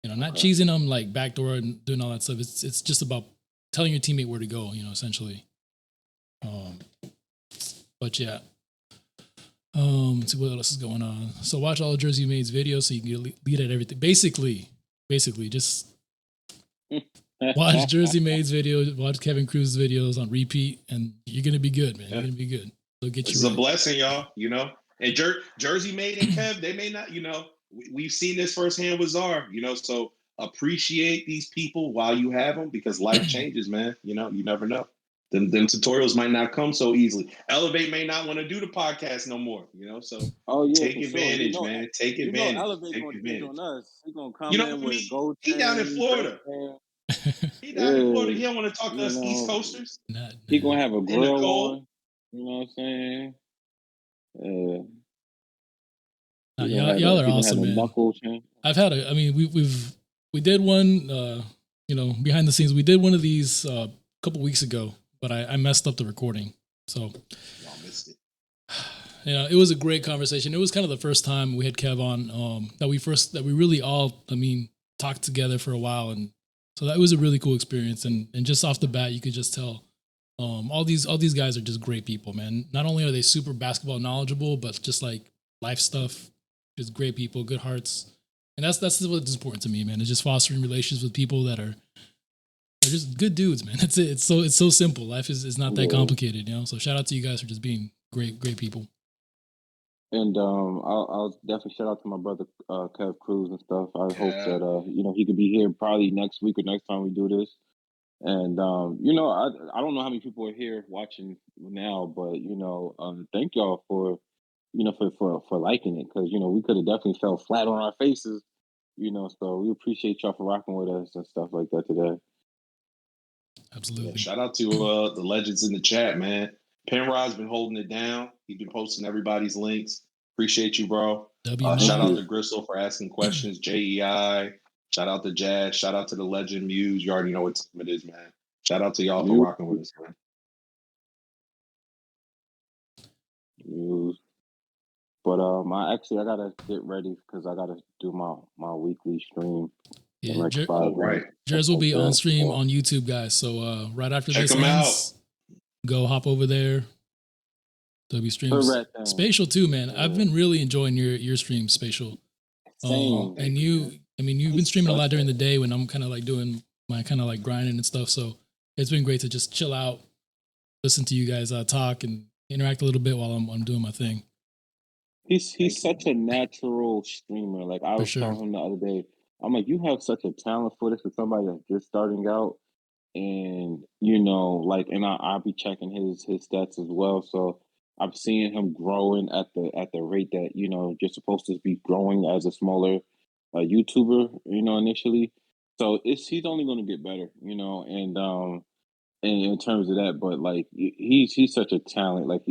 not cheesing them like backdoor and doing all that stuff. It's just about telling your teammate where to go, essentially. But yeah. Let's see what else is going on. So watch all of Jersey Made's videos so you can get a lead at everything. Basically, just watch Jersey Made's videos, watch Kevin Cruz's videos on repeat, and you're gonna be good, man. You're gonna be good. They'll get
It's
you.
A blessing, y'all. And Jersey Made and Kev, they may not. We've seen this firsthand with Czar. So appreciate these people while you have them, because life changes, man. You never know. Them tutorials might not come so easily. Elevate may not want to do the podcast no more, so take advantage, man. Take advantage.
Elevate
take
gonna
advantage.
On us. He's gonna come in with gold.
He down in Florida. He down in Florida. He don't want to talk to us East Coasters.
He gonna have a grill on. You know what I'm saying?
Y'all are awesome, man. I've had we did one, behind the scenes. We did one of these a couple weeks ago, but I messed up the recording. So
y'all missed it.
It was a great conversation. It was kind of the first time we had Kev on, that we really all, talked together for a while. And so that was a really cool experience. And just off the bat, you could just tell, all these guys are just great people, man. Not only are they super basketball knowledgeable, but just like life stuff, just great people, good hearts. And that's what's important to me, man. It's just fostering relations with people that are just good dudes, man. That's it. It's so simple. Life is not that complicated, So shout out to you guys for just being great people.
And I'll definitely shout out to my brother Kev Cruz and stuff. I hope that he could be here probably next week or next time we do this. And I don't know how many people are here watching now, but thank y'all for for liking it, because we could have definitely fell flat on our faces, so we appreciate y'all for rocking with us and stuff like that today.
Absolutely.
Yeah, shout out to the legends in the chat, man. Penrod's been holding it down. He's been posting everybody's links. Appreciate you, bro. Shout out to Gristle for asking questions. JEI. Shout out to Jazz. Shout out to the legend Muse. You already know what time it is, man. Shout out to y'all for rocking with us, man.
Muse. But I gotta get ready because I gotta do my weekly stream.
Yeah, Jers will be on stream on YouTube, guys. So right after this ends, go hop over there. There'll be streams. Spatial too, man. Yeah. I've been really enjoying your stream, Spatial. And you've been streaming a lot during the day when I'm kind of like doing my kind of like grinding and stuff. So it's been great to just chill out, listen to you guys talk and interact a little bit while I'm doing my thing.
He's such a natural streamer. Like I was telling him the other day, I'm like, you have such a talent for this for somebody that's just starting out. And, and I'll be checking his stats as well. So I'm seeing him growing at the rate that, you're supposed to be growing as a smaller YouTuber, initially. So he's only going to get better, and in terms of that, but like he's such a talent. Like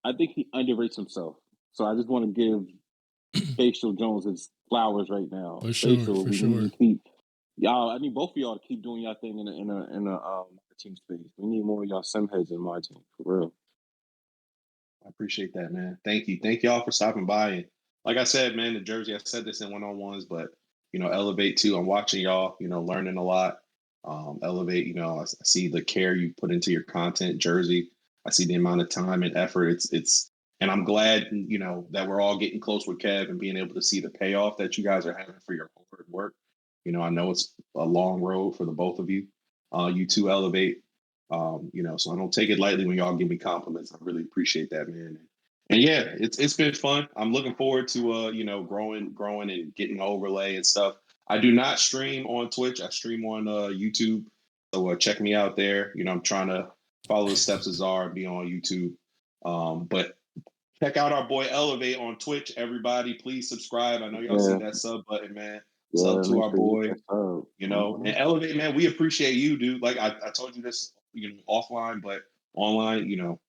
I think he underrates himself. So I just want to give SpacialJones his flowers right now.
For sure.
Y'all, both of y'all to keep doing y'all thing in a team space. We need more of y'all sim heads in my team, for real.
I appreciate that, man. Thank you. Thank y'all for stopping by. And like I said, man, the Jersey, I said this in one-on-ones, but, Elevate too. I'm watching y'all, learning a lot. Elevate, I see the care you put into your content, Jersey. I see the amount of time and effort. And I'm glad, that we're all getting close with Kev and being able to see the payoff that you guys are having for your hard work. I know it's a long road for the both of you. You two Elevate, so I don't take it lightly when y'all give me compliments. I really appreciate that, man. And yeah, it's been fun. I'm looking forward to growing and getting overlay and stuff. I do not stream on Twitch. I stream on YouTube. So check me out there. You know, I'm trying to follow the steps of Czar, be on YouTube. But check out our boy Elevate on Twitch. Everybody, please subscribe. I know y'all see that sub button, man. Sub to our boy. You know, and Elevate, man, we appreciate you, dude. Like I told you this, you know, offline, but online, you know,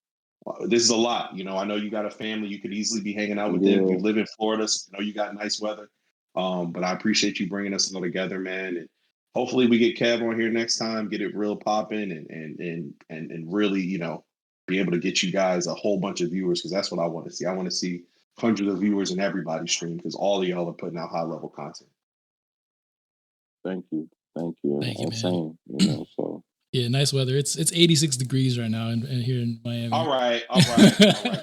this is a lot. You know, I know you got a family. You could easily be hanging out with them. You live in Florida, so I know you got nice weather. But I appreciate you bringing us all together, man. And hopefully we get Kev on here next time, get it real popping, and really, you know, be able to get you guys a whole bunch of viewers, because that's what I want to see. I want to see hundreds of viewers in everybody's stream, because all of y'all are putting out high level content.
Thank you, man.
You know, so.
Yeah, nice weather. It's 86 degrees right now, and here in Miami.
All right, man.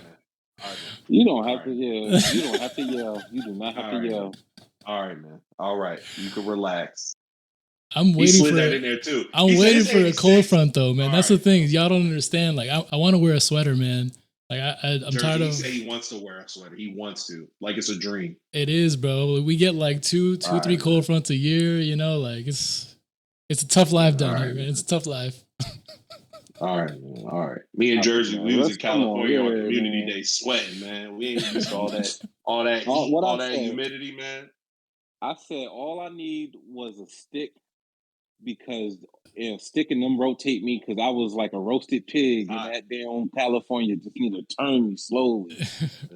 You don't have to yell. You don't have to yell. You do not have to yell.
All right, man. All right, you can relax.
I'm waiting for
that in there too.
I'm waiting for a cold front though, man.
All
That's the thing. Y'all don't understand. Like I want to wear a sweater, man. Like I'm tired of.
He say he wants to wear a sweater. He wants to. Like it's a dream.
It is, bro. We get like two, three cold fronts a year. You know, like it's a tough life down here, man. It's a tough life.
All right, man. All right. Me and Jersey, we was in California on Community Day sweating, man. We ain't used to all that heat, all that humidity, man.
I said all I need was a stick, because sticking them rotate me, because I was like a roasted pig in that damn California. Just need to turn me slowly.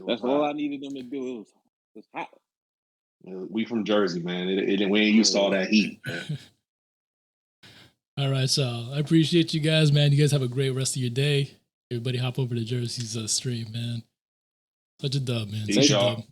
That's all I needed them to do. It was hot.
We from Jersey, man. We ain't used to all that heat, man.
All right, so I appreciate you guys, man. You guys have a great rest of your day. Everybody hop over to Jersey's stream, man. Such a dub, man. Such a dub.